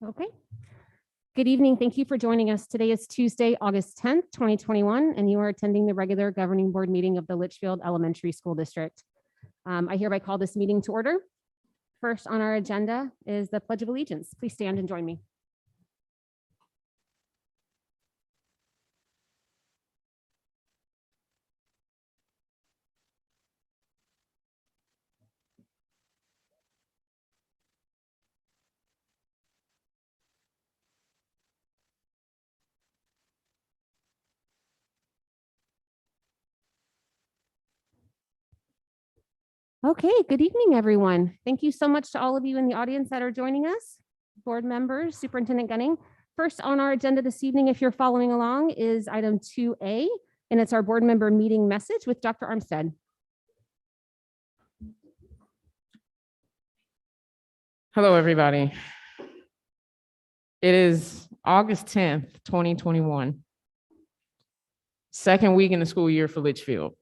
Okay. Good evening. Thank you for joining us. Today is Tuesday, August 10th, 2021, and you are attending the regular governing board meeting of the Litchfield Elementary School District. I hereby call this meeting to order. First on our agenda is the Pledge of Allegiance. Please stand and join me. Okay, good evening, everyone. Thank you so much to all of you in the audience that are joining us, board members, Superintendent Gunning. First on our agenda this evening, if you're following along, is item 2A, and it's our board member meeting message with Dr. Armstead. Hello, everybody. It is August 10th, 2021. Second week in the school year for Litchfield.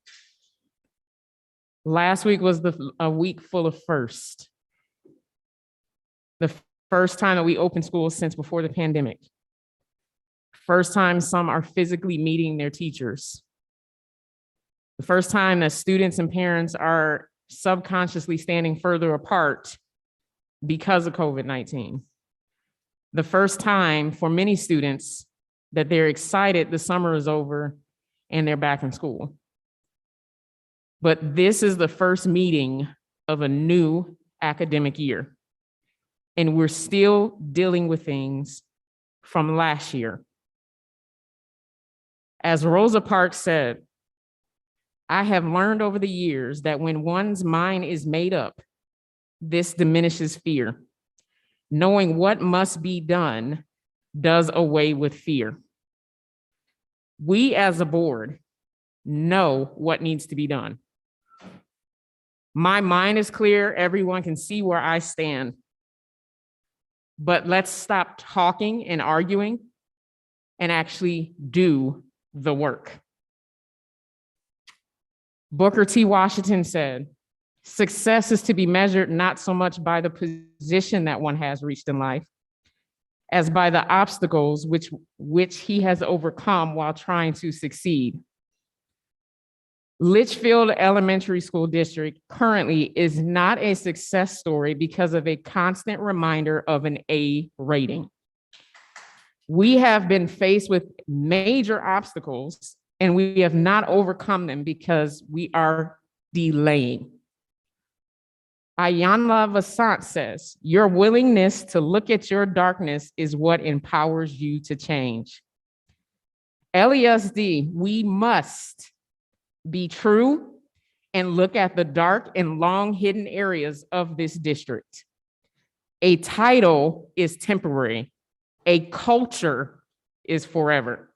Last week was a week full of firsts. The first time that we opened schools since before the pandemic. First time some are physically meeting their teachers. The first time that students and parents are subconsciously standing further apart because of COVID-19. The first time for many students that they're excited the summer is over and they're back in school. But this is the first meeting of a new academic year. And we're still dealing with things from last year. As Rosa Parks said, I have learned over the years that when one's mind is made up, this diminishes fear. Knowing what must be done does away with fear. We as a board know what needs to be done. My mind is clear. Everyone can see where I stand. But let's stop talking and arguing and actually do the work. Booker T. Washington said, success is to be measured not so much by the position that one has reached in life, as by the obstacles which he has overcome while trying to succeed. Litchfield Elementary School District currently is not a success story because of a constant reminder of an A rating. We have been faced with major obstacles and we have not overcome them because we are delaying. Ayanla Vasant says, your willingness to look at your darkness is what empowers you to change. LESD, we must be true and look at the dark and long hidden areas of this district. A title is temporary. A culture is forever.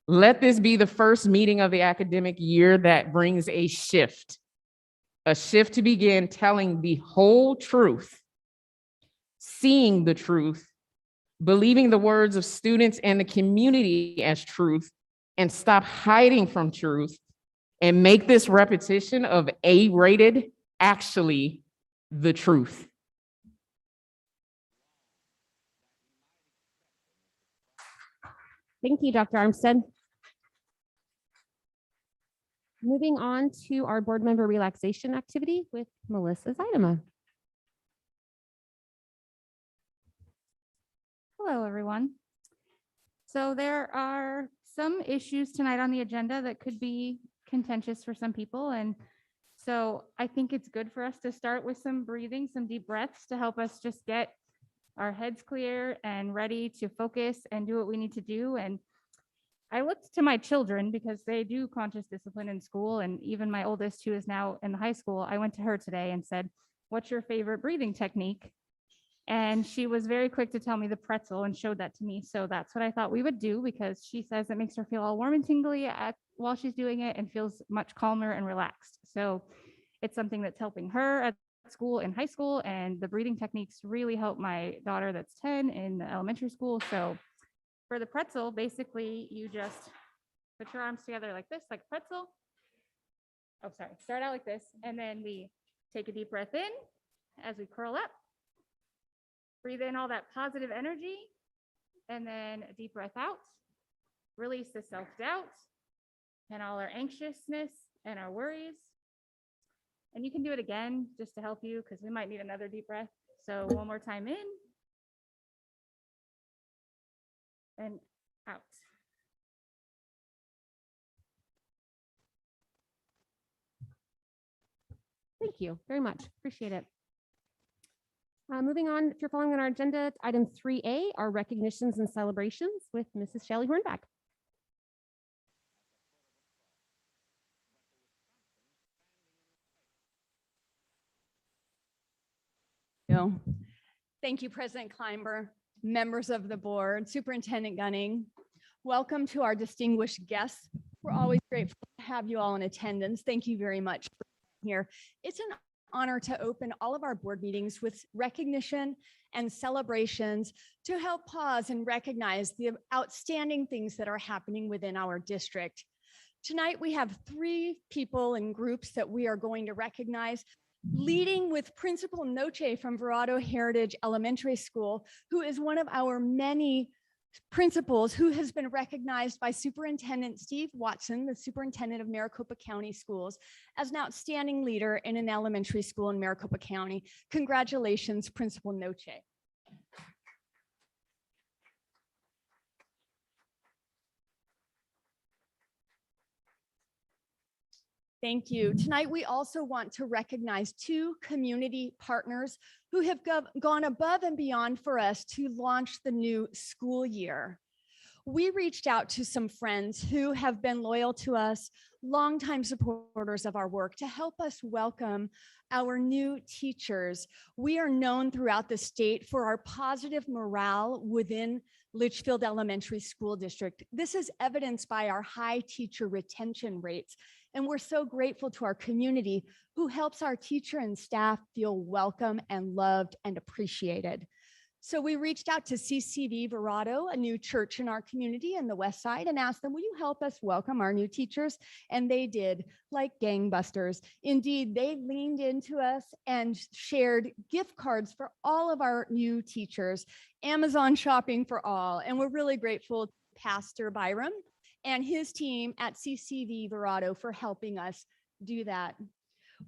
Let this be the first meeting of the academic year that brings a shift to begin telling the whole truth, seeing the truth, believing the words of students and the community as truth, and stop hiding from truth, and make this repetition of A-rated actually the truth. Thank you, Dr. Armstead. Moving on to our board member relaxation activity with Melissa Zeidema. Hello, everyone. So there are some issues tonight on the agenda that could be contentious for some people. And so I think it's good for us to start with some breathing, some deep breaths to help us just get our heads clear and ready to focus and do what we need to do. And I looked to my children because they do conscious discipline in school. And even my oldest, who is now in high school, I went to her today and said, what's your favorite breathing technique? And she was very quick to tell me the pretzel and showed that to me. So that's what I thought we would do because she says it makes her feel all warm and tingly while she's doing it and feels much calmer and relaxed. So it's something that's helping her at school and high school. And the breathing techniques really help my daughter that's 10 in the elementary school. So for the pretzel, basically you just put your arms together like this, like pretzel. Oh, sorry. Start out like this. And then we take a deep breath in as we curl up. Breathe in all that positive energy, and then a deep breath out. Release the self-doubt and all our anxiousness and our worries. And you can do it again just to help you, because we might need another deep breath. So one more time in and out. Thank you very much. Appreciate it. Moving on, if you're following on our agenda, item 3A, are recognitions and celebrations with Mrs. Shelley Hornback. Thank you, President Kleinber, members of the board, Superintendent Gunning. Welcome to our distinguished guests. We're always grateful to have you all in attendance. Thank you very much for being here. It's an honor to open all of our board meetings with recognition and celebrations to help pause and recognize the outstanding things that are happening within our district. Tonight, we have 3 people and groups that we are going to recognize, leading with Principal Noche from Verado Heritage Elementary School, who is one of our many principals who has been recognized by Superintendent Steve Watson, the superintendent of Maricopa County Schools, as an outstanding leader in an elementary school in Maricopa County. Congratulations, Principal Noche. Thank you. Tonight, we also want to recognize 2 community partners who have gone above and beyond for us to launch the new school year. We reached out to some friends who have been loyal to us, longtime supporters of our work, to help us welcome our new teachers. We are known throughout the state for our positive morale within Litchfield Elementary School District. This is evidenced by our high teacher retention rates. And we're so grateful to our community who helps our teacher and staff feel welcome and loved and appreciated. So we reached out to CCV Verado, a new church in our community in the West Side, and asked them, will you help us welcome our new teachers? And they did, like gangbusters. Indeed, they leaned into us and shared gift cards for all of our new teachers, Amazon shopping for all. And we're really grateful to Pastor Byram and his team at CCV Verado for helping us do that.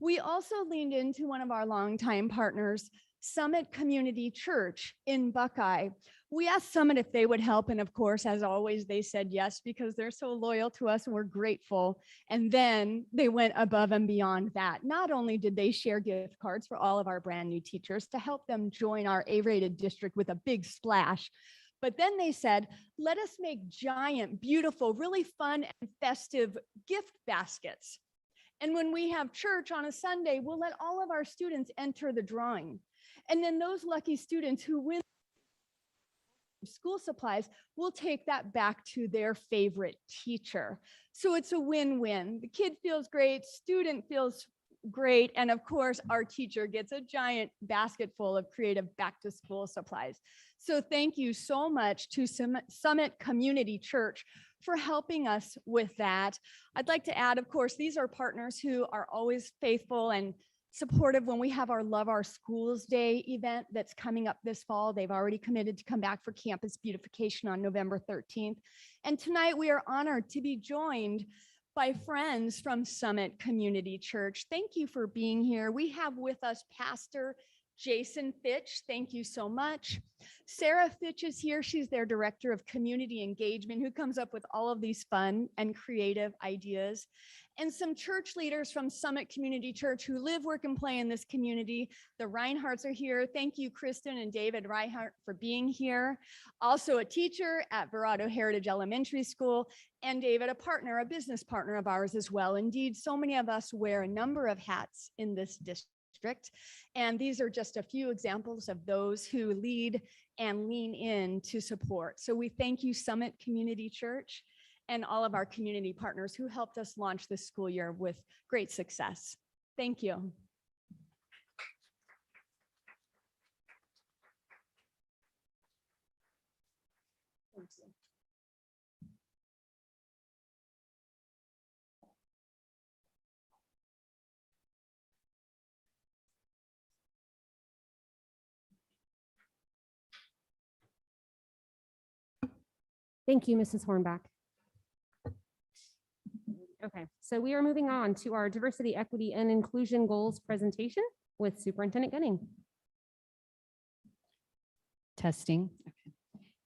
We also leaned into one of our longtime partners, Summit Community Church in Buckeye. We asked Summit if they would help, and of course, as always, they said yes, because they're so loyal to us and we're grateful. And then they went above and beyond that. Not only did they share gift cards for all of our brand new teachers to help them join our A-rated district with a big splash, but then they said, let us make giant, beautiful, really fun and festive gift baskets. And when we have church on a Sunday, we'll let all of our students enter the drawing. And then those lucky students who win school supplies will take that back to their favorite teacher. So it's a win-win. The kid feels great, student feels great, and of course, our teacher gets a giant basket full of creative back-to-school supplies. So thank you so much to Summit Community Church for helping us with that. I'd like to add, of course, these are partners who are always faithful and supportive when we have our Love Our Schools Day event that's coming up this fall. They've already committed to come back for campus beautification on November 13th. And tonight we are honored to be joined by friends from Summit Community Church. Thank you for being here. We have with us Pastor Jason Fitch. Thank you so much. Sarah Fitch is here. She's their Director of Community Engagement, who comes up with all of these fun and creative ideas. And some church leaders from Summit Community Church who live, work, and play in this community. The Reinhardts are here. Thank you, Kristen and David Reinhardt, for being here. Also a teacher at Verado Heritage Elementary School, and David, a partner, a business partner of ours as well. Indeed, so many of us wear a number of hats in this district. And these are just a few examples of those who lead and lean in to support. So we thank you, Summit Community Church, and all of our community partners who helped us launch this school year with great success. Thank you. Thanks. Thank you, Mrs. Hornback. Okay, so we are moving on to our diversity, equity, and inclusion goals presentation with Superintendent Gunning. Testing. Okay.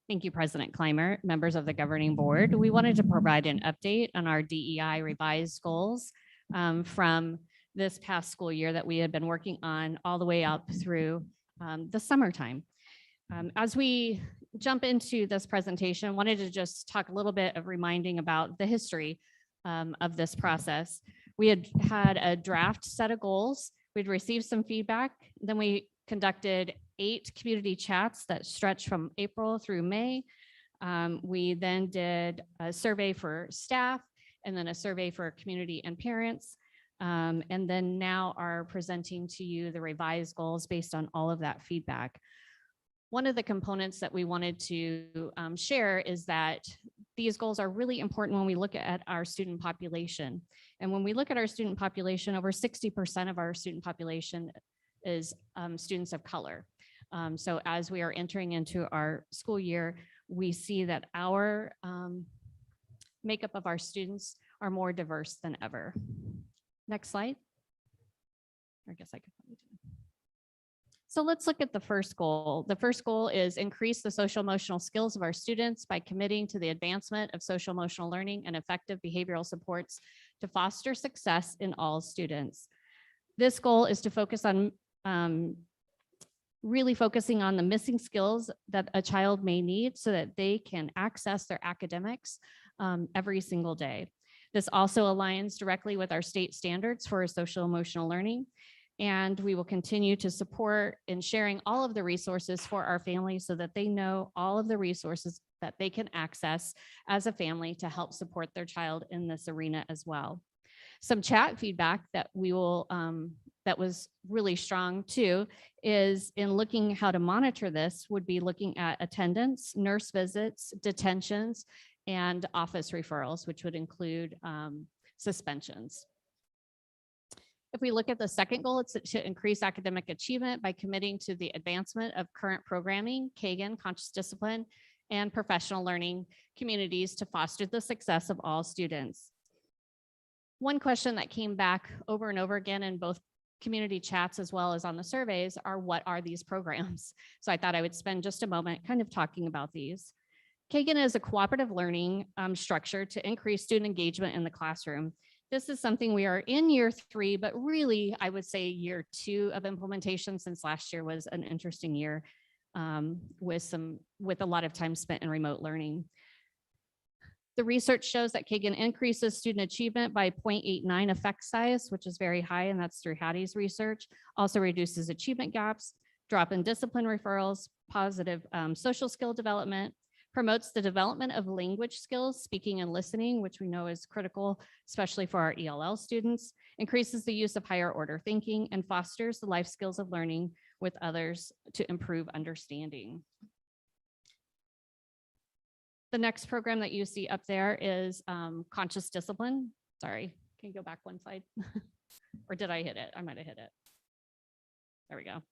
Thank you, President Clymer, members of the governing board. We wanted to provide an update on our DEI revised goals from this past school year that we had been working on all the way up through the summertime. As we jump into this presentation, I wanted to just talk a little bit of reminding about the history of this process. We had a draft set of goals. We'd received some feedback. Then we conducted 8 community chats that stretched from April through May. We then did a survey for staff and then a survey for community and parents. And then now are presenting to you the revised goals based on all of that feedback. One of the components that we wanted to share is that these goals are really important when we look at our student population. And when we look at our student population, over 60% of our student population is students of color. So as we are entering into our school year, we see that our makeup of our students are more diverse than ever. Next slide. I guess I could probably do it. So let's look at the first goal. The first goal is increase the social emotional skills of our students by committing to the advancement of social emotional learning and effective behavioral supports to foster success in all students. This goal is to focus on really focusing on the missing skills that a child may need so that they can access their academics every single day. This also aligns directly with our state standards for social emotional learning. And we will continue to support in sharing all of the resources for our families so that they know all of the resources that they can access as a family to help support their child in this arena as well. Some chat feedback that we will, that was really strong too, is in looking how to monitor this would be looking at attendance, nurse visits, detentions, and office referrals, which would include suspensions. If we look at the second goal, it's to increase academic achievement by committing to the advancement of current programming, Kagan, conscious discipline, and professional learning communities to foster the success of all students. One question that came back over and over again in both community chats as well as on the surveys are, what are these programs? So I thought I would spend just a moment kind of talking about these. Kagan is a cooperative learning structure to increase student engagement in the classroom. This is something we are in year 3, but really I would say year 2 of implementation, since last year was an interesting year with a lot of time spent in remote learning. The research shows that Kagan increases student achievement by 0.89 effect size, which is very high, and that's through Hattie's research. Also reduces achievement gaps, drop in discipline referrals, positive social skill development, promotes the development of language skills, speaking and listening, which we know is critical, especially for our ELL students, increases the use of higher order thinking, and fosters the life skills of learning with others to improve understanding. The next program that you see up there is conscious discipline. Sorry, can you go back one slide? Or did I hit it? I might have hit it. There we go.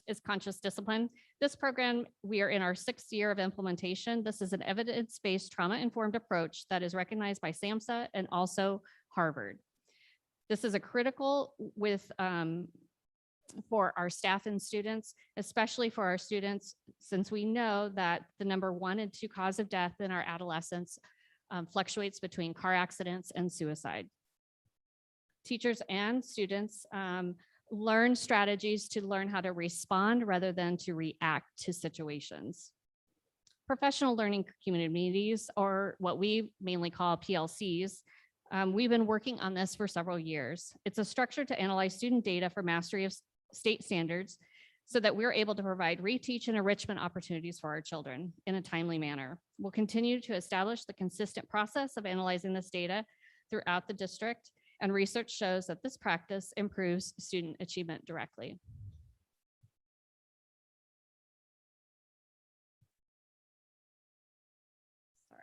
Is conscious discipline. This program, we are in our 6th year of implementation. This is an evidence-based trauma-informed approach that is recognized by SAMHSA and also Harvard. This is a critical for our staff and students, especially for our students, since we know that the number 1 and 2 cause of death in our adolescents fluctuates between car accidents and suicide. Teachers and students learn strategies to learn how to respond rather than to react to situations. Professional learning communities, or what we mainly call PLCs, we've been working on this for several years. It's a structure to analyze student data for mastery of state standards so that we're able to provide reteach and enrichment opportunities for our children in a timely manner. We'll continue to establish the consistent process of analyzing this data throughout the district, and research shows that this practice improves student achievement directly. Sorry,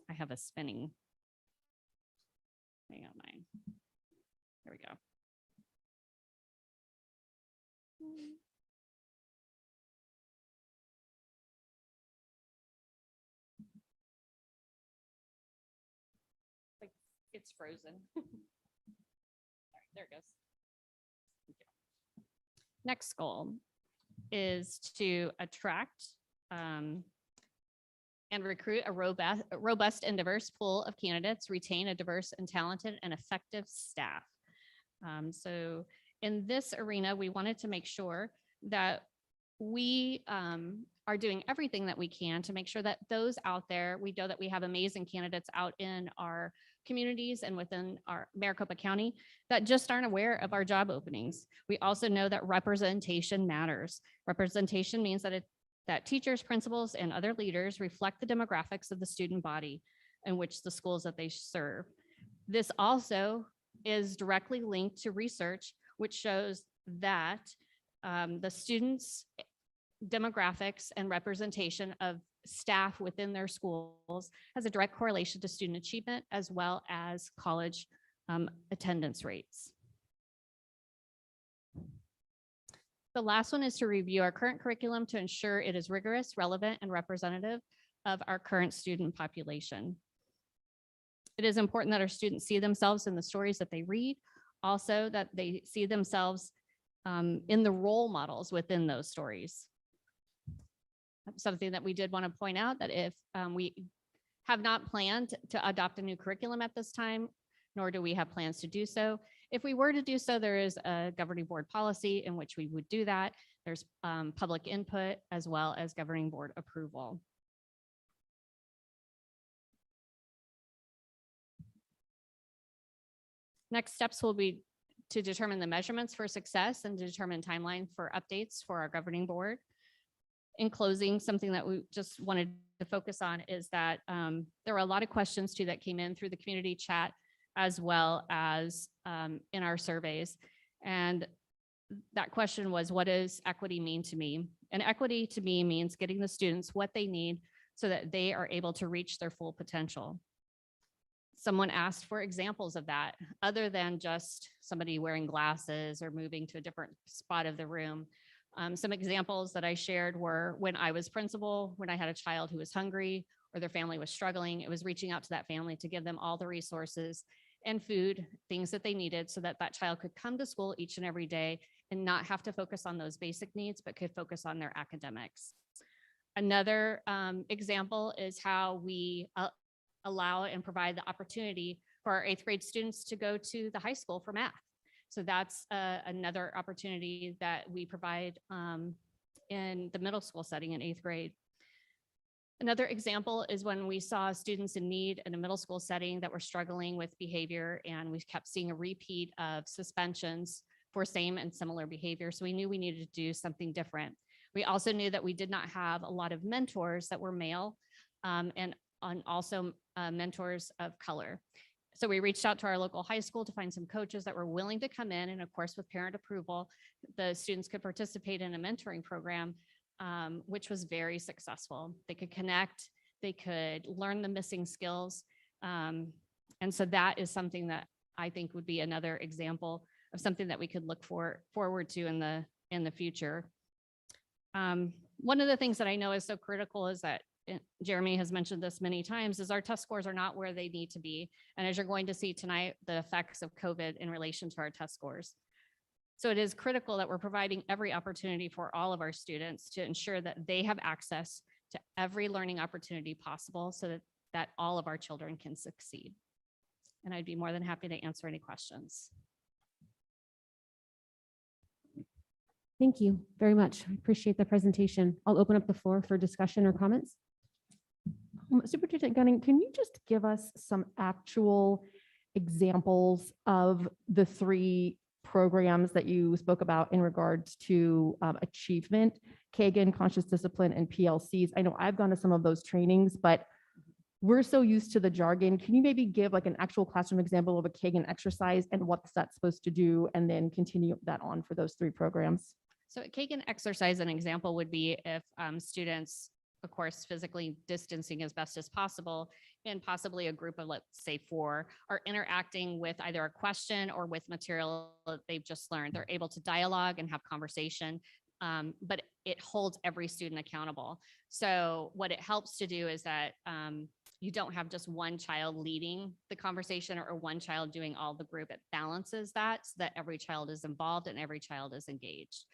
I have a spinning thing on mine. There we go. It's frozen. All right, there it goes. Thank you. Next goal is to attract and recruit a robust and diverse pool of candidates, retain a diverse and talented and effective staff. So in this arena, we wanted to make sure that we are doing everything that we can to make sure that those out there, we know that we have amazing candidates out in our communities and within our Maricopa County that just aren't aware of our job openings. We also know that representation matters. Representation means that teachers, principals, and other leaders reflect the demographics of the student body in which the schools that they serve. This also is directly linked to research, which shows that the students' demographics and representation of staff within their schools has a direct correlation to student achievement as well as college attendance rates. The last one is to review our current curriculum to ensure it is rigorous, relevant, and representative of our current student population. It is important that our students see themselves in the stories that they read, also that they see themselves in the role models within those stories. Something that we did want to point out that if we have not planned to adopt a new curriculum at this time, nor do we have plans to do so. If we were to do so, there is a governing board policy in which we would do that. There's public input as well as governing board approval. Next steps will be to determine the measurements for success and to determine timeline for updates for our governing board. In closing, something that we just wanted to focus on is that there were a lot of questions too that came in through the community chat as well as in our surveys. And that question was, what does equity mean to me? And equity to me means getting the students what they need so that they are able to reach their full potential. Someone asked for examples of that, other than just somebody wearing glasses or moving to a different spot of the room. Some examples that I shared were when I was principal, when I had a child who was hungry or their family was struggling, it was reaching out to that family to give them all the resources and food, things that they needed so that that child could come to school each and every day and not have to focus on those basic needs, but could focus on their academics. Another example is how we allow and provide the opportunity for our 8th grade students to go to the high school for math. So that's another opportunity that we provide in the middle school setting in 8th grade. Another example is when we saw students in need in a middle school setting that were struggling with behavior, and we kept seeing a repeat of suspensions for same and similar behavior. So we knew we needed to do something different. We also knew that we did not have a lot of mentors that were male and also mentors of color. So we reached out to our local high school to find some coaches that were willing to come in, and of course, with parent approval, the students could participate in a mentoring program, which was very successful. They could connect, they could learn the missing skills. And so that is something that I think would be another example of something that we could look forward to in the future. One of the things that I know is so critical is that Jeremy has mentioned this many times, is our test scores are not where they need to be. And as you're going to see tonight, the effects of COVID in relation to our test scores. So it is critical that we're providing every opportunity for all of our students to ensure that they have access to every learning opportunity possible so that all of our children can succeed. And I'd be more than happy to answer any questions. Thank you very much. I appreciate the presentation. I'll open up the floor for discussion or comments. Superintendent Gunning, can you just give us some actual examples of the 3 programs that you spoke about in regards to achievement, Kagan, conscious discipline, and PLCs? I know I've gone to some of those trainings, but we're so used to the jargon. Can you maybe give like an actual classroom example of a Kagan exercise and what's that supposed to do, and then continue that on for those 3 programs? So a Kagan exercise, an example would be if students, of course, physically distancing as best as possible, and possibly a group of, let's say 4, are interacting with either a question or with material that they've just learned. They're able to dialogue and have conversation, but it holds every student accountable. So what it helps to do is that you don't have just one child leading the conversation or one child doing all the group. It balances that so that every child is involved and every child is engaged.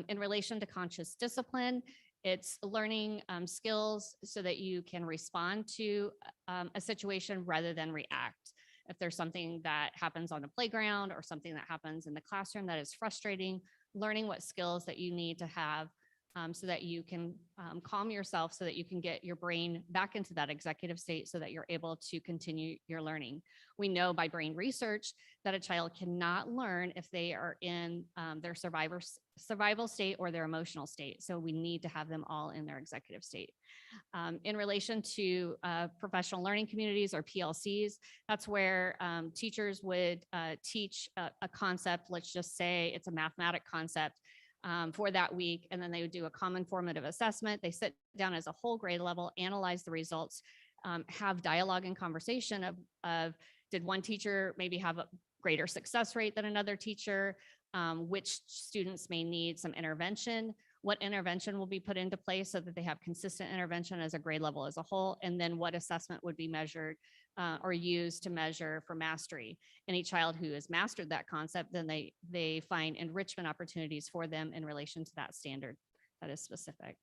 In relation to conscious discipline, it's learning skills so that you can respond to a situation rather than react. If there's something that happens on the playground or something that happens in the classroom that is frustrating, learning what skills that you need to have so that you can calm yourself, so that you can get your brain back into that executive state so that you're able to continue your learning. We know by brain research that a child cannot learn if they are in their survival state or their emotional state. So we need to have them all in their executive state. In relation to professional learning communities or PLCs, that's where teachers would teach a concept. Let's just say it's a mathematic concept for that week. And then they would do a common formative assessment. They sit down as a whole grade level, analyze the results, have dialogue and conversation of did one teacher maybe have a greater success rate than another teacher? Which students may need some intervention? What intervention will be put into place so that they have consistent intervention as a grade level as a whole? And then what assessment would be measured or used to measure for mastery? Any child who has mastered that concept, then they find enrichment opportunities for them in relation to that standard that is specific.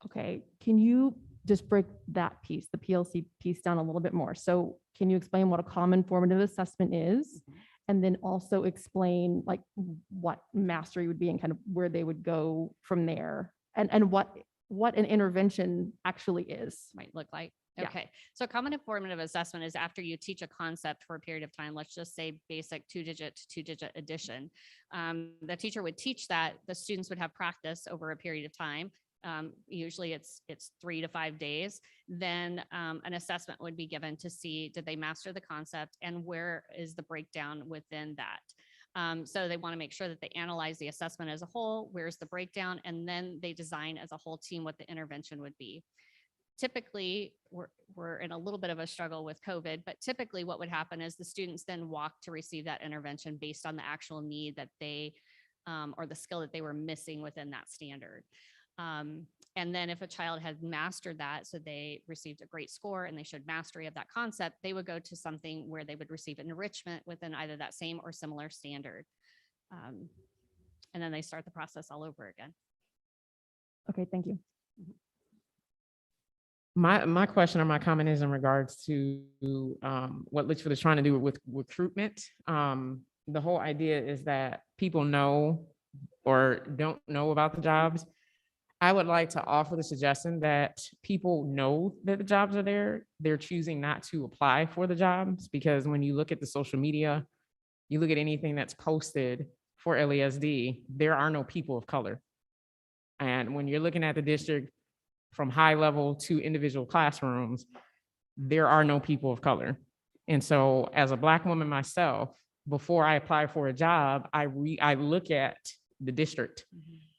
Okay, can you just break that piece, the PLC piece, down a little bit more? So can you explain what a common formative assessment is? And then also explain like what mastery would be and kind of where they would go from there, and what an intervention actually is. Might look like. Yeah. Okay, so common formative assessment is after you teach a concept for a period of time, let's just say basic two-digit to two-digit addition. The teacher would teach that, the students would have practice over a period of time. Usually it's 3 to 5 days. Then an assessment would be given to see, did they master the concept and where is the breakdown within that? So they want to make sure that they analyze the assessment as a whole, where's the breakdown, and then they design as a whole team what the intervention would be. Typically, we're in a little bit of a struggle with COVID, but typically what would happen is the students then walk to receive that intervention based on the actual need that they, or the skill that they were missing within that standard. And then if a child had mastered that, so they received a great score and they showed mastery of that concept, they would go to something where they would receive enrichment within either that same or similar standard. And then they start the process all over again. Okay, thank you. My question or my comment is in regards to what Litchfield is trying to do with recruitment. The whole idea is that people know or don't know about the jobs. I would like to offer the suggestion that people know that the jobs are there. They're choosing not to apply for the jobs because when you look at the social media, you look at anything that's posted for LASD, there are no people of color. And when you're looking at the district from high level to individual classrooms, there are no people of color. And so as a Black woman myself, before I apply for a job, I look at the district.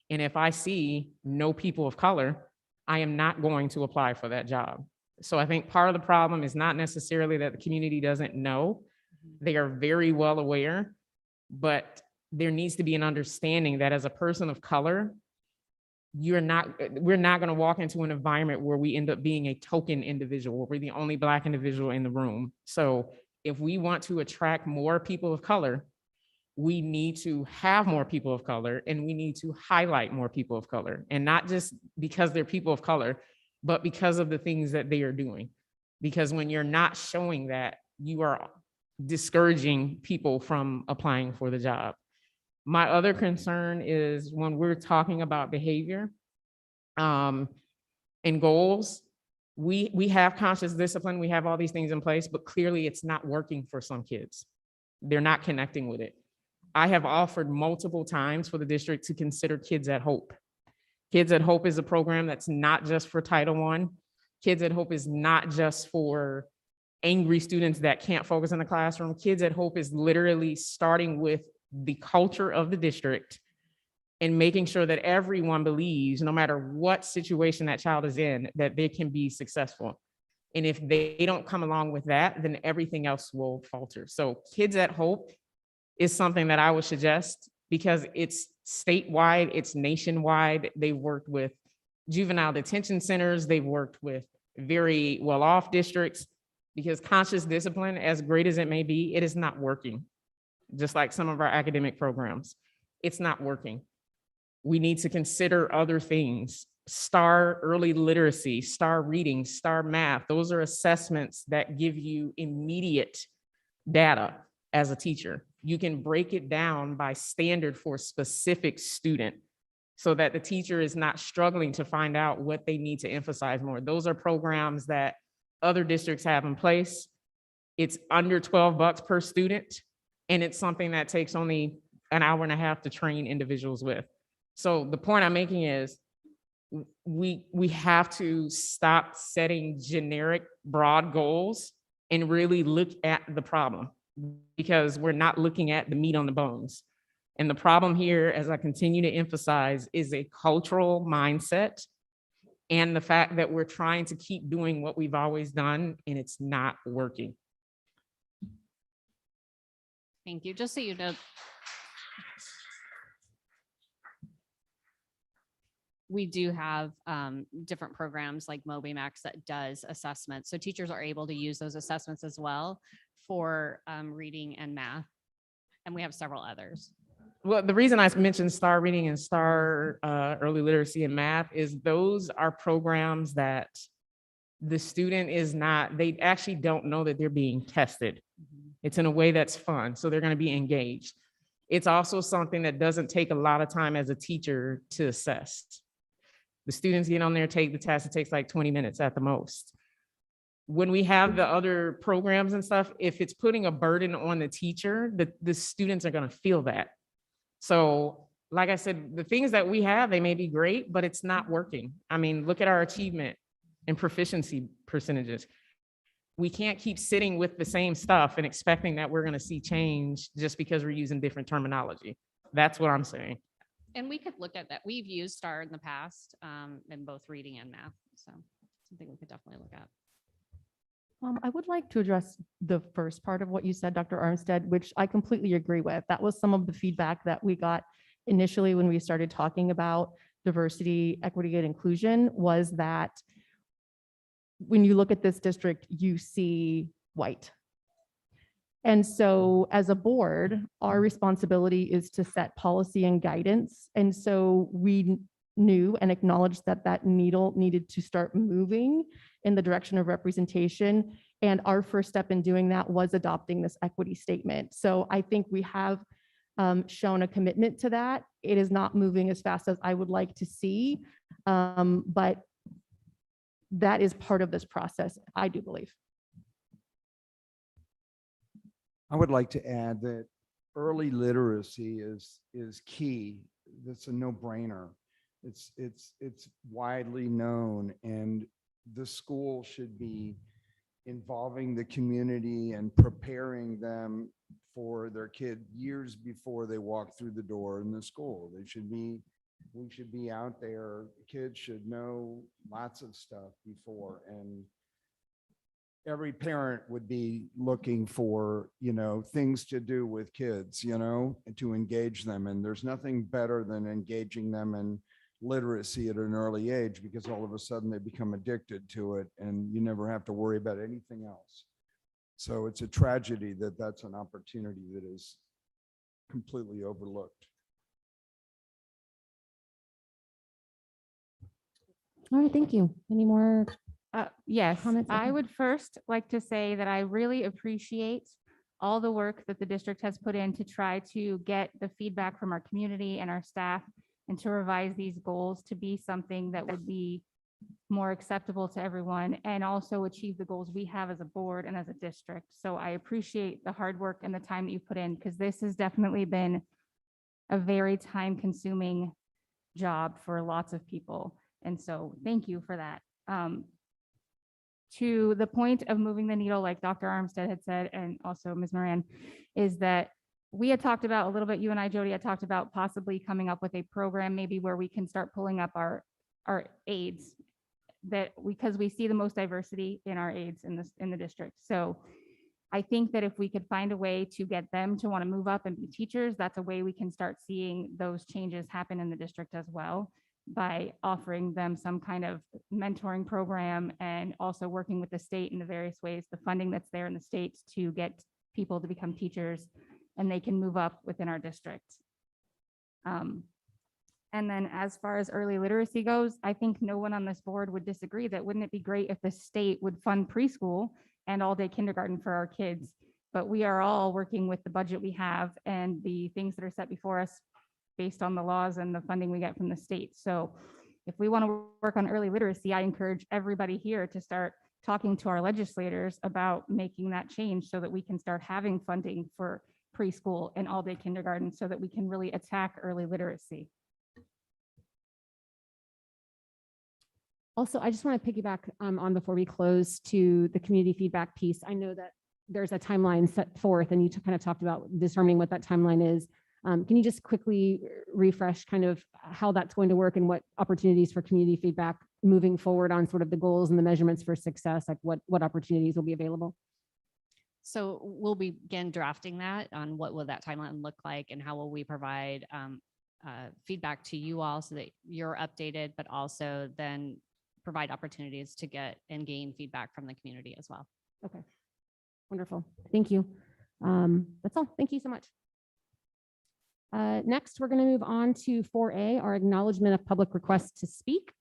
And if I see no people of color, I am not going to apply for that job. So I think part of the problem is not necessarily that the community doesn't know. They are very well aware, but there needs to be an understanding that as a person of color, we're not going to walk into an environment where we end up being a token individual, where we're the only Black individual in the room. So if we want to attract more people of color, we need to have more people of color and we need to highlight more people of color, and not just because they're people of color, but because of the things that they are doing. Because when you're not showing that, you are discouraging people from applying for the job. My other concern is when we're talking about behavior and goals, we have conscious discipline, we have all these things in place, but clearly it's not working for some kids. They're not connecting with it. I have offered multiple times for the district to consider Kids at Hope. Kids at Hope is a program that's not just for Title I. Kids at Hope is not just for angry students that can't focus in the classroom. Kids at Hope is literally starting with the culture of the district and making sure that everyone believes, no matter what situation that child is in, that they can be successful. And if they don't come along with that, then everything else will falter. So Kids at Hope is something that I would suggest because it's statewide, it's nationwide. They've worked with juvenile detention centers, they've worked with very well-off districts, because conscious discipline, as great as it may be, it is not working. Just like some of our academic programs, it's not working. We need to consider other things. STAR early literacy, STAR reading, STAR math. Those are assessments that give you immediate data as a teacher. You can break it down by standard for a specific student so that the teacher is not struggling to find out what they need to emphasize more. Those are programs that other districts have in place. It's under $12 per student, and it's something that takes only an hour and a half to train individuals with. So the point I'm making is we have to stop setting generic broad goals and really look at the problem, because we're not looking at the meat on the bones. And the problem here, as I continue to emphasize, is a cultural mindset and the fact that we're trying to keep doing what we've always done and it's not working. Thank you. Just so you know, we do have different programs like MobyMax that does assessments. So teachers are able to use those assessments as well for reading and math. And we have several others. Well, the reason I mentioned STAR reading and STAR early literacy and math is those are programs that the student is not, they actually don't know that they're being tested. It's in a way that's fun, so they're going to be engaged. It's also something that doesn't take a lot of time as a teacher to assess. The students get on there, take the test, it takes like 20 minutes at the most. When we have the other programs and stuff, if it's putting a burden on the teacher, the students are going to feel that. So like I said, the things that we have, they may be great, but it's not working. I mean, look at our achievement and proficiency percentages. We can't keep sitting with the same stuff and expecting that we're going to see change just because we're using different terminology. That's what I'm saying. And we could look at that. We've used STAR in the past in both reading and math. So something we could definitely look at. I would like to address the first part of what you said, Dr. Armstead, which I completely agree with. That was some of the feedback that we got initially when we started talking about diversity, equity, and inclusion, was that when you look at this district, you see white. And so as a board, our responsibility is to set policy and guidance. And so we knew and acknowledged that that needle needed to start moving in the direction of representation. And our first step in doing that was adopting this equity statement. So I think we have shown a commitment to that. It is not moving as fast as I would like to see, but that is part of this process, I do believe. I would like to add that early literacy is key. It's a no-brainer. It's widely known, and the school should be involving the community and preparing them for their kid years before they walk through the door in the school. We should be out there. Kids should know lots of stuff before, and every parent would be looking for, things to do with kids, and to engage them. And there's nothing better than engaging them in literacy at an early age, because all of a sudden they become addicted to it and you never have to worry about anything else. So it's a tragedy that that's an opportunity that is completely overlooked. All right, thank you. Any more? Yes, Comments? I Okay. would first like to say that I really appreciate all the work that the district has put in to try to get the feedback from our community and our staff and to revise these goals to be something that would be more acceptable to everyone and also achieve the goals we have as a board and as a district. So I appreciate the hard work and the time that you put in, because this has definitely been a very time-consuming job for lots of people. And so thank you for that. To the point of moving the needle, like Dr. Armstead had said, and also Ms. Moran, is that we had talked about a little bit, you and I, Jody, had talked about possibly coming up with a program maybe where we can start pulling up our aides, because we see the most diversity in our aides in the district. So I think that if we could find a way to get them to want to move up and be teachers, that's a way we can start seeing those changes happen in the district as well. by offering them some kind of mentoring program and also working with the state in the various ways, the funding that's there in the states to get people to become teachers and they can move up within our district. And then as far as early literacy goes, I think no one on this board would disagree that wouldn't it be great if the state would fund preschool and all-day kindergarten for our kids? But we are all working with the budget we have and the things that are set before us based on the laws and the funding we get from the state. So if we want to work on early literacy, I encourage everybody here to start talking to our legislators about making that change so that we can start having funding for preschool and all-day kindergarten so that we can really attack early literacy. Also, I just want to piggyback on before we close to the community feedback piece. I know that there's a timeline set forth and you kind of talked about determining what that timeline is. Can you just quickly refresh kind of how that's going to work and what opportunities for community feedback moving forward on sort of the goals and the measurements for success, like what opportunities will be available? So we'll begin drafting that on what will that timeline look like and how will we provide feedback to you all so that you're updated, but also then provide opportunities to get and gain feedback from the community as well. Okay, wonderful. Thank you. That's all. Thank you so much. Next, we're going to move on to 4A, our acknowledgement of public requests to speak.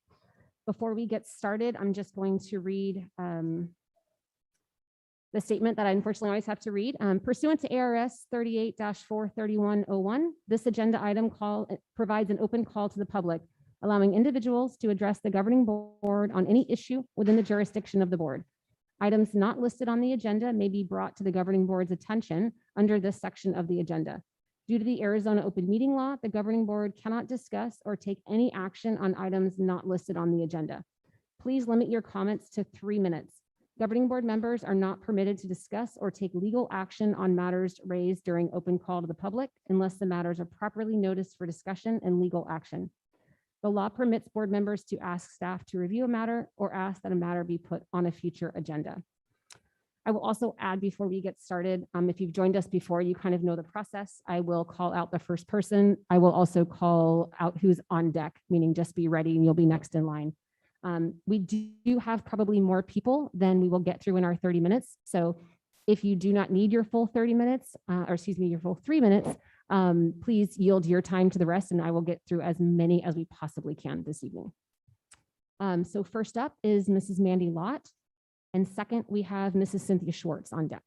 Before we get started, I'm just going to read the statement that I unfortunately always have to read. Pursuant to ARS 38-43101, this agenda item provides an open call to the public, allowing individuals to address the governing board on any issue within the jurisdiction of the board. Items not listed on the agenda may be brought to the governing board's attention under this section of the agenda. Due to the Arizona open meeting law, the governing board cannot discuss or take any action on items not listed on the agenda. Please limit your comments to 3 minutes. Governing board members are not permitted to discuss or take legal action on matters raised during open call to the public unless the matters are properly noticed for discussion and legal action. The law permits board members to ask staff to review a matter or ask that a matter be put on a future agenda. I will also add before we get started, if you've joined us before, you kind of know the process. I will call out the first person. I will also call out who's on deck, meaning just be ready and you'll be next in line. We do have probably more people than we will get through in our 30 minutes. So if you do not need your full 30 minutes, or excuse me, your full 3 minutes, please yield your time to the rest and I will get through as many as we possibly can this evening. So first up is Mrs. Mandy Lott. And second, we have Mrs. Cynthia Schwartz on deck.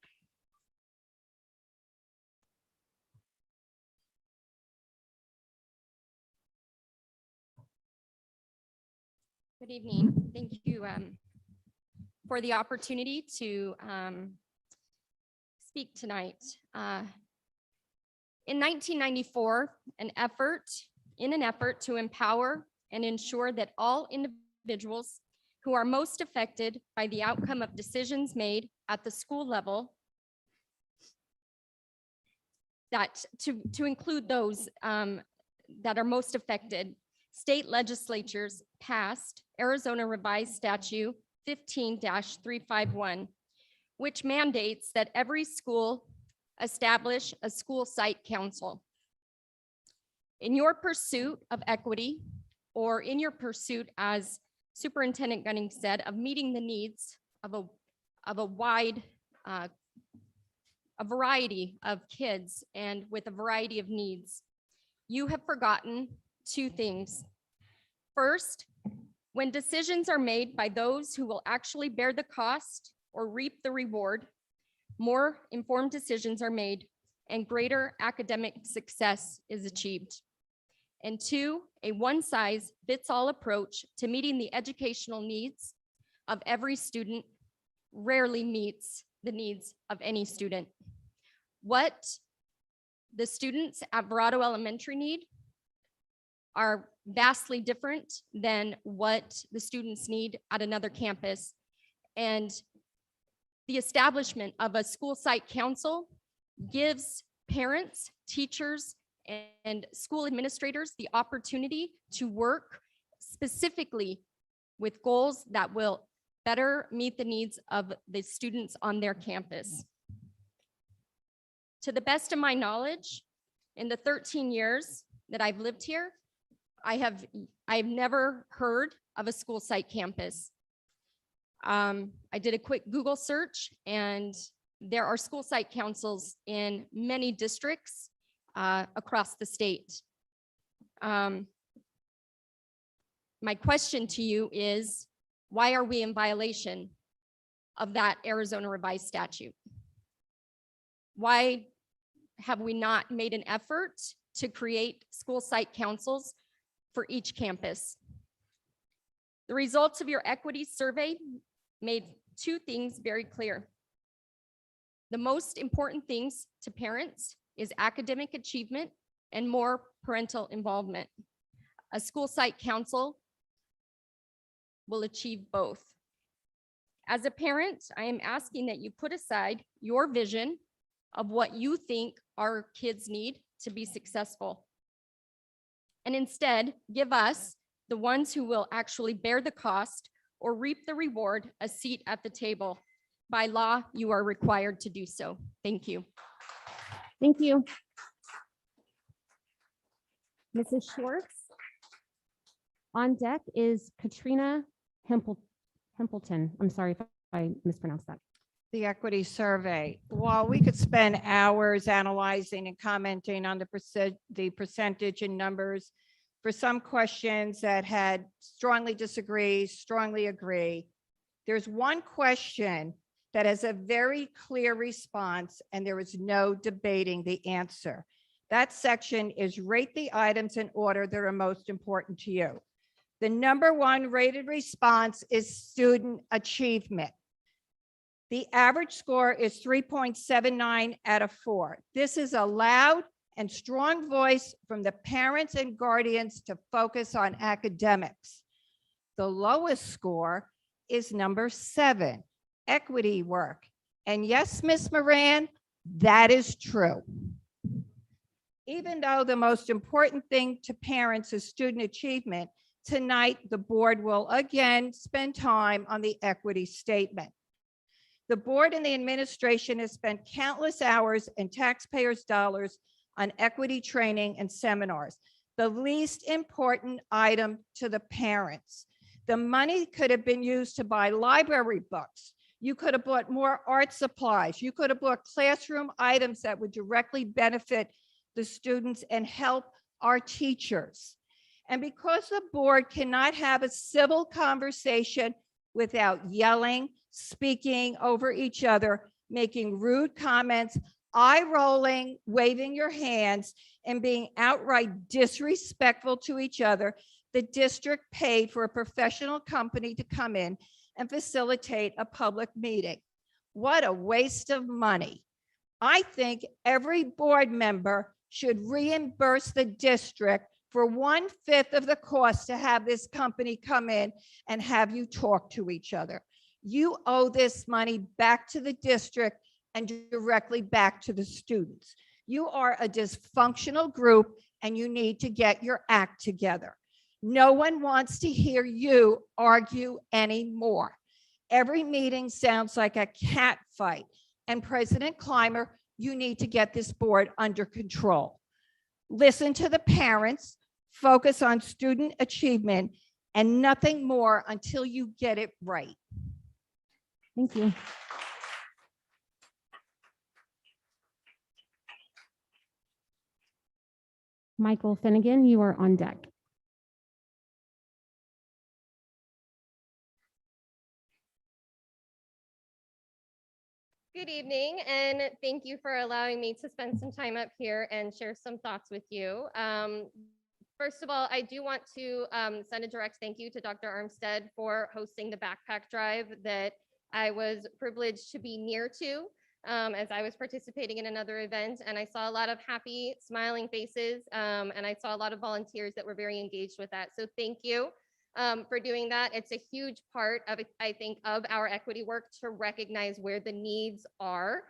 Good evening. Thank you for the opportunity to speak tonight. In 1994, in an effort to empower and ensure that all individuals who are most affected by the outcome of decisions made at the school level, that to include those that are most affected, state legislatures passed Arizona Revised Statute 15-351, which mandates that every school establish a school site council. In your pursuit of equity, or in your pursuit, as Superintendent Gunning said, of meeting the needs of a wide, a variety of kids and with a variety of needs, you have forgotten 2 things. First, when decisions are made by those who will actually bear the cost or reap the reward, more informed decisions are made and greater academic success is achieved. And 2, a one-size-fits-all approach to meeting the educational needs of every student rarely meets the needs of any student. What the students at Verado Elementary need are vastly different than what the students need at another campus. And the establishment of a school site council gives parents, teachers, and school administrators the opportunity to work specifically with goals that will better meet the needs of the students on their campus. To the best of my knowledge, in the 13 years that I've lived here, I've never heard of a school site campus. I did a quick Google search, and there are school site councils in many districts across the state. My question to you is, why are we in violation of that Arizona revised statute? Why have we not made an effort to create school site councils for each campus? The results of your equity survey made two things very clear. The most important things to parents is academic achievement and more parental involvement. A school site council will achieve both. As a parent, I am asking that you put aside your vision of what you think our kids need to be successful, and instead give us, the ones who will actually bear the cost or reap the reward, a seat at the table. By law, you are required to do so. Thank you. Thank you. Mrs. Schwartz. On deck is Katrina Hempleton. I'm sorry if I mispronounced that. The equity survey. While we could spend hours analyzing and commenting on the percentage and numbers for some questions that had strongly disagree, strongly agree, there's one question that has a very clear response, and there is no debating the answer. That section is rate the items in order that are most important to you. The number one rated response is student achievement. The average score is 3.79 out of 4. This is a loud and strong voice from the parents and guardians to focus on academics. The lowest score is number 7, equity work. And yes, Ms. Moran, that is true. Even though the most important thing to parents is student achievement, tonight the board will again spend time on the equity statement. The board and the administration has spent countless hours and taxpayers' dollars on equity training and seminars, the least important item to the parents. The money could have been used to buy library books. You could have bought more art supplies. You could have bought classroom items that would directly benefit the students and help our teachers. And because the board cannot have a civil conversation without yelling, speaking over each other, making rude comments, eye rolling, waving your hands, and being outright disrespectful to each other, the district paid for a professional company to come in and facilitate a public meeting. What a waste of money. I think every board member should reimburse the district for 1/5 of the cost to have this company come in and have you talk to each other. You owe this money back to the district and directly back to the students. You are a dysfunctional group and you need to get your act together. No one wants to hear you argue anymore. Every meeting sounds like a cat fight. And President Clymer, you need to get this board under control. Listen to the parents, focus on student achievement, and nothing more until you get it right. Thank you. Michael Finnegan, you are on deck. Good evening, and thank you for allowing me to spend some time up here and share some thoughts with you. First of all, I do want to send a direct thank you to Dr. Armstead for hosting the backpack drive that I was privileged to be near to as I was participating in another event, and I saw a lot of happy, smiling faces, and I saw a lot of volunteers that were very engaged with that. So thank you for doing that. It's a huge part of, I think, of our equity work to recognize where the needs are.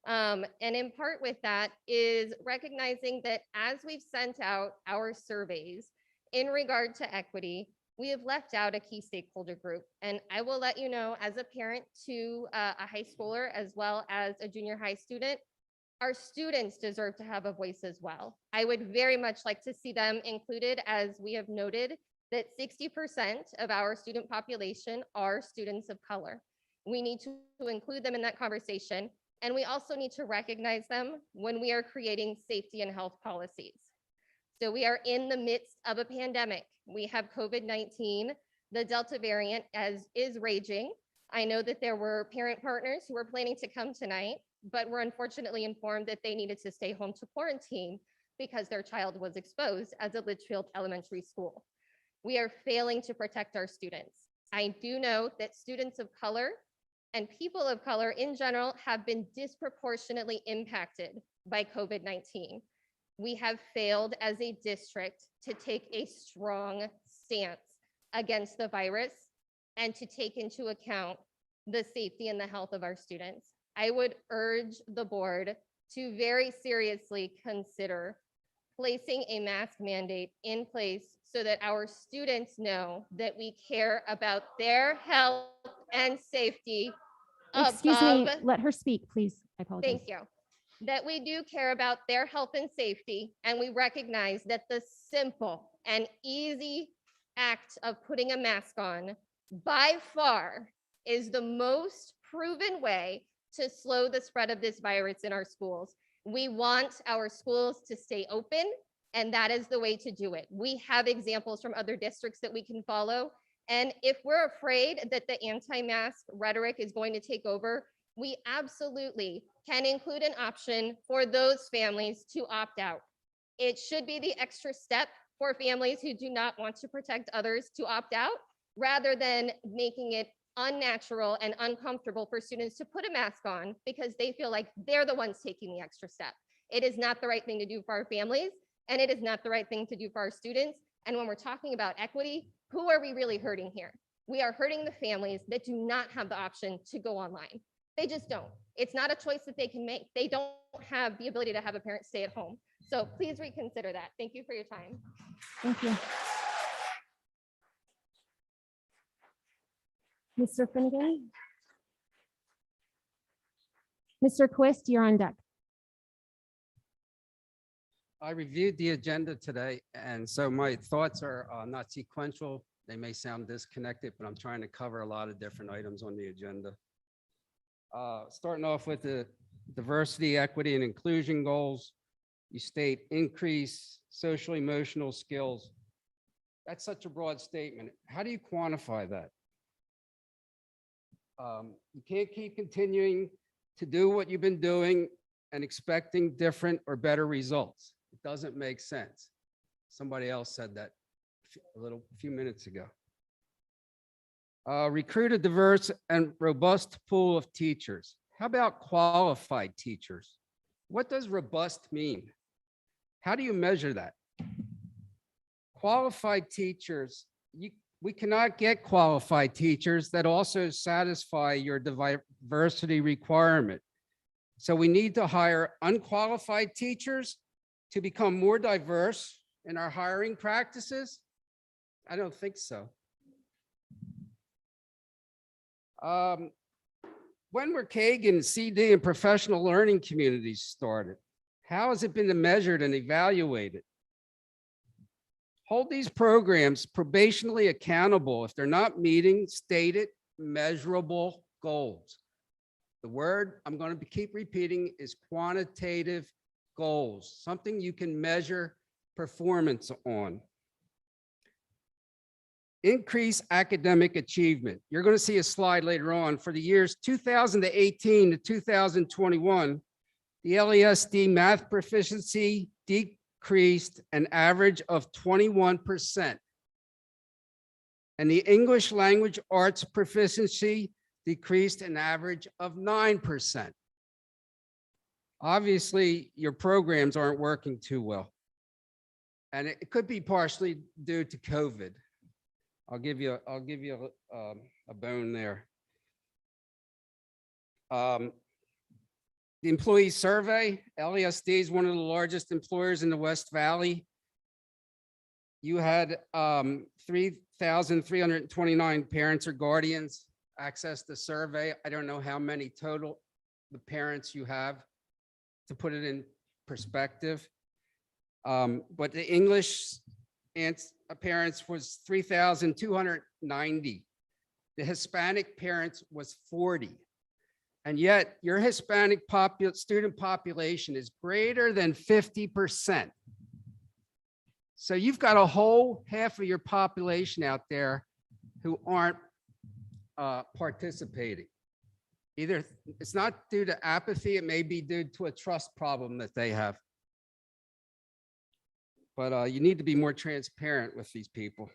And in part with that is recognizing that as we've sent out our surveys in regard to equity, we have left out a key stakeholder group. And I will let you know, as a parent to a high schooler as well as a junior high student, Our students deserve to have a voice as well. I would very much like to see them included, as we have noted that 60% of our student population are students of color. We need to include them in that conversation, and we also need to recognize them when we are creating safety and health policies. So we are in the midst of a pandemic. We have COVID-19, the Delta variant is raging. I know that there were parent partners who were planning to come tonight, but were unfortunately informed that they needed to stay home to quarantine because their child was exposed as a Litchfield elementary school. We are failing to protect our students. I do know that students of color and people of color in general have been disproportionately impacted by COVID-19. We have failed as a district to take a strong stance against the virus and to take into account the safety and the health of our students. I would urge the board to very seriously consider placing a mask mandate in place so that our students know that we care about their health and safety. Excuse me, above- let her speak, please. I apologize. Thank you. That we do care about their health and safety, and we recognize that the simple and easy act of putting a mask on by far is the most proven way to slow the spread of this virus in our schools. We want our schools to stay open, and that is the way to do it. We have examples from other districts that we can follow. And if we're afraid that the anti-mask rhetoric is going to take over, we absolutely can include an option for those families to opt out. It should be the extra step for families who do not want to protect others to opt out, rather than making it unnatural and uncomfortable for students to put a mask on because they feel like they're the ones taking the extra step. It is not the right thing to do for our families, and it is not the right thing to do for our students. And when we're talking about equity, who are we really hurting here? We are hurting the families that do not have the option to go online. They just don't. It's not a choice that they can make. They don't have the ability to have a parent stay at home. So please reconsider that. Thank you for your time. Thank you. Mr. Finnegan? Mr. Quist, you're on deck. I reviewed the agenda today, and so my thoughts are not sequential. They may sound disconnected, but I'm trying to cover a lot of different items on the agenda. Starting off with the diversity, equity, and inclusion goals. You state increase social emotional skills. That's such a broad statement. How do you quantify that? You can't keep continuing to do what you've been doing and expecting different or better results. It doesn't make sense. Somebody else said that a few minutes ago. Recruit a diverse and robust pool of teachers. How about qualified teachers? What does robust mean? How do you measure that? Qualified teachers, we cannot get qualified teachers that also satisfy your diversity requirement. So we need to hire unqualified teachers to become more diverse in our hiring practices? I don't think so. When were Kagan, CD, and professional learning communities started? How has it been measured and evaluated? Hold these programs probationally accountable if they're not meeting stated measurable goals. The word I'm going to keep repeating is quantitative goals, something you can measure performance on. Increase academic achievement. You're going to see a slide later on. For the years 2018 to 2021, the LESD math proficiency decreased an average of 21%. And the English language arts proficiency decreased an average of 9%. Obviously, your programs aren't working too well. And it could be partially due to COVID. I'll give you a bone there. The employee survey, LESD is one of the largest employers in the West Valley. You had 3,329 parents or guardians access the survey. I don't know how many total the parents you have. to put it in perspective. But the English parents was 3,290. The Hispanic parents was 40. And yet your Hispanic student population is greater than 50%. So you've got a whole half of your population out there who aren't participating. Either it's not due to apathy, it may be due to a trust problem that they have. But you need to be more transparent with these people.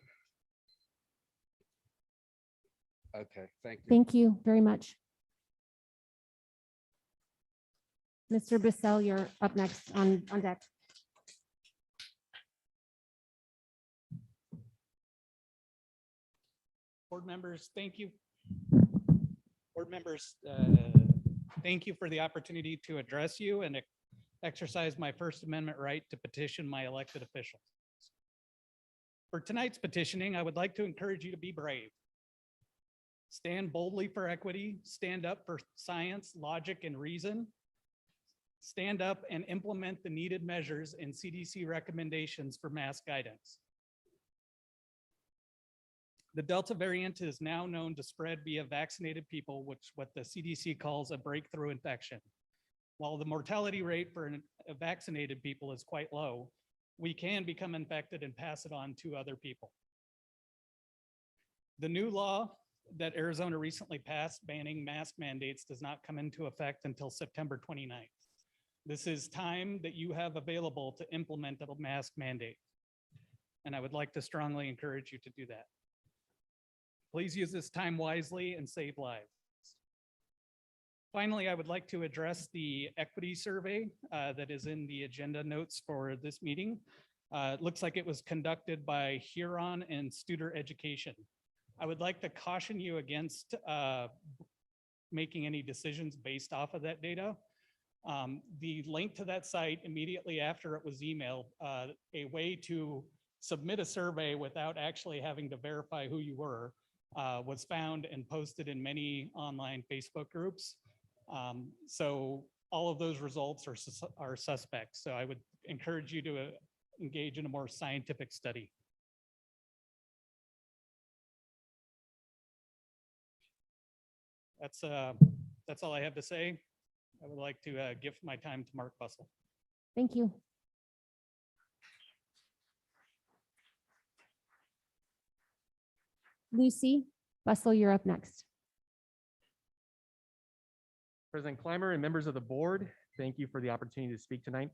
Okay, thank you. Thank you very much. Mr. Bissell, you're up next on deck. Board members, thank you. Board members, thank you for the opportunity to address you and exercise my First Amendment right to petition my elected officials. For tonight's petitioning, I would like to encourage you to be brave. Stand boldly for equity, stand up for science, logic, and reason. Stand up and implement the needed measures and CDC recommendations for mask guidance. The Delta variant is now known to spread via vaccinated people, which what the CDC calls a breakthrough infection. While the mortality rate for vaccinated people is quite low, we can become infected and pass it on to other people. The new law that Arizona recently passed banning mask mandates does not come into effect until September 29th. This is time that you have available to implement a mask mandate. And I would like to strongly encourage you to do that. Please use this time wisely and save lives. Finally, I would like to address the equity survey that is in the agenda notes for this meeting. It looks like it was conducted by Huron and Studer Education. I would like to caution you against making any decisions based off of that data. The link to that site immediately after it was emailed, a way to submit a survey without actually having to verify who you were, was found and posted in many online Facebook groups. So all of those results are suspect. So I would encourage you to engage in a more scientific study. That's all I have to say. I would like to give my time to Mark Bussell. Thank you. Lucy Bussell, you're up next. President Clymer and members of the board, thank you for the opportunity to speak tonight.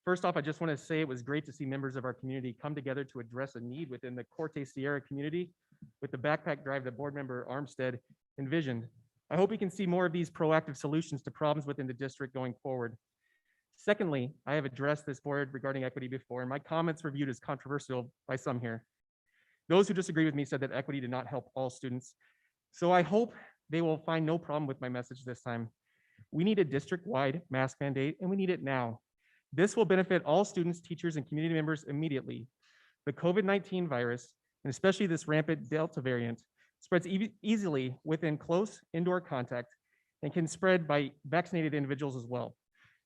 First off, I just want to say it was great to see members of our community come together to address a need within the Corte Sierra community with the backpack drive that board member Armstead envisioned. I hope we can see more of these proactive solutions to problems within the district going forward. Secondly, I have addressed this board regarding equity before, and my comments were viewed as controversial by some here. Those who disagree with me said that equity did not help all students. So I hope they will find no problem with my message this time. We need a district-wide mask mandate, and we need it now. This will benefit all students, teachers, and community members immediately. The COVID-19 virus, and especially this rampant Delta variant, spreads easily within close indoor contact and can spread by vaccinated individuals as well.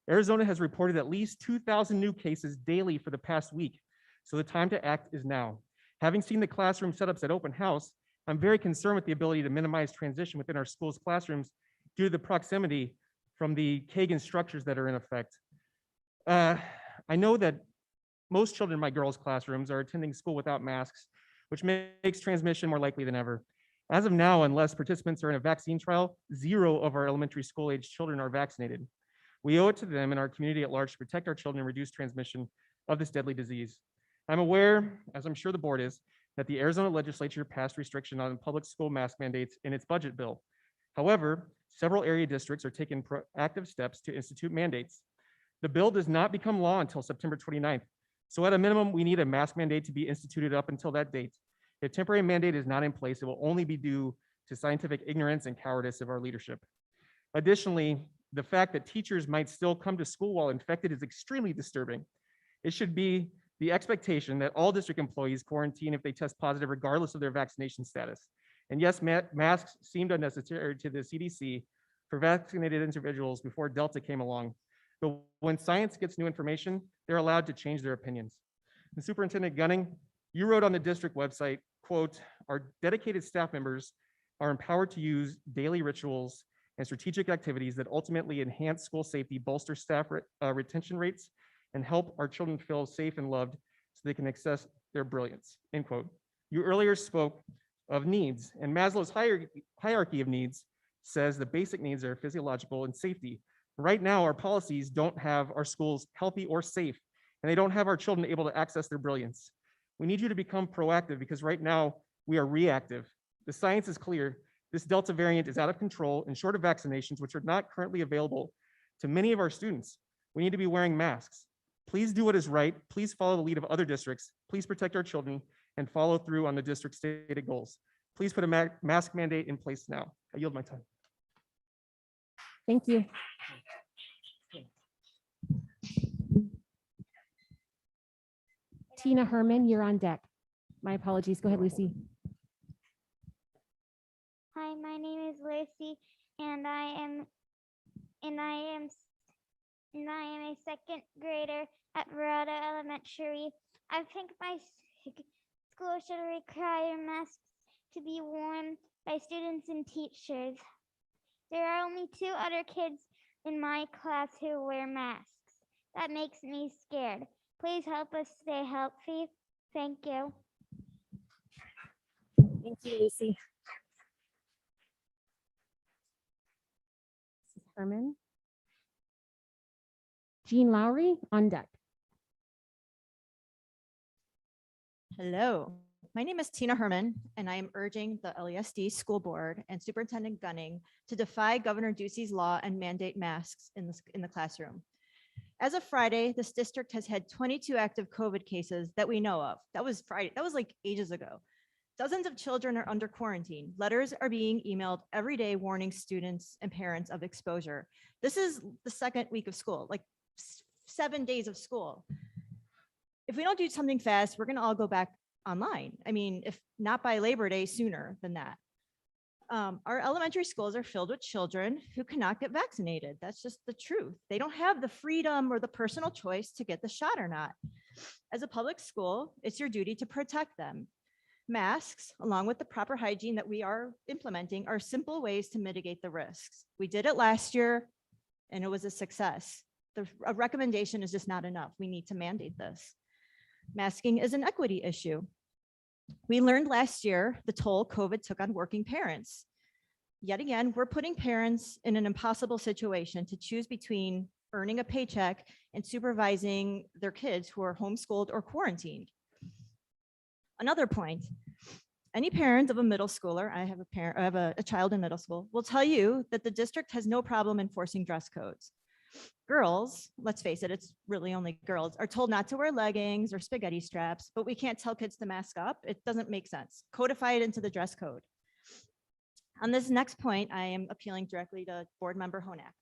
Arizona has reported at least 2,000 new cases daily for the past week, so the time to act is now. Having seen the classroom setups at Open House, I'm very concerned with the ability to minimize transition within our schools' classrooms due to the proximity from the Kagan structures that are in effect. I know that most children in my girls' classrooms are attending school without masks, which makes transmission more likely than ever. As of now, unless participants are in a vaccine trial, 0 of our elementary school age children are vaccinated. We owe it to them and our community at large to protect our children and reduce transmission of this deadly disease. I'm aware, as I'm sure the board is, that the Arizona legislature passed restriction on public school mask mandates in its budget bill. However, several area districts are taking proactive steps to institute mandates. The bill does not become law until September 29th. So at a minimum, we need a mask mandate to be instituted up until that date. If temporary mandate is not in place, it will only be due to scientific ignorance and cowardice of our leadership. Additionally, the fact that teachers might still come to school while infected is extremely disturbing. It should be the expectation that all district employees quarantine if they test positive, regardless of their vaccination status. And yes, masks seemed unnecessary to the CDC for vaccinated individuals before Delta came along. But when science gets new information, they're allowed to change their opinions. And Superintendent Gunning, you wrote on the district website, quote, "Our dedicated staff members are empowered to use daily rituals and strategic activities that ultimately enhance school safety, bolster staff retention rates, and help our children feel safe and loved so they can access their brilliance," end quote. You earlier spoke of needs, and Maslow's hierarchy of needs says the basic needs are physiological and safety. Right now, our policies don't have our schools healthy or safe, and they don't have our children able to access their brilliance. We need you to become proactive because right now we are reactive. The science is clear. This Delta variant is out of control, and short of vaccinations, which are not currently available to many of our students, we need to be wearing masks. Please do what is right. Please follow the lead of other districts. Please protect our children and follow through on the district's stated goals. Please put a mask mandate in place now. I yield my time. Thank you. Tina Herman, you're on deck. My apologies. Go ahead, Lucy. Hi, my name is Lucy, and I am a second grader at Verada Elementary. I think my school should require masks to be worn by students and teachers. There are only 2 other kids in my class who wear masks. That makes me scared. Please help us stay healthy. Thank you. Thank you, Lucy. Mrs. Herman. Jean Lowry on deck. Hello, my name is Tina Herman, and I am urging the LESD School Board and Superintendent Gunning to defy Governor Ducey's law and mandate masks in the classroom. As of Friday, this district has had 22 active COVID cases that we know of. That was Friday. That was like ages ago. Dozens of children are under quarantine. Letters are being emailed every day warning students and parents of exposure. This is the second week of school, like 7 days of school. If we don't do something fast, we're going to all go back online. I mean, if not by Labor Day, sooner than that. Our elementary schools are filled with children who cannot get vaccinated. That's just the truth. They don't have the freedom or the personal choice to get the shot or not. As a public school, it's your duty to protect them. Masks, along with the proper hygiene that we are implementing, are simple ways to mitigate the risks. We did it last year and it was a success. A recommendation is just not enough. We need to mandate this. Masking is an equity issue. We learned last year the toll COVID took on working parents. Yet again, we're putting parents in an impossible situation to choose between earning a paycheck and supervising their kids who are homeschooled or quarantined. Another point, any parent of a middle schooler, I have a child in middle school, will tell you that the district has no problem enforcing dress codes. Girls, let's face it, it's really only girls, are told not to wear leggings or spaghetti straps, but we can't tell kids to mask up. It doesn't make sense. Codify it into the dress code. On this next point, I am appealing directly to Board Member Honak.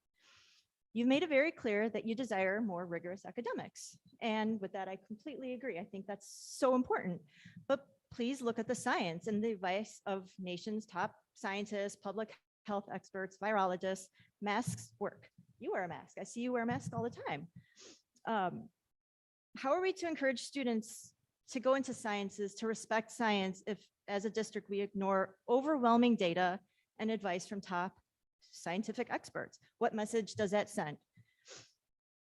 You've made it very clear that you desire more rigorous academics. And with that, I completely agree. I think that's so important. But please look at the science and the advice of nation's top scientists, public health experts, virologists. Masks work. You wear a mask. I see you wear a mask all the time. How are we to encourage students to go into sciences, to respect science, if as a district we ignore overwhelming data and advice from top scientific experts? What message does that send?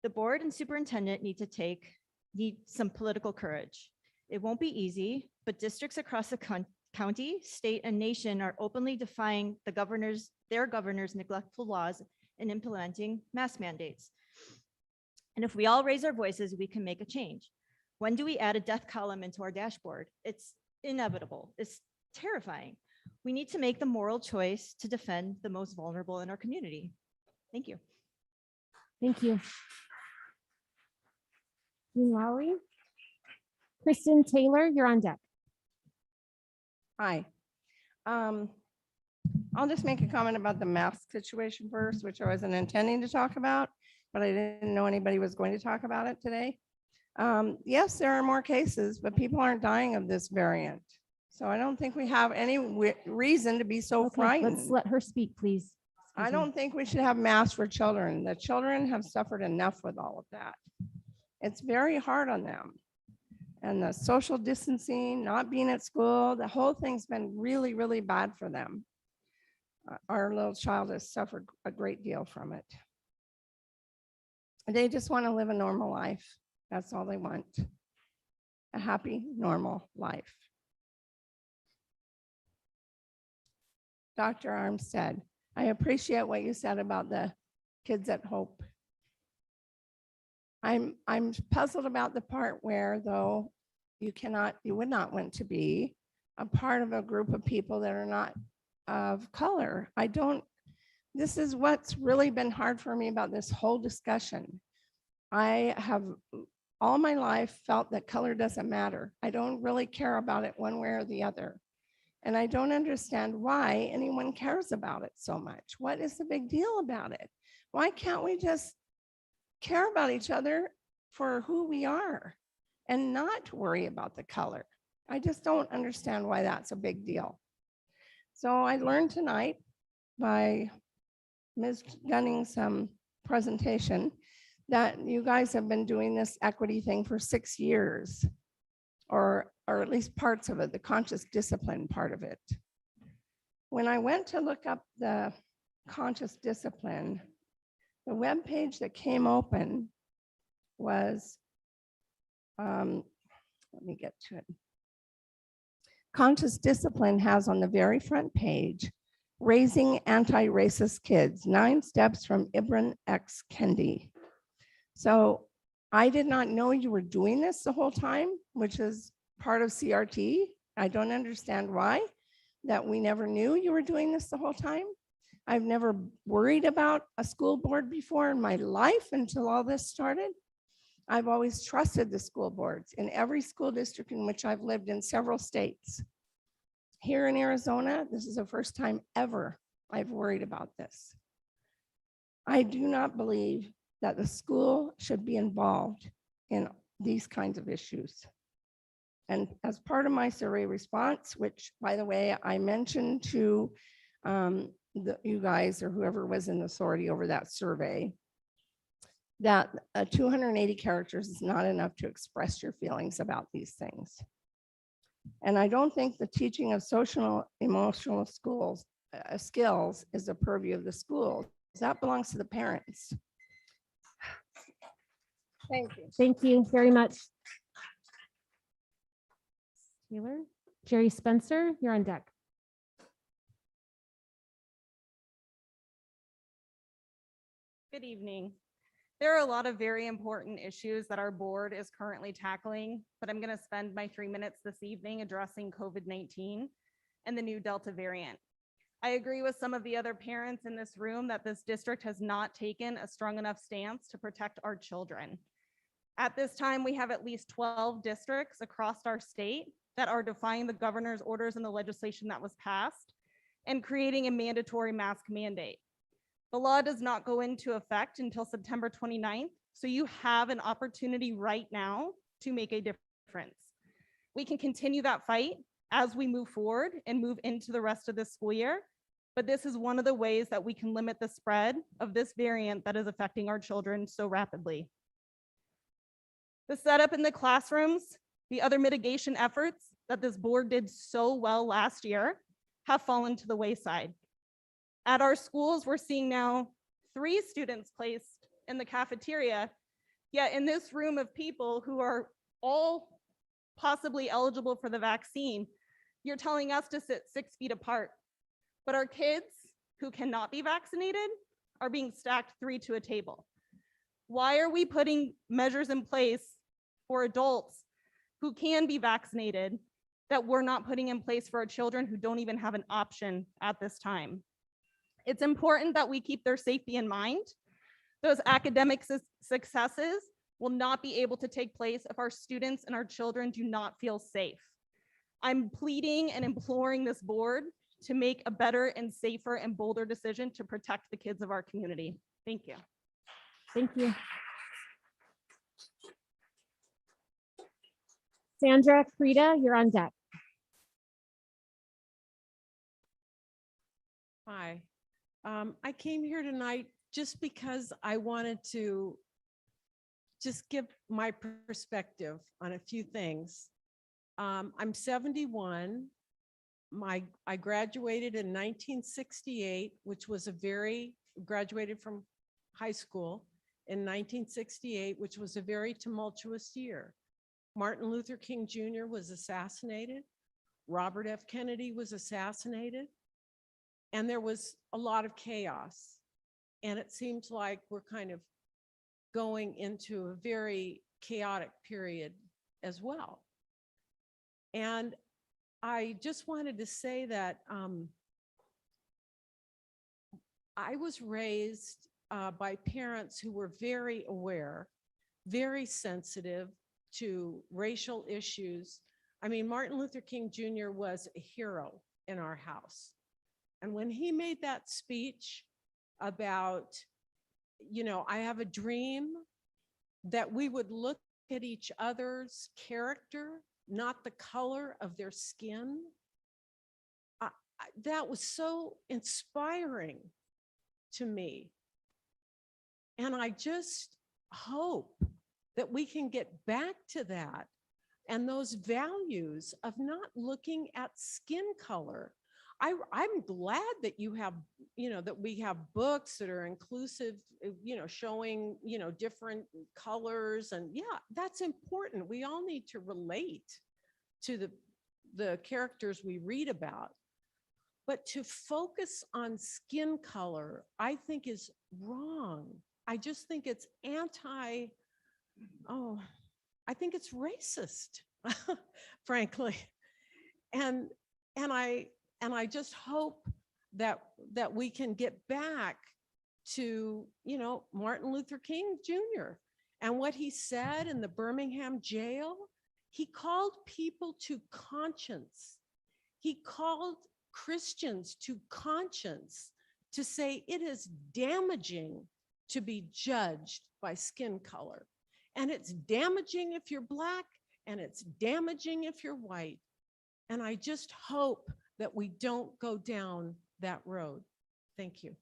The board and superintendent need some political courage. It won't be easy, but districts across the county, state, and nation are openly defying their governor's neglectful laws and implementing mask mandates. And if we all raise our voices, we can make a change. When do we add a death column into our dashboard? It's inevitable. It's terrifying. We need to make the moral choice to defend the most vulnerable in our community. Thank you. Thank you. Jean Lowry. Kristen Taylor, you're on deck. Hi. I'll just make a comment about the mask situation first, which I wasn't intending to talk about, but I didn't know anybody was going to talk about it today. Yes, there are more cases, but people aren't dying of this variant. So I don't think we have any reason to be so frightened. Let's let her speak, please. I don't think we should have masks for children. The children have suffered enough with all of that. It's very hard on them. And the social distancing, not being at school, the whole thing's been really, really bad for them. Our little child has suffered a great deal from it. They just want to live a normal life. That's all they want. A happy, normal life. Dr. Armstead, I appreciate what you said about the kids at Hope. I'm puzzled about the part where, though, you would not want to be a part of a group of people that are not of color. This is what's really been hard for me about this whole discussion. I have all my life felt that color doesn't matter. I don't really care about it one way or the other. And I don't understand why anyone cares about it so much. What is the big deal about it? Why can't we just care about each other for who we are and not worry about the color? I just don't understand why that's a big deal. So I learned tonight by Ms. Gunning's presentation that you guys have been doing this equity thing for 6 years, or at least parts of it, the conscious discipline part of it. When I went to look up the conscious discipline, the web page that came open was, let me get to it. Conscious discipline has on the very front page, Raising Anti-Racist Kids, 9 Steps from Ibram X. Kendi. So I did not know you were doing this the whole time, which is part of CRT. I don't understand why, that we never knew you were doing this the whole time. I've never worried about a school board before in my life until all this started. I've always trusted the school boards in every school district in which I've lived in several states. Here in Arizona, this is the first time ever I've worried about this. I do not believe that the school should be involved in these kinds of issues. And as part of my survey response, which, by the way, I mentioned to you guys or whoever was in the authority over that survey, that 280 characters is not enough to express your feelings about these things. And I don't think the teaching of social emotional skills is the purview of the school. That belongs to the parents. Thank you. Thank you very much. Taylor, Jerry Spencer, you're on deck. Good evening. There are a lot of very important issues that our board is currently tackling, but I'm going to spend my 3 minutes this evening addressing COVID-19 and the new Delta variant. I agree with some of the other parents in this room that this district has not taken a strong enough stance to protect our children. At this time, we have at least 12 districts across our state that are defying the governor's orders and the legislation that was passed and creating a mandatory mask mandate. The law does not go into effect until September 29th, so you have an opportunity right now to make a difference. We can continue that fight as we move forward and move into the rest of this school year, but this is one of the ways that we can limit the spread of this variant that is affecting our children so rapidly. The setup in the classrooms, the other mitigation efforts that this board did so well last year have fallen to the wayside. At our schools, we're seeing now 3 students placed in the cafeteria, yet in this room of people who are all possibly eligible for the vaccine, you're telling us to sit 6 feet apart. But our kids who cannot be vaccinated are being stacked 3 to a table. Why are we putting measures in place for adults who can be vaccinated that we're not putting in place for our children who don't even have an option at this time? It's important that we keep their safety in mind. Those academic successes will not be able to take place if our students and our children do not feel safe. I'm pleading and imploring this board to make a better and safer and bolder decision to protect the kids of our community. Thank you. Thank you. Sandra Frida, you're on deck. Hi. I came here tonight just because I wanted to just give my perspective on a few things. I'm 71. I graduated in 1968, which was graduated from high school in 1968, which was a very tumultuous year. Martin Luther King Jr. was assassinated. Robert F. Kennedy was assassinated. And there was a lot of chaos. And it seems like we're kind of going into a very chaotic period as well. And I just wanted to say that I was raised by parents who were very aware, very sensitive to racial issues. I mean, Martin Luther King Jr. was a hero in our house. And when he made that speech about, you know, I have a dream that we would look at each other's character, not the color of their skin, that was so inspiring to me. And I just hope that we can get back to that and those values of not looking at skin color. I'm glad that you have, you know, that we have books that are inclusive, you know, showing, you know, different colors. And yeah, that's important. We all need to relate to the characters we read about. But to focus on skin color, I think is wrong. I just think it's I think it's racist, frankly. And I just hope that we can get back to, you know, Martin Luther King Jr. and what he said in the Birmingham jail. He called people to conscience. He called Christians to conscience, to say it is damaging to be judged by skin color. And it's damaging if you're Black, and it's damaging if you're white. And I just hope that we don't go down that road. Thank you.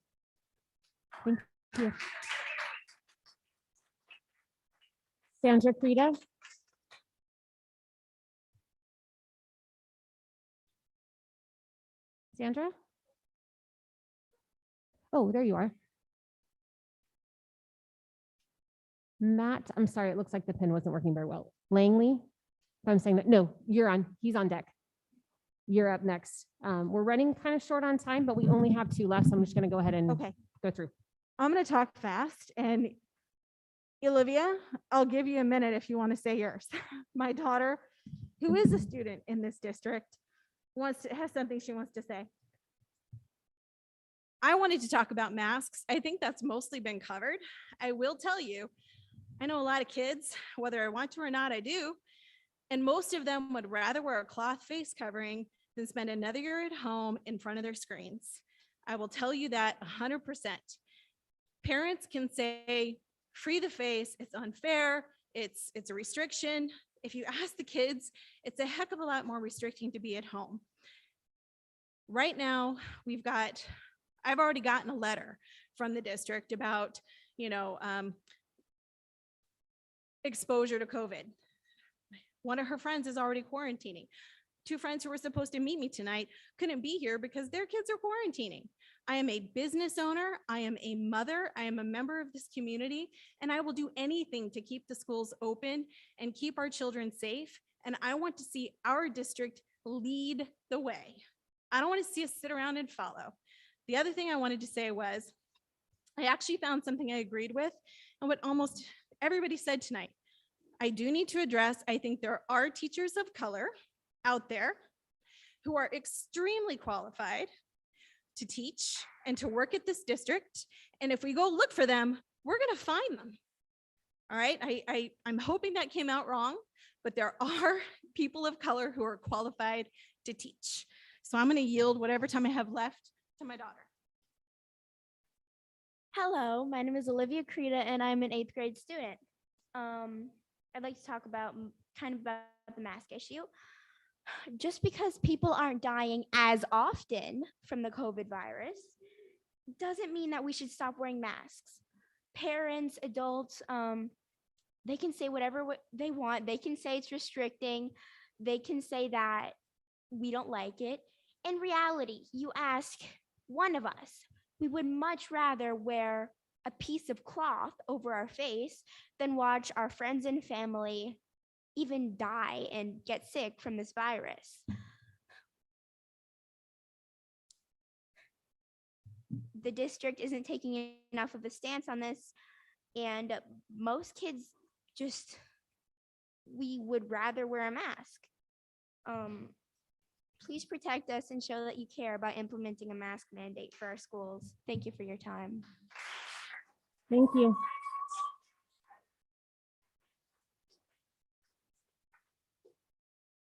Thank you. Sandra Frida. Sandra? Oh, there you are. Matt, I'm sorry, it looks like the pen wasn't working very well. Langley, if I'm saying that, no, you're on, he's on deck. You're up next. We're running kind of short on time, but we only have 2 left, so I'm just gonna go ahead and go through. I'm going to talk fast, and Olivia, I'll give you a minute if you want to say yours. My daughter, who is a student in this district, has something she wants to say. I wanted to talk about masks. I think that's mostly been covered. I will tell you, I know a lot of kids, whether I want to or not, I do, and most of them would rather wear a cloth face covering than spend another year at home in front of their screens. I will tell you that 100%. Parents can say, free the face, it's unfair, it's a restriction. If you ask the kids, it's a heck of a lot more restricting to be at home. Right now, I've already gotten a letter from the district about, exposure to COVID. One of her friends is already quarantining. 2 friends who were supposed to meet me tonight couldn't be here because their kids are quarantining. I am a business owner. I am a mother. I am a member of this community, and I will do anything to keep the schools open and keep our children safe. And I want to see our district lead the way. I don't want to see us sit around and follow. The other thing I wanted to say was, I actually found something I agreed with and what almost everybody said tonight. I do need to address, I think there are teachers of color out there who are extremely qualified to teach and to work at this district. And if we go look for them, we're going to find them. All right. I'm hoping that came out wrong, but there are people of color who are qualified to teach. So I'm going to yield whatever time I have left to my daughter. Hello, my name is Olivia Creta, and I'm an 8th grade student. I'd like to talk about the mask issue. Just because people aren't dying as often from the COVID virus doesn't mean that we should stop wearing masks. Parents, adults, they can say whatever they want. They can say it's restricting. They can say that we don't like it. In reality, you ask one of us, we would much rather wear a piece of cloth over our face than watch our friends and family even die and get sick from this virus. The district isn't taking enough of a stance on this, and most kids just, we would rather wear a mask. Please protect us and show that you care about implementing a mask mandate for our schools. Thank you for your time. Thank you.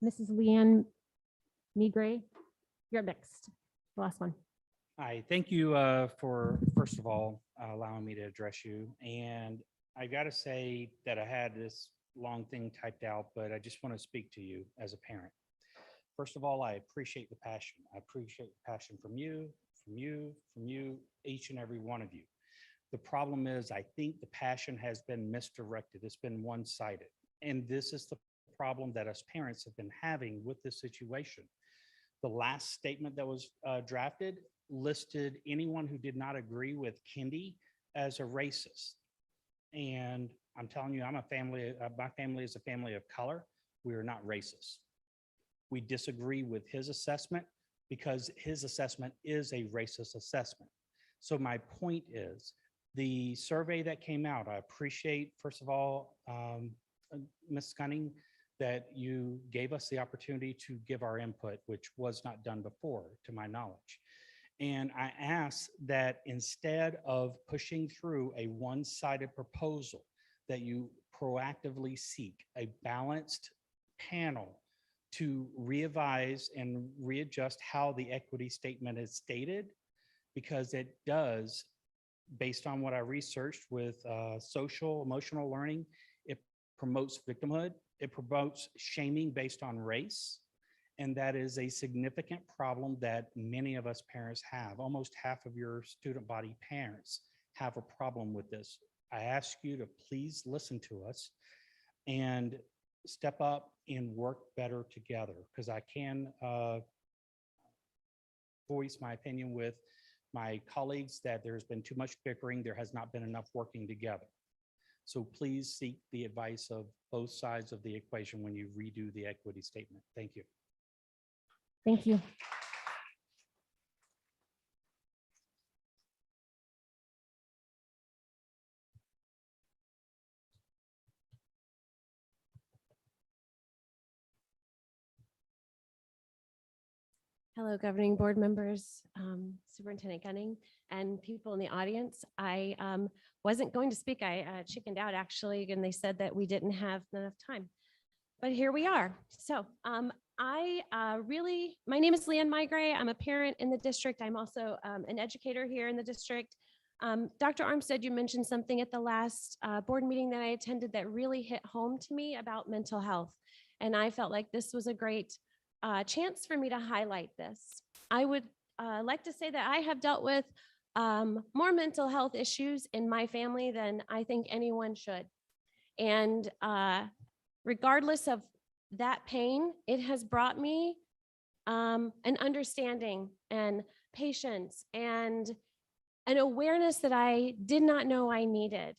Mrs. Leanne Migray, you're up next. The last one. Hi, thank you for, first of all, allowing me to address you. And I got to say that I had this long thing typed out, but I just want to speak to you as a parent. First of all, I appreciate the passion. I appreciate the passion from you, each and every one of you. The problem is, I think the passion has been misdirected. It's been one-sided. And this is the problem that us parents have been having with this situation. The last statement that was drafted listed anyone who did not agree with Kendi as a racist. And I'm telling you, my family is a family of color. We are not racist. We disagree with his assessment because his assessment is a racist assessment. So my point is, the survey that came out, I appreciate, first of all, Ms. Gunning, that you gave us the opportunity to give our input, which was not done before, to my knowledge. And I ask that instead of pushing through a one-sided proposal, that you proactively seek a balanced panel to revise and readjust how the equity statement is stated, because it does, based on what I researched with social emotional learning, it promotes victimhood, it promotes shaming based on race, and that is a significant problem that many of us parents have. Almost half of your student body parents have a problem with this. I ask you to please listen to us and step up and work better together, because I can voice my opinion with my colleagues that there's been too much bickering. There has not been enough working together. So please seek the advice of both sides of the equation when you redo the equity statement. Thank you. Thank you. Hello, governing board members, Superintendent Gunning, and people in the audience. I wasn't going to speak. I chickened out actually, and they said that we didn't have enough time. But here we are. So my name is Leanne Migray. I'm a parent in the district. I'm also an educator here in the district. Dr. Armstead, you mentioned something at the last board meeting that I attended that really hit home to me about mental health. And I felt like this was a great chance for me to highlight this. I would like to say that I have dealt with more mental health issues in my family than I think anyone should. And regardless of that pain, it has brought me an understanding and patience and an awareness that I did not know I needed.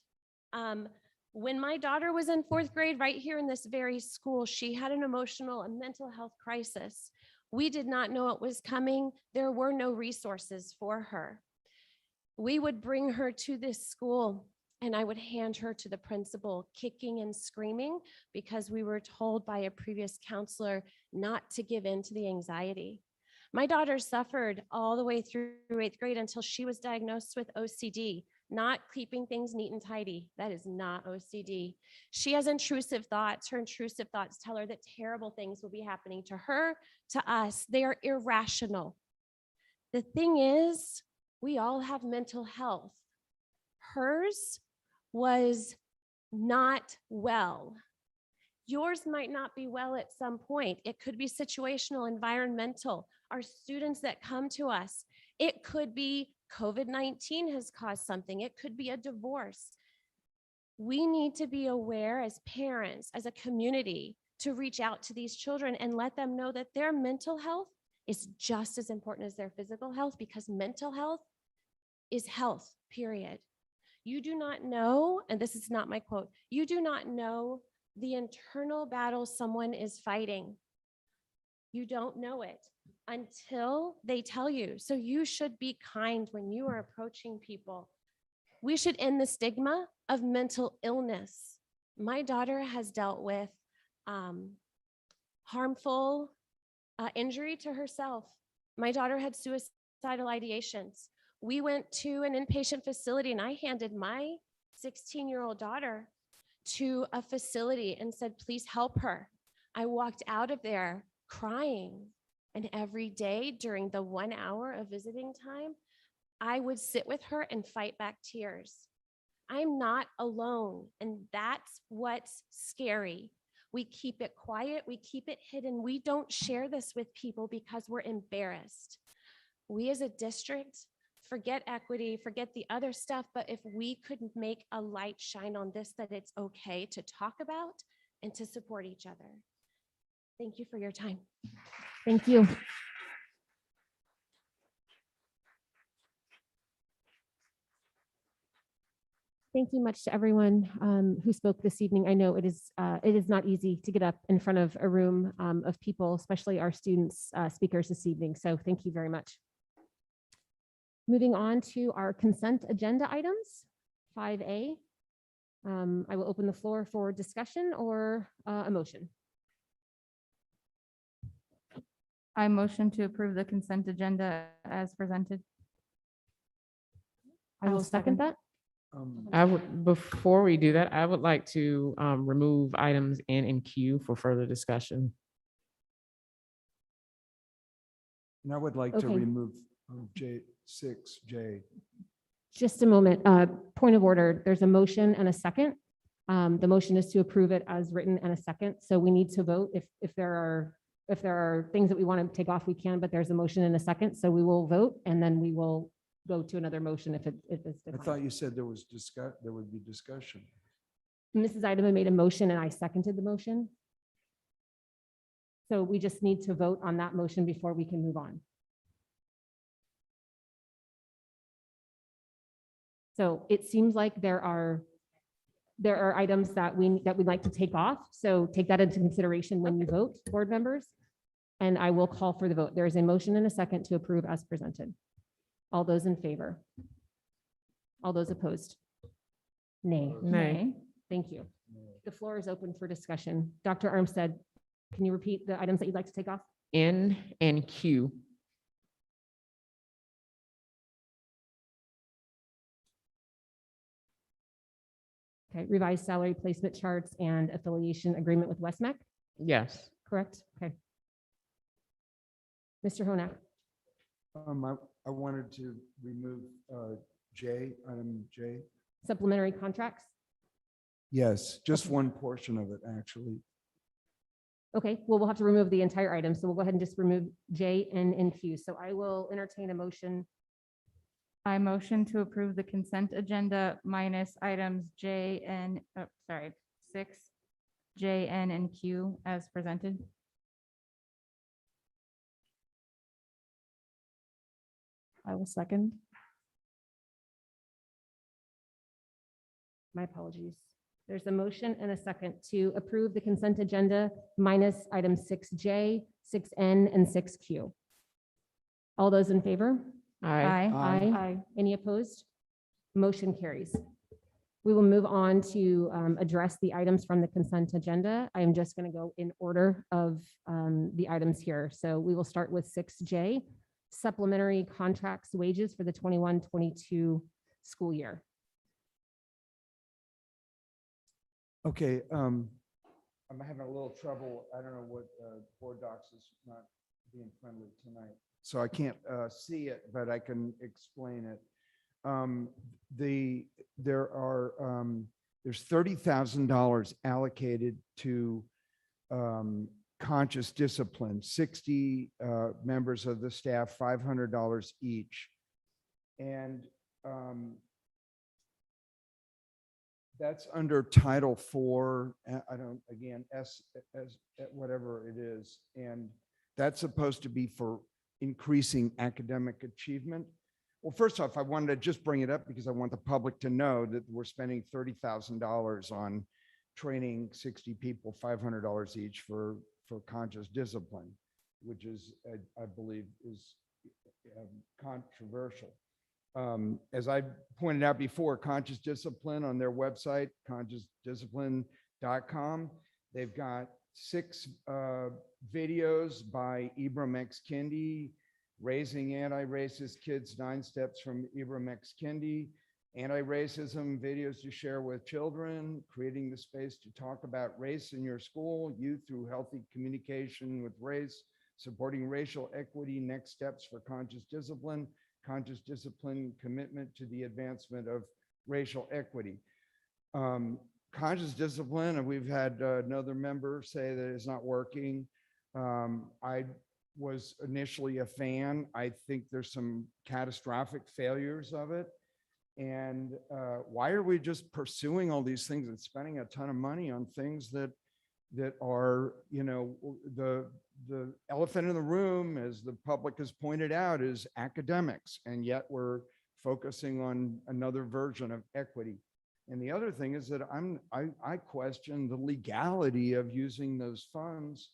When my daughter was in 4th grade, right here in this very school, she had an emotional and mental health crisis. We did not know it was coming. There were no resources for her. We would bring her to this school and I would hand her to the principal, kicking and screaming because we were told by a previous counselor not to give in to the anxiety. My daughter suffered all the way through 8th grade until she was diagnosed with OCD, not keeping things neat and tidy. That is not OCD. She has intrusive thoughts. Her intrusive thoughts tell her that terrible things will be happening to her, to us. They are irrational. The thing is, we all have mental health. Hers was not well. Yours might not be well at some point. It could be situational, environmental. Our students that come to us, it could be COVID-19 has caused something. It could be a divorce. We need to be aware as parents, as a community, to reach out to these children and let them know that their mental health is just as important as their physical health, because mental health is health, period. You do not know, and this is not my quote, you do not know the internal battle someone is fighting. You don't know it until they tell you. So you should be kind when you are approaching people. We should end the stigma of mental illness. My daughter has dealt with harmful injury to herself. My daughter had suicidal ideations. We went to an inpatient facility and I handed my 16-year-old daughter to a facility and said, please help her. I walked out of there crying. And every day during the 1 hour of visiting time, I would sit with her and fight back tears. I'm not alone. And that's what's scary. We keep it quiet. We keep it hidden. We don't share this with people because we're embarrassed. We as a district, forget equity, forget the other stuff, but if we could make a light shine on this, that it's okay to talk about and to support each other. Thank you for your time. Thank you. Thank you much to everyone who spoke this evening. I know it is not easy to get up in front of a room of people, especially our students speakers this evening. So thank you very much. Moving on to our consent agenda items, 5A. I will open the floor for discussion or a motion. I motion to approve the consent agenda as presented. I will second that. I would, before we do that, I would like to remove items N and Q for further discussion. And I would like to Okay. remove J6J. Just a moment. Point of order. There's a motion and a second. The motion is to approve it as written and a second. So we need to vote. If there are things that we want to take off, we can, but there's a motion and a second. So we will vote and then we will go to another motion if it's I defined. thought you said there would be discussion. Mrs. Idema made a motion and I seconded the motion. So we just need to vote on that motion before we can move on. So it seems like there are items that we'd like to take off. So take that into consideration when you vote, board members. And I will call for the vote. There is a motion and a second to approve as presented. All those in favor? All those opposed? Nay. Nay. Thank you. The floor is open for discussion. Dr. Armstead, can you repeat the items that you'd like to take off? N and Q. Okay, revised salary placement charts and affiliation agreement with Westmec, Yes. correct? Okay. Mr. Honak, I wanted to remove item J. supplementary contracts. Yes, just one portion of it, actually. Okay, well, we'll have to remove the entire item. So we'll go ahead and just remove J, N, and Q. So I will entertain a motion. I motion to approve the consent agenda minus items J and, 6, J, N, and Q as presented. I will second. My apologies. There's a motion and a second to approve the consent agenda minus items 6J, 6N, and 6Q. All those in favor? Aye. Aye. Any opposed? Motion carries. We will move on to address the items from the consent agenda. I am just going to go in order of the items here. So we will start with 6J, supplementary contracts wages for the 21-22 school year. Okay, I'm having a little trouble. I don't know what board docs is not being friendly tonight. So I can't see it, but I can explain it. There's $30,000 allocated to conscious discipline, 60 members of the staff, $500 each. And that's under Title IV. I don't, again, whatever it is. And that's supposed to be for increasing academic achievement. Well, first off, I wanted to just bring it up because I want the public to know that we're spending $30,000 on training 60 people, $500 each for conscious discipline, which is, I believe, is controversial. As I pointed out before, Conscious Discipline on their website, consciousdiscipline.com, they've got 6 videos by Ibram X. Kendi, Raising Anti-Racist Kids, 9 Steps from Ibram X. Kendi, Anti-Racism Videos to Share with Children, Creating the Space to Talk About Race in Your School, Youth Through Healthy Communication with Race, Supporting Racial Equity, Next Steps for Conscious Discipline, Conscious Discipline Commitment to the Advancement of Racial Equity. Conscious discipline, and we've had another member say that it's not working. I was initially a fan. I think there's some catastrophic failures of it. And why are we just pursuing all these things and spending a ton of money on things that are, you know, the elephant in the room, as the public has pointed out, is academics, and yet we're focusing on another version of equity. And the other thing is that I question the legality of using those funds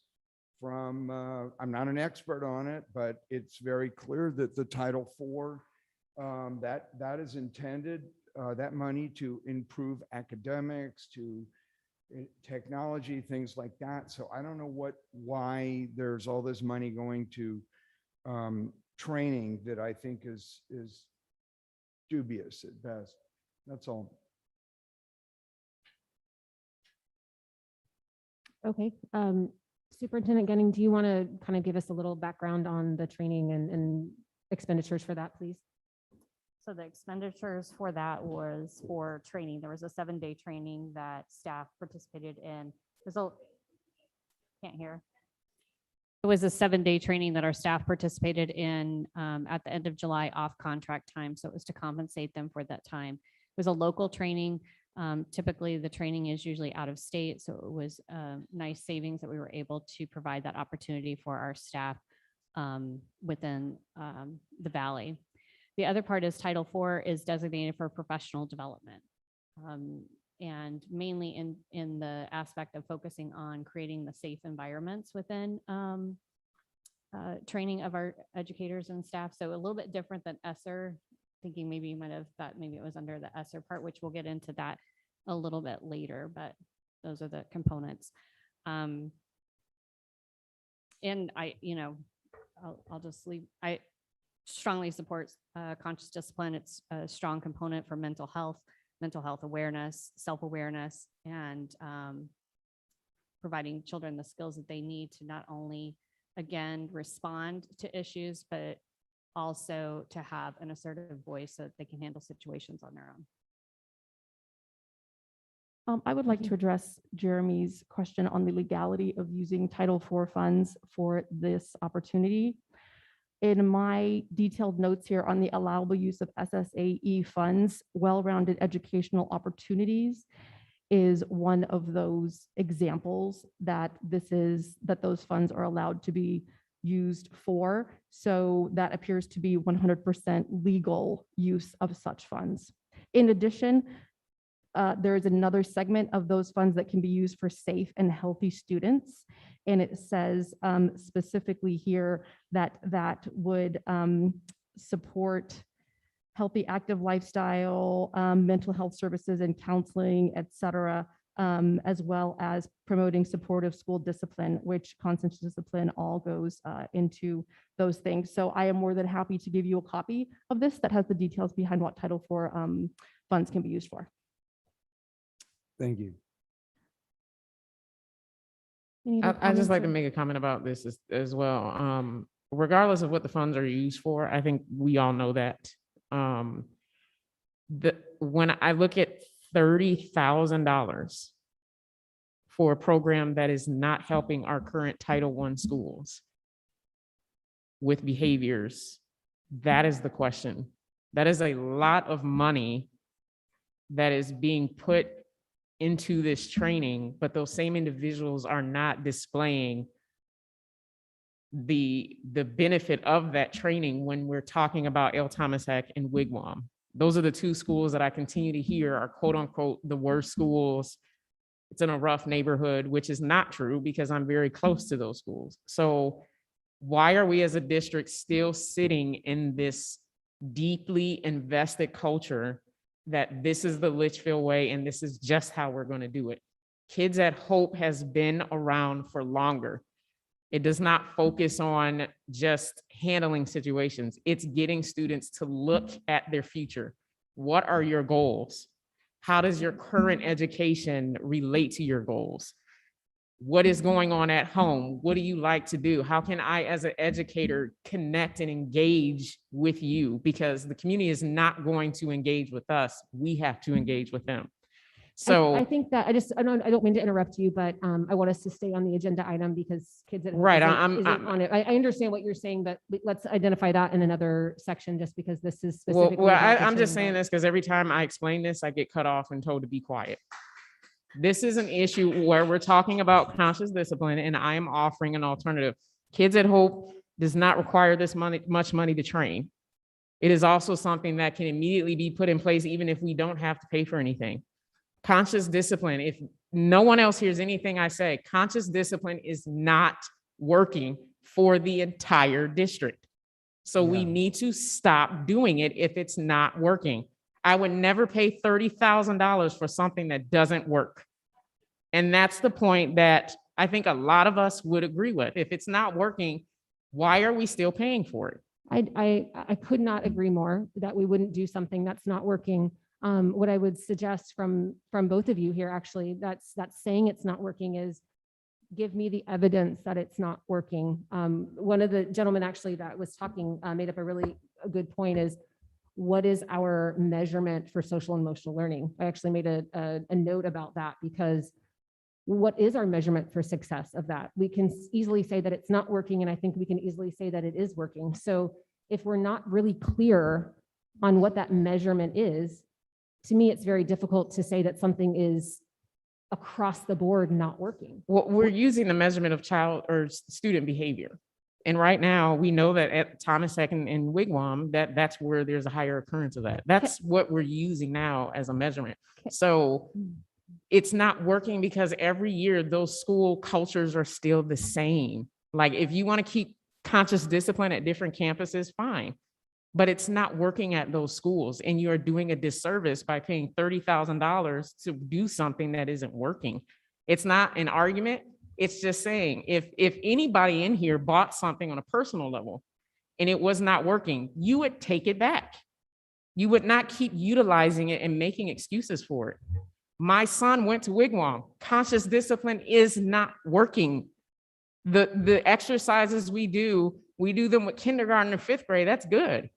from, I'm not an expert on it, but it's very clear that the Title IV, that is intended, that money to improve academics, to technology, things like that. So I don't know why there's all this money going to training that I think is dubious at best. That's all. Okay. Superintendent Gunning, do you want to kind of give us a little background on the training and expenditures for that, please? So the expenditures for that was for training. There was a 7-day training that staff participated in. Can't hear. It was a 7-day training that our staff participated in at the end of July off contract time. So it was to compensate them for that time. It was a local training. Typically the training is usually out of state. So it was nice savings that we were able to provide that opportunity for our staff within the Valley. The other part is Title IV is designated for professional development, and mainly in the aspect of focusing on creating the safe environments within training of our educators and staff. So a little bit different than ESSER, thinking maybe you might have thought maybe it was under the ESSER part, which we'll get into that a little bit later, but those are the components. And I'll just leave. I strongly supports conscious discipline. It's a strong component for mental health awareness, self-awareness, and providing children the skills that they need to not only, again, respond to issues, but also to have an assertive voice so that they can handle situations on their own. I would like to address Jeremy's question on the legality of using Title IV funds for this opportunity. In my detailed notes here on the allowable use of SSAE funds, well-rounded educational opportunities is one of those examples that those funds are allowed to be used for. So that appears to be 100% legal use of such funds. In addition, there is another segment of those funds that can be used for safe and healthy students. And it says specifically here that would support healthy, active lifestyle, mental health services and counseling, et cetera, as well as promoting supportive school discipline, which conscious discipline all goes into those things. So I am more than happy to give you a copy of this that has the details behind what Title IV funds can be used for. Thank you. I'd just like to make a comment about this as well. Regardless of what the funds are used for, I think we all know that. When I look at $30,000 for a program that is not helping our current Title I schools with behaviors, that is the question That is a lot of money that is being put into this training, but those same individuals are not displaying the benefit of that training when we're talking about El Thomasac and Wigwam. Those are the two schools that I continue to hear are quote unquote the worst schools. It's in a rough neighborhood, which is not true because I'm very close to those schools. So why are we as a district still sitting in this deeply invested culture that this is the Litchfield way and this is just how we're going to do it? Kids at Hope has been around for longer. It does not focus on just handling situations. It's getting students to look at their future. What are your goals? How does your current education relate to your goals? What is going on at home? What do you like to do? How can I, as an educator, connect and engage with you? Because the community is not going to engage with us. We have to engage with them. So I think that I don't mean to interrupt you, but I want us to stay on the agenda item because kids at Hope Right, isn't on it. I understand what you're saying, but let's identify that in another section just because this is well, specifically. about the I'm just training. saying this because every time I explain this, I get cut off and told to be quiet. This is an issue where we're talking about conscious discipline, and I am offering an alternative. Kids at Hope does not require this much money to train. It is also something that can immediately be put in place even if we don't have to pay for anything. Conscious discipline, if no one else hears anything I say, conscious discipline is not working for the entire district. So we need to stop doing it if it's not working. I would never pay $30,000 for something that doesn't work. And that's the point that I think a lot of us would agree with. If it's not working, why are we still paying for it? I could not agree more that we wouldn't do something that's not working. What I would suggest from both of you here, actually, that's saying it's not working is give me the evidence that it's not working. One of the gentlemen actually that was talking made up a really good point is what is our measurement for social and emotional learning? I actually made a note about that because what is our measurement for success of that? We can easily say that it's not working, and I think we can easily say that it is working. So if we're not really clear on what that measurement is, to me, it's very difficult to say that something is across the board not working. Well, we're using the measurement of child or student behavior. And right now we know that at Thomasac and Wigwam, that's where there's a higher occurrence of that. That's what we're using now as a measurement. So it's not working because every year those school cultures are still the same. Like if you want to keep conscious discipline at different campuses, fine. But it's not working at those schools, and you are doing a disservice by paying $30,000 to do something that isn't working. It's not an argument. It's just saying if anybody in here bought something on a personal level and it was not working, you would take it back. You would not keep utilizing it and making excuses for it. My son went to Wigwam. Conscious discipline is not working. The exercises we do them with kindergarten or fifth grade. That's good.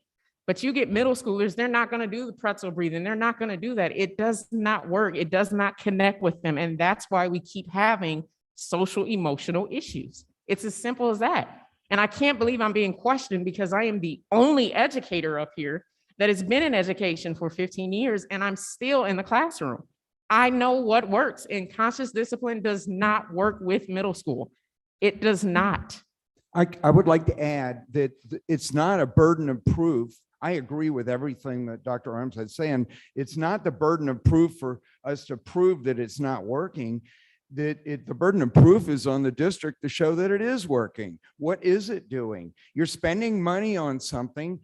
But you get middle schoolers, they're not going to do the pretzel breathing. They're not going to do that. It does not work. It does not connect with them. And that's why we keep having social emotional issues. It's as simple as that. And I can't believe I'm being questioned because I am the only educator up here that has been in education for 15 years and I'm still in the classroom. I know what works, and conscious discipline does not work with middle school. It does not. I would like to add that it's not a burden of proof. I agree with everything that Dr. Armstead is saying. It's not the burden of proof for us to prove that it's not working. The burden of proof is on the district to show that it is working. What is it doing? You're spending money on something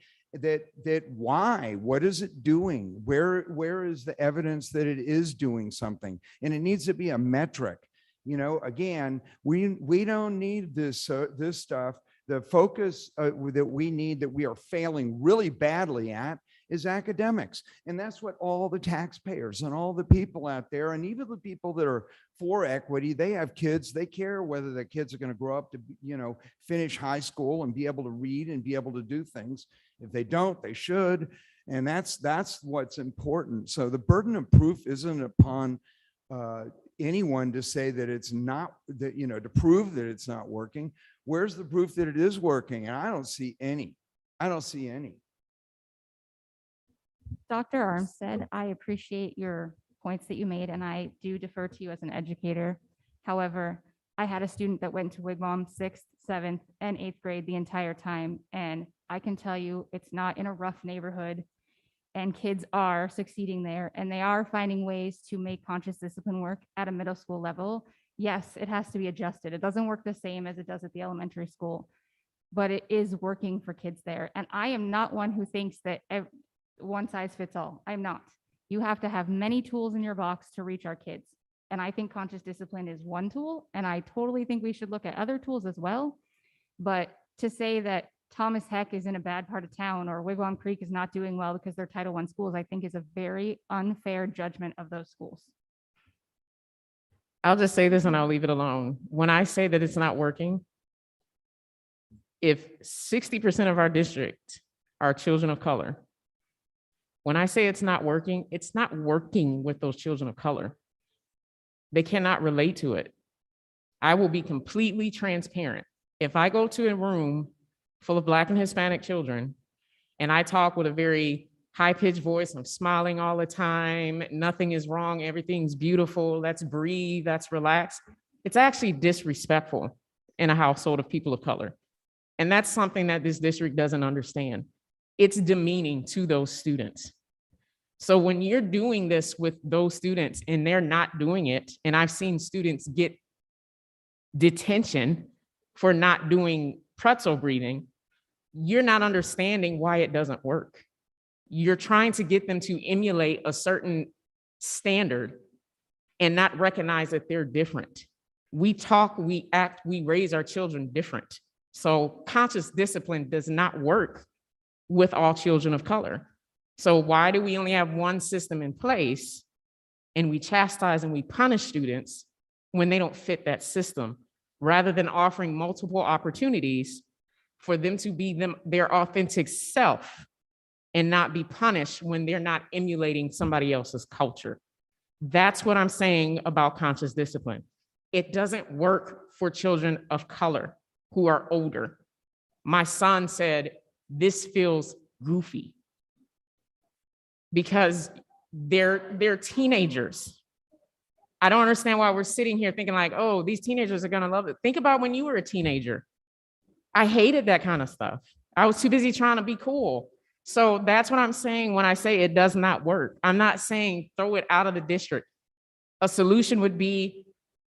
why? What is it doing? Where is the evidence that it is doing something? And it needs to be a metric. You know, again, we don't need this stuff. The focus that we need, that we are failing really badly at, is academics. And that's what all the taxpayers and all the people out there, and even the people that are for equity, they have kids, they care whether the kids are going to grow up to, finish high school and be able to read and be able to do things. If they don't, they should. And that's what's important. So the burden of proof isn't upon anyone to say that it's not, that, to prove that it's not working. Where's the proof that it is working? And I don't see any. Dr. Armstead, I appreciate your points that you made, and I do defer to you as an educator. However, I had a student that went to Wigwam 6th, 7th, and 8th grade the entire time, and I can tell you it's not in a rough neighborhood, and kids are succeeding there, and they are finding ways to make conscious discipline work at a middle school level. Yes, it has to be adjusted. It doesn't work the same as it does at the elementary school, but it is working for kids there. And I am not one who thinks that one size fits all. I'm not. You have to have many tools in your box to reach our kids. And I think conscious discipline is one tool, and I totally think we should look at other tools as well. But to say that Thomas Heck is in a bad part of town or Wigwam Creek is not doing well because they're Title I schools, I think is a very unfair judgment of those schools. I'll just say this and I'll leave it alone. When I say that it's not working, if 60% of our district are children of color, when I say it's not working with those children of color. They cannot relate to it. I will be completely transparent. If I go to a room full of Black and Hispanic children and I talk with a very high-pitched voice, I'm smiling all the time, nothing is wrong, everything's beautiful, let's breathe, let's relax. It's actually disrespectful in a household of people of color. And that's something that this district doesn't understand. It's demeaning to those students. So when you're doing this with those students and they're not doing it, and I've seen students get detention for not doing pretzel breathing, you're not understanding why it doesn't work. You're trying to get them to emulate a certain standard and not recognize that they're different. We talk, we act, we raise our children different. So conscious discipline does not work with all children of color. So why do we only have one system in place and we chastise and we punish students when they don't fit that system, rather than offering multiple opportunities for them to be their authentic self and not be punished when they're not emulating somebody else's culture? That's what I'm saying about conscious discipline. It doesn't work for children of color who are older. My son said, this feels goofy, because they're teenagers. I don't understand why we're sitting here thinking like, oh, these teenagers are gonna love it. Think about when you were a teenager. I hated that kind of stuff. I was too busy trying to be cool. So that's what I'm saying when I say it does not work. I'm not saying throw it out of the district. A solution would be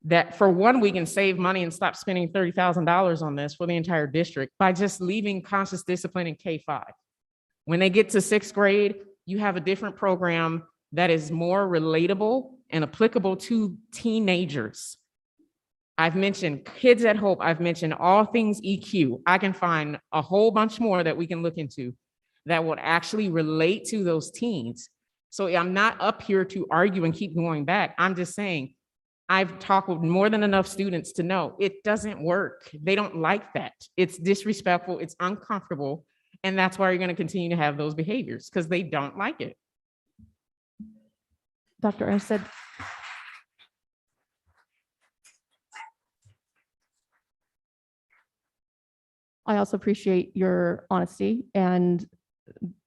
that for 1 week and save money and stop spending $30,000 on this for the entire district by just leaving conscious discipline in K-5. When they get to 6th grade, you have a different program that is more relatable and applicable to teenagers. I've mentioned Kids at Hope. I've mentioned all things EQ. I can find a whole bunch more that we can look into that would actually relate to those teens. So I'm not up here to argue and keep going back. I'm just saying, I've talked with more than enough students to know it doesn't work. They don't like that. It's disrespectful, it's uncomfortable. And that's why you're going to continue to have those behaviors, because they don't like it. Dr. Armstead. I also appreciate your honesty, and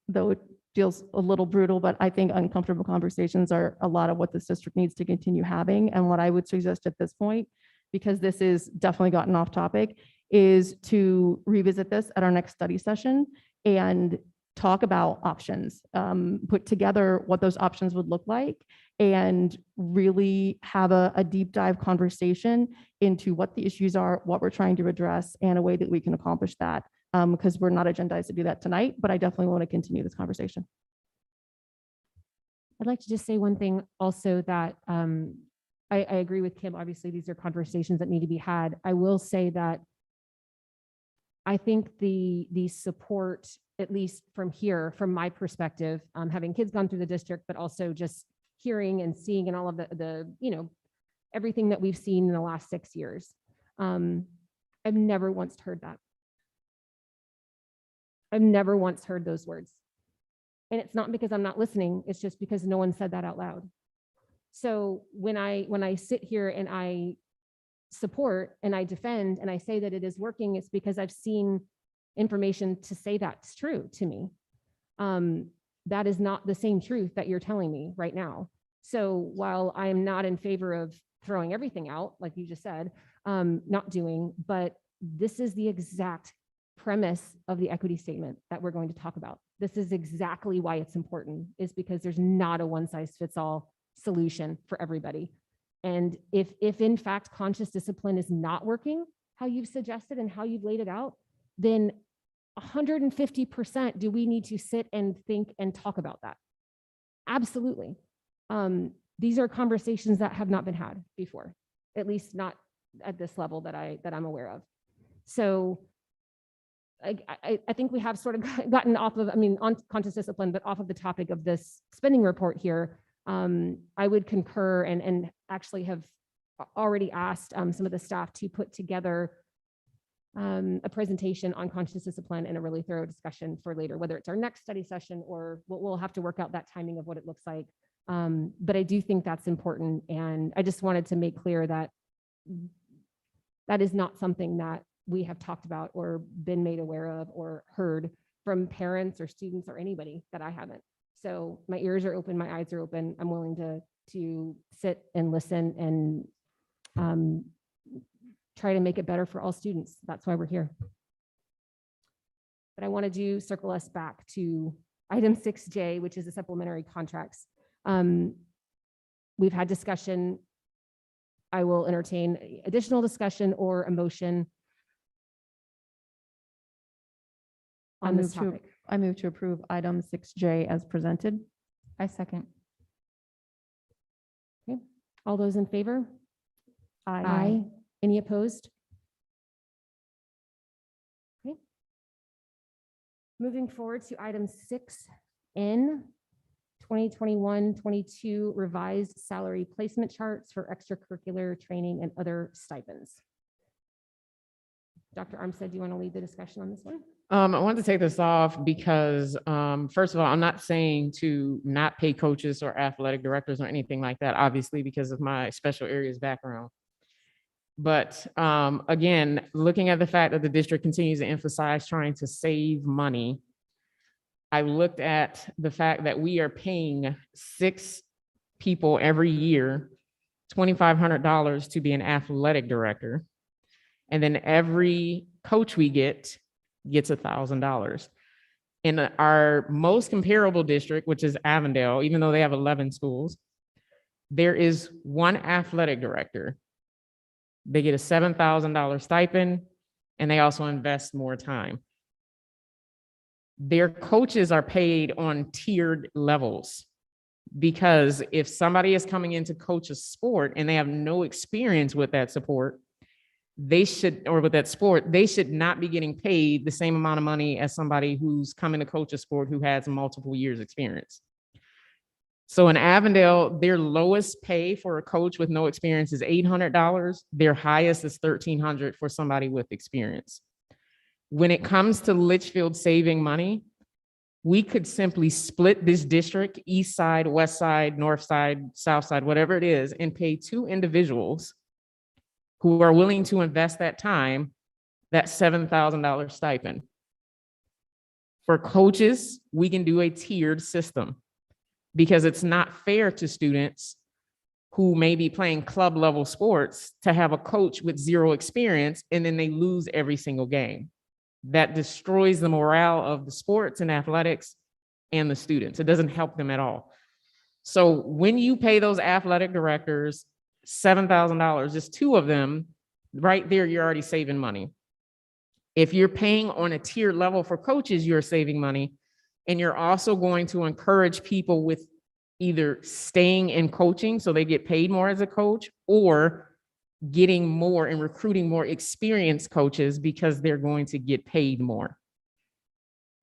though it feels a little brutal, but I think uncomfortable conversations are a lot of what this district needs to continue having. And what I would suggest at this point, because this is definitely gotten off topic, is to revisit this at our next study session and talk about options, put together what those options would look like, and really have a deep dive conversation into what the issues are, what we're trying to address, and a way that we can accomplish that. Because we're not agendized to do that tonight, but I definitely want to continue this conversation. I'd like to just say one thing also, that I agree with Kim. Obviously, these are conversations that need to be had. I will say that I think the support, at least from here, from my perspective, having kids gone through the district, but also just hearing and seeing and all of the everything that we've seen in the last 6 years. I've never once heard that. I've never once heard those words. And it's not because I'm not listening, it's just because no one said that out loud. So when I sit here and I support and I defend and I say that it is working, it's because I've seen information to say that's true to me. that is not the same truth that you're telling me right now. So while I am not in favor of throwing everything out, like you just said, not doing, but this is the exact premise of the equity statement that we're going to talk about. This is exactly why it's important, is because there's not a one size fits all solution for everybody. And if in fact conscious discipline is not working how you've suggested and how you've laid it out, then 150% do we need to sit and think and talk about that? Absolutely. These are conversations that have not been had before, at least not at this level that I'm aware of. So I think we have sort of gotten off of, on conscious discipline, but off of the topic of this spending report here. I would concur and actually have already asked some of the staff to put together a presentation on conscious discipline and a really thorough discussion for later, whether it's our next study session or we'll have to work out that timing of what it looks like. But I do think that's important. And I just wanted to make clear that that is not something that we have talked about or been made aware of or heard from parents or students or anybody that I haven't. So my ears are open, my eyes are open. I'm willing to sit and listen and try to make it better for all students. That's why we're here. But I wanted to circle us back to item 6J, which is the supplementary contracts. We've had discussion. I will entertain additional discussion or a motion on this topic. I move to approve item 6J as presented. I second. Okay. All those in favor? Aye. Any opposed? Okay. Moving forward to item 6N, 2021-22 revised salary placement charts for extracurricular training and other stipends. Dr. Armstead, do you want to lead the discussion on this one? I wanted to take this off because, first of all, I'm not saying to not pay coaches or athletic directors or anything like that, obviously, because of my special areas background. But again, looking at the fact that the district continues to emphasize trying to save money, I looked at the fact that we are paying 6 people every year $2,500 to be an athletic director. And then every coach we gets $1,000. In our most comparable district, which is Avondale, even though they have 11 schools, there is 1 athletic director. They get a $7,000 stipend, and they also invest more time. Their coaches are paid on tiered levels, because if somebody is coming in to coach a sport and they have no experience with that sport, they should not be getting paid the same amount of money as somebody who's coming to coach a sport who has multiple years experience. So in Avondale, their lowest pay for a coach with no experience is $800. Their highest is $1,300 for somebody with experience. When it comes to Litchfield saving money, we could simply split this district, east side, west side, north side, south side, whatever it is, and pay 2 individuals who are willing to invest that time, that $7,000 stipend. For coaches, we can do a tiered system, because it's not fair to students who may be playing club level sports to have a coach with 0 experience and then they lose every single game. That destroys the morale of the sports and athletics and the students. It doesn't help them at all. So when you pay those athletic directors $7,000, just 2 of them, right there, you're already saving money. If you're paying on a tiered level for coaches, you're saving money. And you're also going to encourage people with either staying in coaching so they get paid more as a coach, or getting more and recruiting more experienced coaches because they're going to get paid more.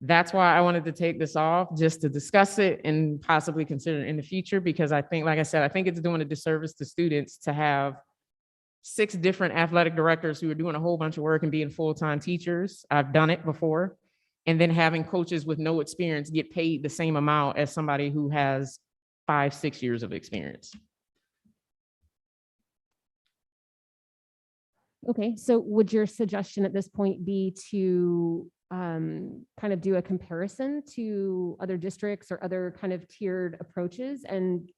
That's why I wanted to take this off, just to discuss it and possibly consider it in the future, because I think, like I said, I think it's doing a disservice to students to have 6 different athletic directors who are doing a whole bunch of work and being full-time teachers. I've done it before. And then having coaches with no experience get paid the same amount as somebody who has 5-6 years of experience. Okay, so would your suggestion at this point be to kind of do a comparison to other districts or other kind of tiered approaches and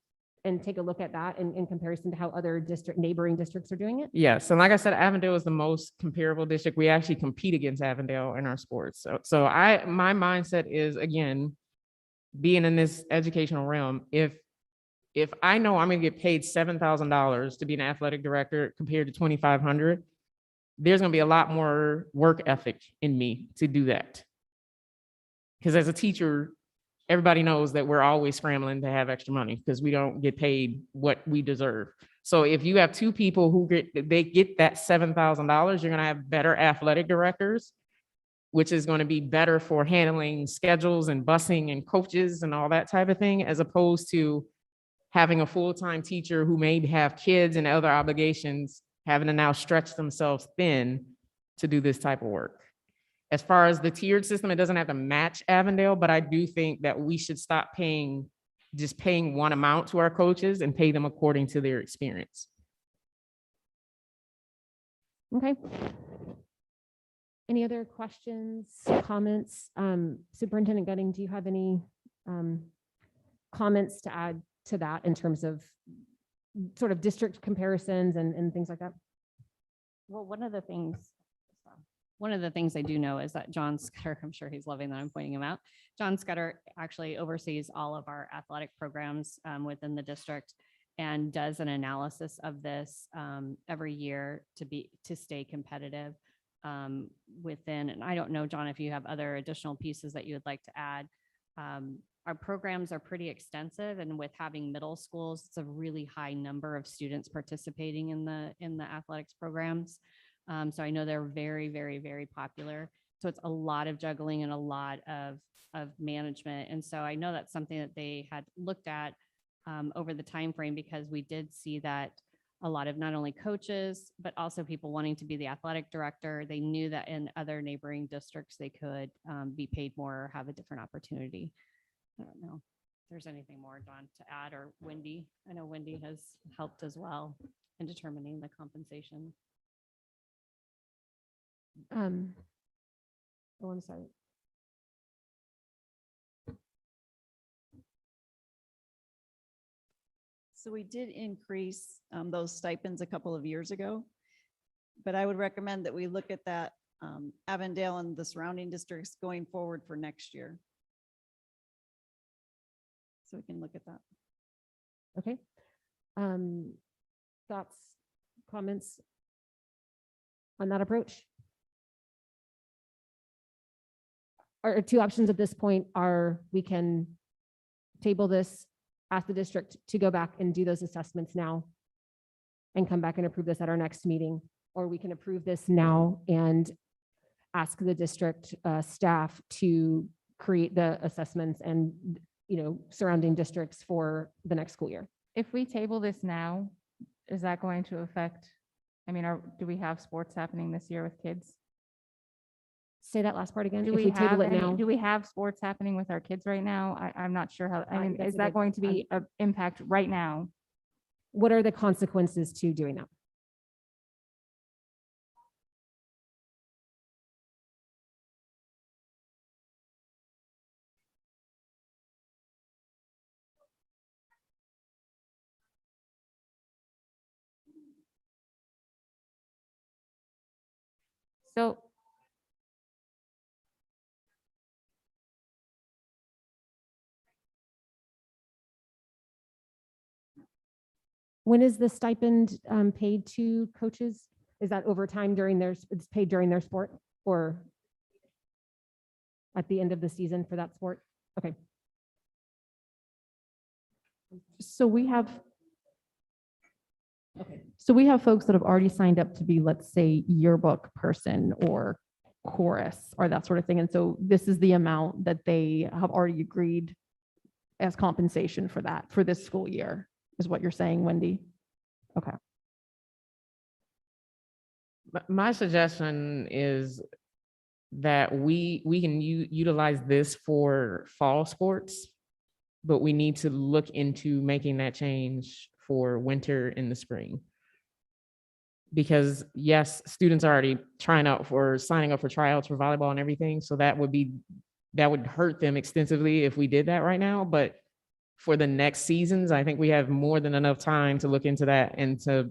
take a look at that in comparison to how other neighboring districts are doing it? Yes, and like I said, Avondale is the most comparable district. We actually compete against Avondale in our sports. So my mindset is, again, being in this educational realm, if I know I'm gonna get paid $7,000 to be an athletic director compared to 2,500, there's gonna be a lot more work ethic in me to do that. Because as a teacher, everybody knows that we're always scrambling to have extra money because we don't get paid what we deserve. So if you have two people who get that $7,000, you're gonna have better athletic directors, which is going to be better for handling schedules and busing and coaches and all that type of thing, as opposed to having a full-time teacher who may have kids and other obligations, having to now stretch themselves thin to do this type of work. As far as the tiered system, it doesn't have to match Avondale, but I do think that we should stop paying one amount to our coaches and pay them according to their experience. Okay. Any other questions, comments? Superintendent Gunning, do you have any comments to add to that in terms of sort of district comparisons and things like that? Well, one of the things I do know is that John Scudder, I'm sure he's loving that I'm pointing him out. John Scudder actually oversees all of our athletic programs within the district and does an analysis of this every year to stay competitive within. And I don't know, John, if you have other additional pieces that you would like to add. Our programs are pretty extensive, and with having middle schools, it's a really high number of students participating in the athletics programs. So I know they're very, very, very popular. So it's a lot of juggling and a lot of management. And so I know that's something that they had looked at over the time frame, because we did see that a lot of not only coaches, but also people wanting to be the athletic director. They knew that in other neighboring districts, they could be paid more or have a different opportunity. I don't know if there's anything more, Don, to add, or Wendy. I know Wendy has helped as well in determining the compensation. Oh, I'm sorry. So we did increase those stipends a couple of years ago, but I would recommend that we look at that Avondale and the surrounding districts going forward for next year. So we can look at that. Okay. Thoughts, comments on that approach? Our two options at this point are we can table this, ask the district to go back and do those assessments now and come back and approve this at our next meeting, or we can approve this now and ask the district staff to create the assessments and, you know, surrounding districts for the next school year. If we table this now, is that going to affect, I mean, do we have sports happening this year with kids? Say that last part again. Do If we table have it now, do we have sports happening with our kids right now? I'm not sure how, I mean, that's is a that good- going to be an impact right now? what are the consequences to doing that? So When is the stipend paid to coaches? Is that overtime during it's paid during their sport, or at the end of the season for that sport? Okay. So we have folks that have already signed up to be, let's say, yearbook person or chorus or that sort of thing. And so this is the amount that they have already agreed as compensation for that, for this school year, is what you're saying, Wendy? Okay. My suggestion is that we can utilize this for fall sports, but we need to look into making that change for winter and the spring. Because yes, students are already signing up for tryouts for volleyball and everything. So that would hurt them extensively if we did that right now. But for the next seasons, I think we have more than enough time to look into that and to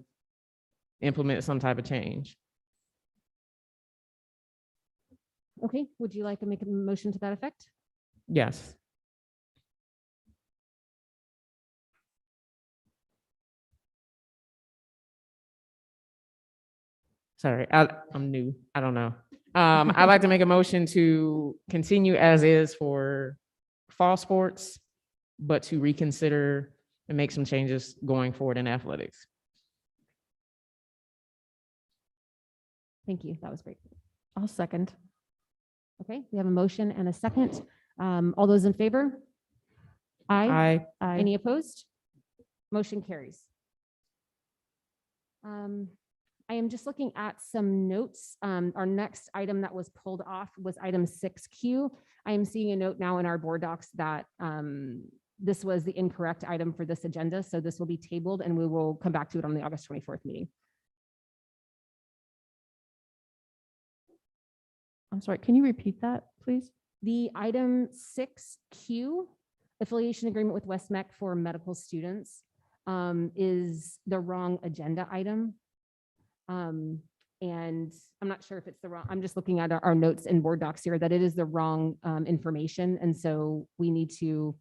implement some type of change. Okay, would you like to make a motion to that effect? Yes. Sorry, I'm new. I don't know. I'd like to make a motion to continue as is for fall sports, but to reconsider and make some changes going forward in athletics. Thank you. That was great. I'll second. Okay, we have a motion and a second. All those in favor? Aye. Aye. Any opposed? Motion carries. I am just looking at some notes. Our next item that was pulled off was item 6Q. I am seeing a note now in our board docs that this was the incorrect item for this agenda. So this will be tabled and we will come back to it on the August 24th meeting. I'm sorry, can you repeat that, please? The item 6Q, affiliation agreement with West Meck for medical students, is the wrong agenda item. And I'm not sure if it's the wrong, I'm just looking at our notes and board docs here that it is the wrong information. And so we need to,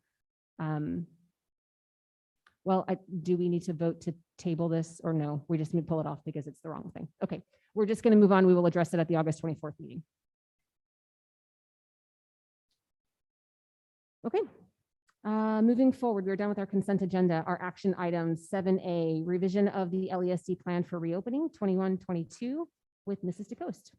do we need to vote to table this or no? We just need to pull it off because it's the wrong thing. Okay, we're just going to move on. We will address it at the August 24th meeting. Okay. Moving forward, we're done with our consent agenda. Our action items, 7A, revision of the LESD plan for reopening 21-22 with Mrs. DeCoste.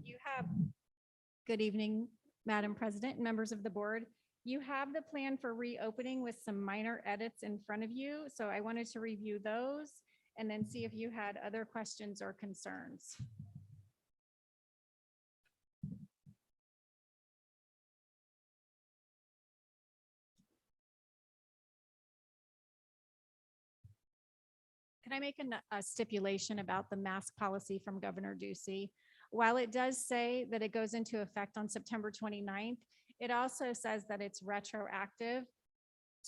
You have, good evening, Madam President and members of the board. You have the plan for reopening with some minor edits in front of you. So I wanted to review those and then see if you had other questions or concerns. Can I make a stipulation about the mask policy from Governor Ducey? While it does say that it goes into effect on September 29th, it also says that it's retroactive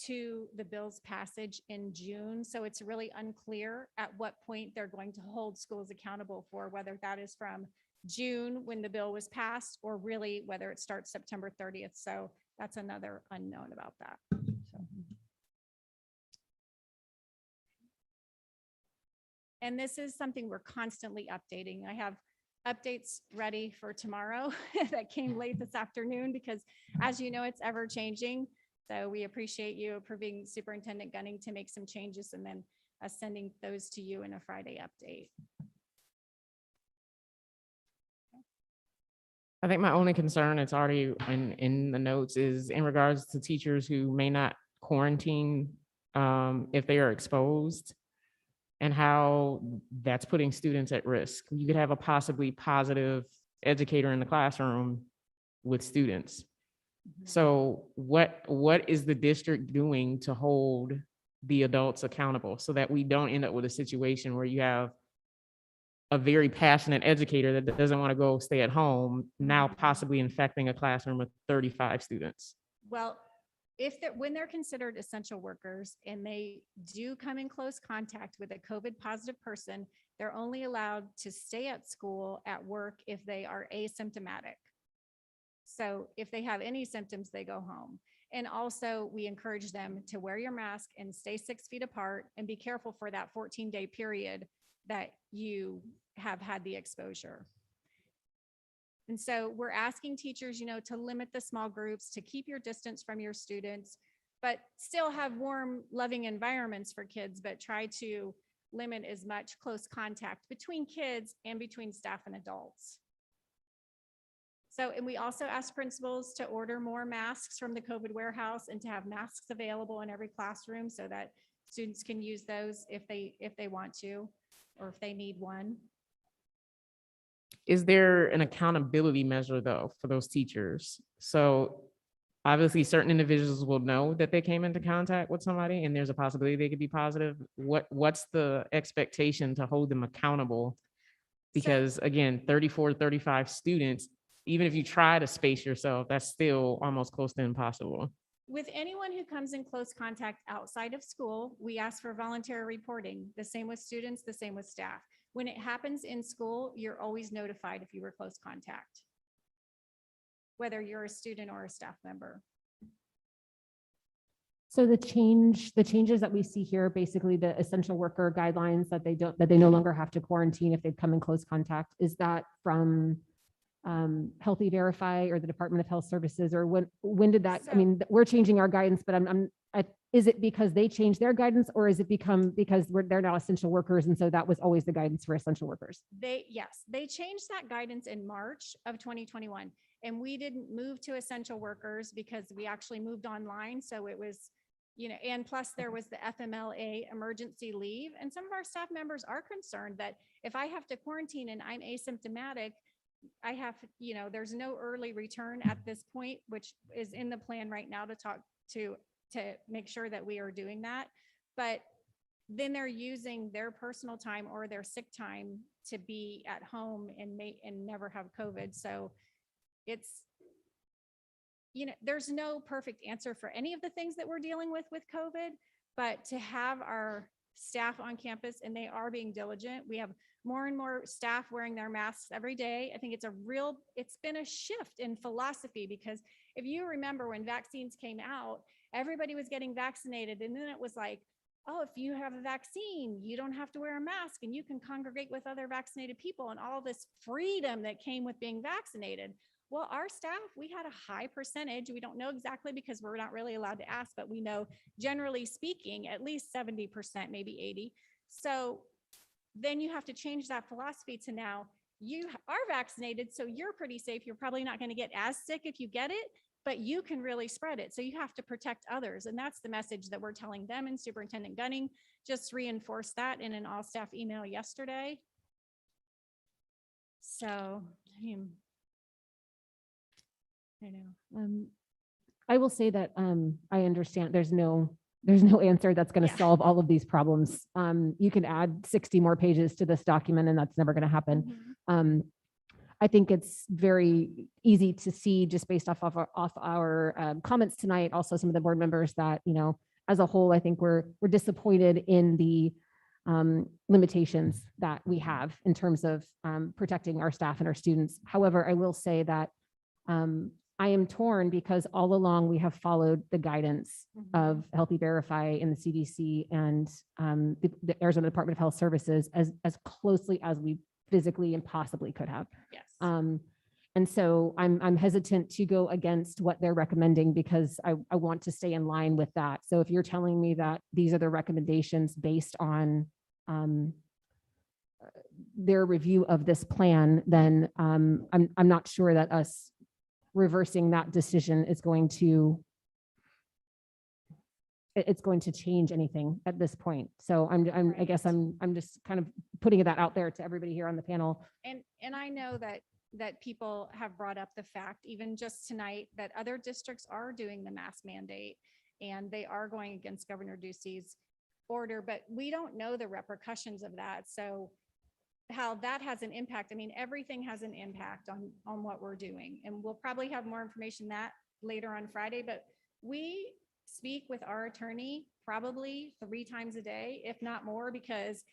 to the bill's passage in June. So it's really unclear at what point they're going to hold schools accountable for, whether that is from June when the bill was passed or really whether it starts September 30th. So that's another unknown about that. And this is something we're constantly updating. I have updates ready for tomorrow that came late this afternoon because as you know, it's ever changing. So we appreciate you approving Superintendent Gunning to make some changes and then us sending those to you in a Friday update. I think my only concern, it's already in the notes, is in regards to teachers who may not quarantine if they are exposed, and how that's putting students at risk. You could have a possibly positive educator in the classroom with students. So what is the district doing to hold the adults accountable so that we don't end up with a situation where you have a very passionate educator that doesn't want to go stay at home, now possibly infecting a classroom with 35 students? Well, when they're considered essential workers and they do come in close contact with a COVID positive person, they're only allowed to stay at school at work if they are asymptomatic. So if they have any symptoms, they go home. And also we encourage them to wear your mask and stay 6 feet apart and be careful for that 14-day period that you have had the exposure. And so we're asking teachers, to limit the small groups, to keep your distance from your students, but still have warm, loving environments for kids, but try to limit as much close contact between kids and between staff and adults. So, and we also ask principals to order more masks from the COVID warehouse and to have masks available in every classroom so that students can use those if they want to. or if they need one. Is there an accountability measure though for those teachers? So obviously certain individuals will know that they came into contact with somebody and there's a possibility they could be positive. What's the expectation to hold them accountable? Because again, 34, 35 students, even if you try to space yourself, that's still almost close to impossible. With anyone who comes in close contact outside of school, we ask for voluntary reporting. The same with students, the same with staff. When it happens in school, you're always notified if you were close contact, whether you're a student or a staff member. So the changes that we see here, basically the essential worker guidelines that they no longer have to quarantine if they've come in close contact, is that from Healthy Verify or the Department of Health Services, or when did that, I mean, we're changing our guidance, but is it because they changed their guidance, or is it because they're now essential workers and so that was always the guidance for essential workers? Yes, they changed that guidance in March of 2021. And we didn't move to essential workers because we actually moved online. So it was, and plus there was the FMLA emergency leave. And some of our staff members are concerned that if I have to quarantine and I'm asymptomatic, I have, there's no early return at this point, which is in the plan right now to talk to make sure that we are doing that. But then they're using their personal time or their sick time to be at home and never have COVID. So it's, there's no perfect answer for any of the things that we're dealing with COVID, but to have our staff on campus, and they are being diligent. We have more and more staff wearing their masks every day. I think it's been a shift in philosophy, because if you remember when vaccines came out, everybody was getting vaccinated. And then it was like, oh, if you have a vaccine, you don't have to wear a mask and you can congregate with other vaccinated people, and all this freedom that came with being vaccinated. Well, our staff, we had a high percentage. We don't know exactly because we're not really allowed to ask, but we know generally speaking, at least 70%, maybe 80. So then you have to change that philosophy to now you are vaccinated, so you're pretty safe. You're probably not going to get as sick if you get it, but you can really spread it. So you have to protect others. And that's the message that we're telling them. And Superintendent Gunning just reinforced that in an all staff email yesterday. So I know. I will say that I understand there's no answer that's going to solve all of these problems. You can add 60 more pages to this document and that's never going to happen. I think it's very easy to see just based off our comments tonight, also some of the board members, that, as a whole, I think we're disappointed in the limitations that we have in terms of protecting our staff and our students. However, I will say that I am torn because all along we have followed the guidance of Healthy Verify in the CDC and the Arizona Department of Health Services as closely as we physically and possibly could have. Yes. And so I'm hesitant to go against what they're recommending because I want to stay in line with that. So if you're telling me that these are the recommendations based on their review of this plan, then I'm not sure that us reversing that decision is going to change anything at this point. So I guess I'm just kind of putting that out there to everybody here on the panel. And I know that people have brought up the fact, even just tonight, that other districts are doing the mask mandate and they are going against Governor Ducey's order, but we don't know the repercussions of that. So how that has an impact. I mean, everything has an impact on what we're doing. And we'll probably have more information that later on Friday, but we speak with our attorney probably 3 times a day, if not more, because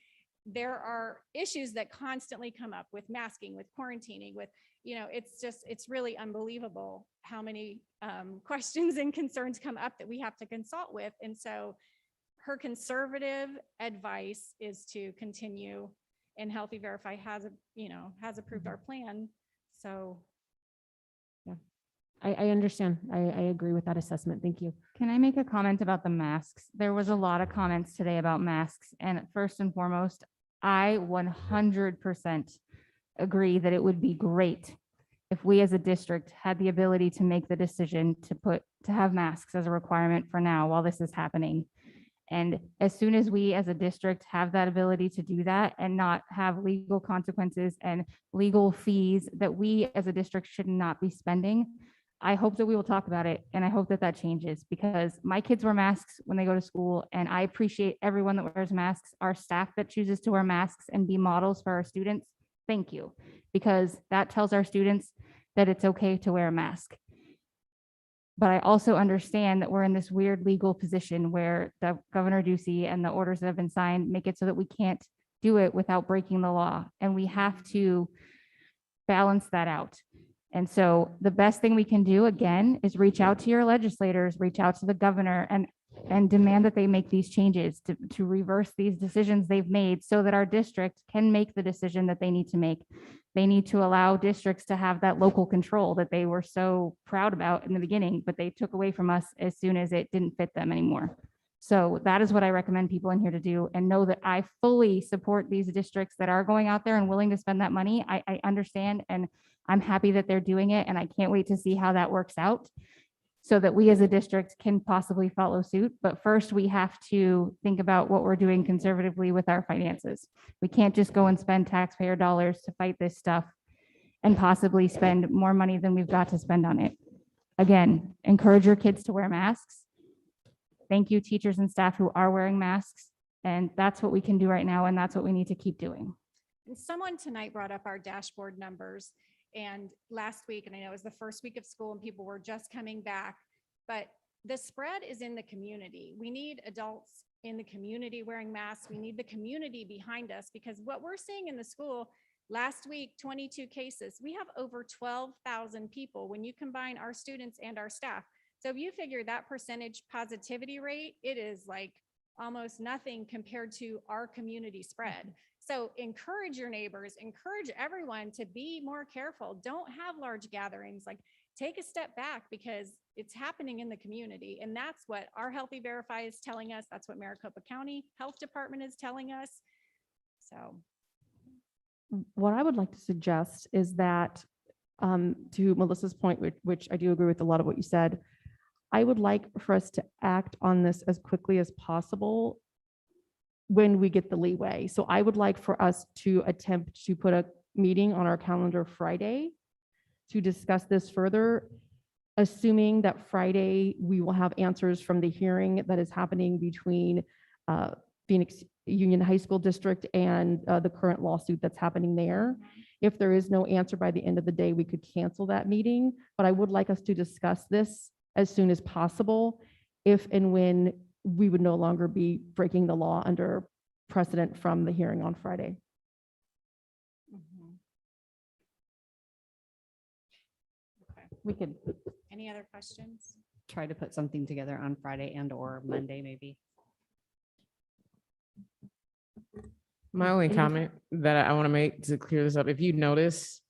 there are issues that constantly come up with masking, with quarantining, with, it's really unbelievable how many questions and concerns come up that we have to consult with. And so her conservative advice is to continue, and Healthy Verify has approved our plan. So yeah, I understand. I agree with that assessment. Thank you. can I make a comment about the masks? There was a lot of comments today about masks. And first and foremost, I 100% agree that it would be great if we as a district had the ability to make the decision to have masks as a requirement for now while this is happening. And as soon as we as a district have that ability to do that and not have legal consequences and legal fees that we as a district should not be spending, I hope that we will talk about it, and I hope that that changes, because my kids wear masks when they go to school, and I appreciate everyone that wears masks, our staff that chooses to wear masks and be models for our students. Thank you, because that tells our students that it's okay to wear a mask. But I also understand that we're in this weird legal position where the Governor Ducey and the orders that have been signed make it so that we can't do it without breaking the law. And we have to balance that out. And so the best thing we can do, again, is reach out to your legislators, reach out to the governor, and demand that they make these changes to reverse these decisions they've made so that our district can make the decision that they need to make. They need to allow districts to have that local control that they were so proud about in the beginning, but they took away from us as soon as it didn't fit them anymore. So that is what I recommend people in here to do, and know that I fully support these districts that are going out there and willing to spend that money. I understand, and I'm happy that they're doing it, and I can't wait to see how that works out so that we as a district can possibly follow suit. But first, we have to think about what we're doing conservatively with our finances. We can't just go and spend taxpayer dollars to fight this stuff and possibly spend more money than we've got to spend on it. Again, encourage your kids to wear masks. Thank you, teachers and staff who are wearing masks. And that's what we can do right now, and that's what we need to keep doing. And someone tonight brought up our dashboard numbers. And last week, and I know it was the first week of school and people were just coming back, but the spread is in the community. We need adults in the community wearing masks. We need the community behind us, because what we're seeing in the school, last week, 22 cases. We have over 12,000 people when you combine our students and our staff. So if you figure that percentage positivity rate, it is like almost nothing compared to our community spread. So encourage your neighbors, encourage everyone to be more careful. Don't have large gatherings. Like, take a step back, because it's happening in the community. And that's what our Healthy Verify is telling us. That's what Maricopa County Health Department is telling us. So what I would like to suggest is that, to Melissa's point, which I do agree with a lot of what you said, I would like for us to act on this as quickly as possible when we get the leeway. So I would like for us to attempt to put a meeting on our calendar Friday to discuss this further, assuming that Friday we will have answers from the hearing that is happening between Phoenix Union High School District and the current lawsuit that's happening there. If there is no answer by the end of the day, we could cancel that meeting, but I would like us to discuss this as soon as possible, if and when we would no longer be breaking the law under precedent from the hearing on Friday. We could any other questions? try to put something together on Friday and or Monday, maybe. My only comment that I want to make to clear this up, if you notice,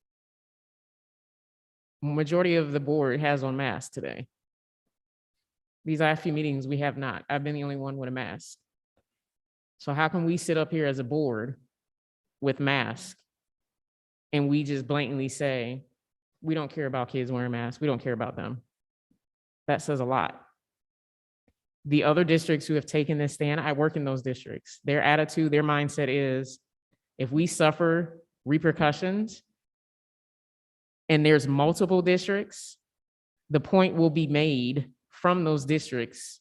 majority of the board has on masks today. These last few meetings, we have not. I've been the only one with a mask. So how can we sit up here as a board with masks and we just blatantly say, we don't care about kids wearing masks, we don't care about them? That says a lot. The other districts who have taken this stand, I work in those districts. Their attitude, their mindset is, if we suffer repercussions and there's multiple districts, the point will be made from those districts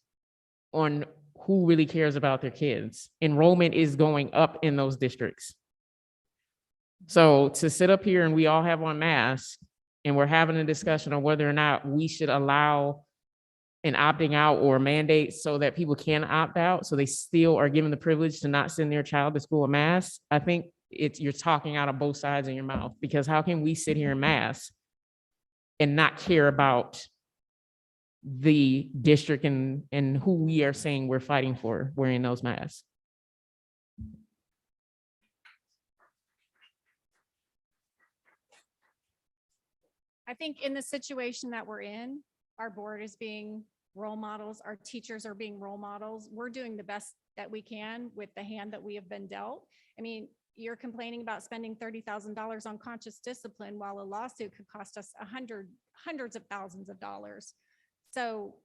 on who really cares about their kids. Enrollment is going up in those districts. So to sit up here and we all have on masks and we're having a discussion on whether or not we should allow an opting out or mandate so that people can opt out, so they still are given the privilege to not send their child to school with masks, I think you're talking out of both sides of your mouth, because how can we sit here in masks and not care about the district and who we are saying we're fighting for wearing those masks? I think in the situation that we're in, our board is being role models, our teachers are being role models. We're doing the best that we can with the hand that we have been dealt. I mean, you're complaining about spending $30,000 on conscious discipline while a lawsuit could cost us hundreds of thousands of dollars. So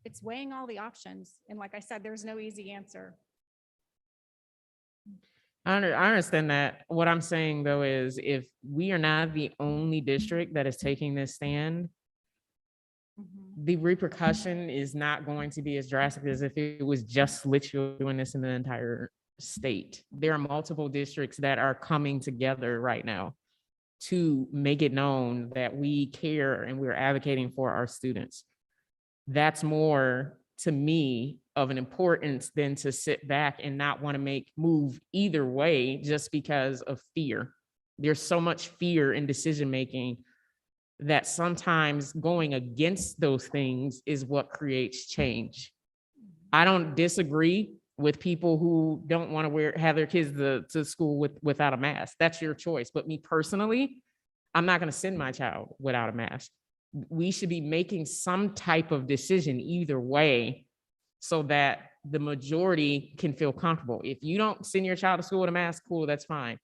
it's weighing all the options. And like I said, there's no easy answer. I understand that. What I'm saying though is if we are not the only district that is taking this stand, the repercussion is not going to be as drastic as if it was just Litchfield doing this in the entire state. There are multiple districts that are coming together right now to make it known that we care and we're advocating for our students. That's more to me of an importance than to sit back and not want to move either way just because of fear. There's so much fear in decision-making that sometimes going against those things is what creates change. I don't disagree with people who don't want to have their kids to school without a mask. That's your choice. But me personally, I'm not going to send my child without a mask. We should be making some type of decision either way so that the majority can feel comfortable. If you don't send your child to school with a mask, cool, that's fine.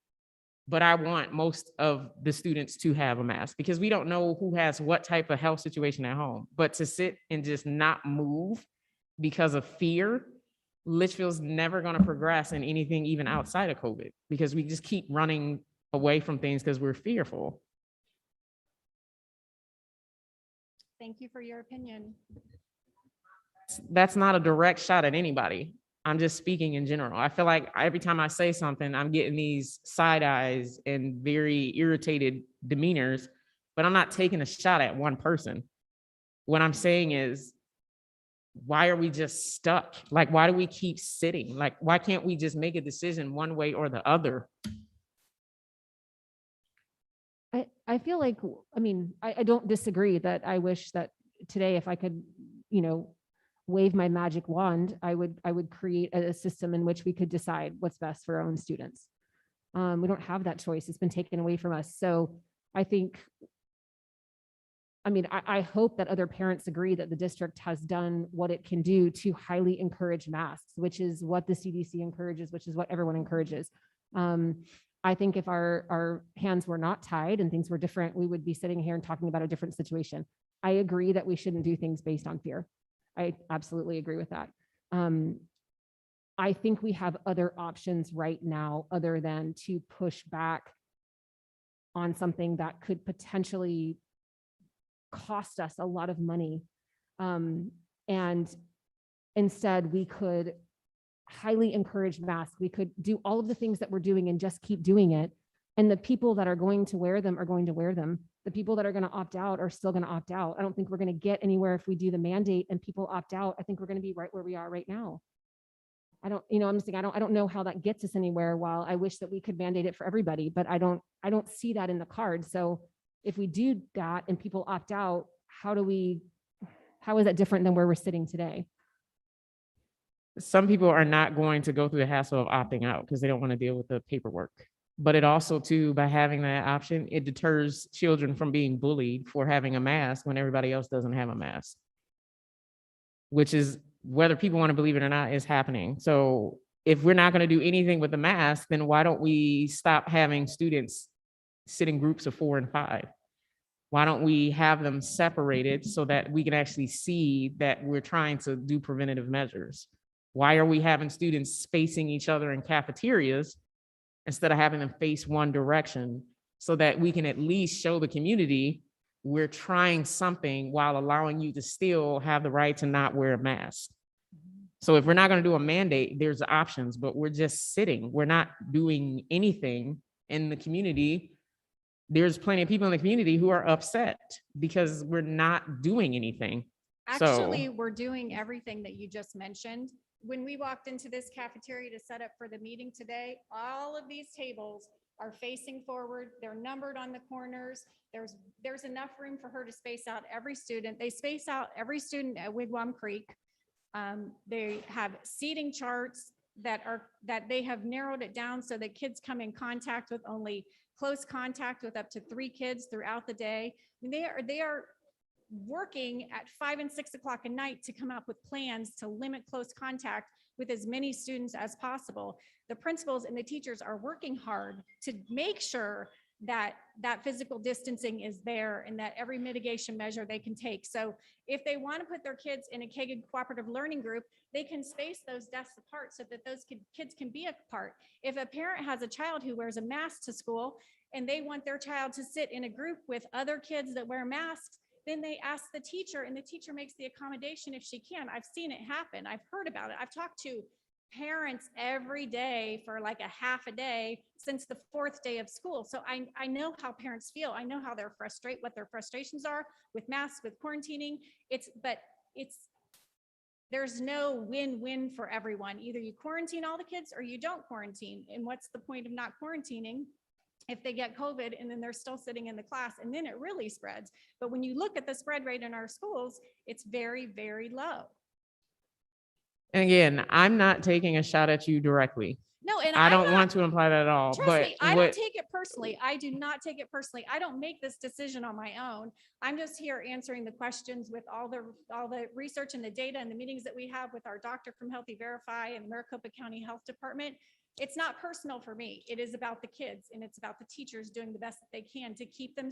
But I want most of the students to have a mask because we don't know who has what type of health situation at home. But to sit and just not move because of fear, Litchfield's never going to progress in anything even outside of COVID because we just keep running away from things because we're fearful. Thank you for your opinion. That's not a direct shot at anybody. I'm just speaking in general. I feel like every time I say something, I'm getting these side eyes and very irritated demeanors, but I'm not taking a shot at one person. What I'm saying is, why are we just stuck? Like, why do we keep sitting? Like, why can't we just make a decision one way or the other? I feel like, I mean, I don't disagree that I wish that today, if I could, wave my magic wand, I would create a system in which we could decide what's best for our own students. We don't have that choice. It's been taken away from us. So I think, I hope that other parents agree that the district has done what it can do to highly encourage masks, which is what the CDC encourages, which is what everyone encourages. I think if our hands were not tied and things were different, we would be sitting here and talking about a different situation. I agree that we shouldn't do things based on fear. I absolutely agree with that. I think we have other options right now other than to push back on something that could potentially cost us a lot of money. And instead, we could highly encourage masks. We could do all of the things that we're doing and just keep doing it. And the people that are going to wear them are going to wear them. The people that are going to opt out are still going to opt out. I don't think we're going to get anywhere if we do the mandate and people opt out. I think we're going to be right where we are right now. I don't know how that gets us anywhere. While I wish that we could mandate it for everybody, but I don't see that in the cards. So if we do that and people opt out, how is that different than where we're sitting today? Some people are not going to go through the hassle of opting out because they don't want to deal with the paperwork. But it also too, by having that option, it deters children from being bullied for having a mask when everybody else doesn't have a mask, which is, whether people want to believe it or not, is happening. So if we're not going to do anything with the mask, then why don't we stop having students sit in groups of 4 and 5? Why don't we have them separated so that we can actually see that we're trying to do preventative measures? Why are we having students spacing each other in cafeterias instead of having them face one direction so that we can at least show the community we're trying something while allowing you to still have the right to not wear a mask? So if we're not going to do a mandate, there's options, but we're just sitting. We're not doing anything in the community. There's plenty of people in the community who are upset because we're not doing anything. Actually, we're doing everything that you just mentioned. When we walked into this cafeteria to set up for the meeting today, all of these tables are facing forward. They're numbered on the corners. There's enough room for her to space out every student. They space out every student at Wigwam Creek. They have seating charts that they have narrowed it down so that kids come in contact with only close contact with up to 3 kids throughout the day. They are working at 5 and 6 o'clock at night to come up with plans to limit close contact with as many students as possible. The principals and the teachers are working hard to make sure that physical distancing is there and that every mitigation measure they can take. So if they want to put their kids in a KGIG cooperative learning group, they can space those desks apart so that those kids can be apart. If a parent has a child who wears a mask to school and they want their child to sit in a group with other kids that wear masks, then they ask the teacher and the teacher makes the accommodation if she can. I've seen it happen. I've heard about it. I've talked to parents every day for like a half a day since the 4th day of school. So I know how parents feel. I know how they're frustrated, what their frustrations are with masks, with quarantining. There's no win-win for everyone. Either you quarantine all the kids or you don't quarantine. And what's the point of not quarantining if they get COVID and then they're still sitting in the class and then it really spreads? But when you look at the spread rate in our schools, it's very, very low. And again, I'm not taking a shot at you directly. No, and I don't want to imply that at all. Trust But me, I don't take it personally. I do not take it personally. I don't make this decision on my own. I'm just here answering the questions with all the research and the data and the meetings that we have with our doctor from Healthy Verify and Maricopa County Health Department. It's not personal for me. It is about the kids and it's about the teachers doing the best that they can to keep them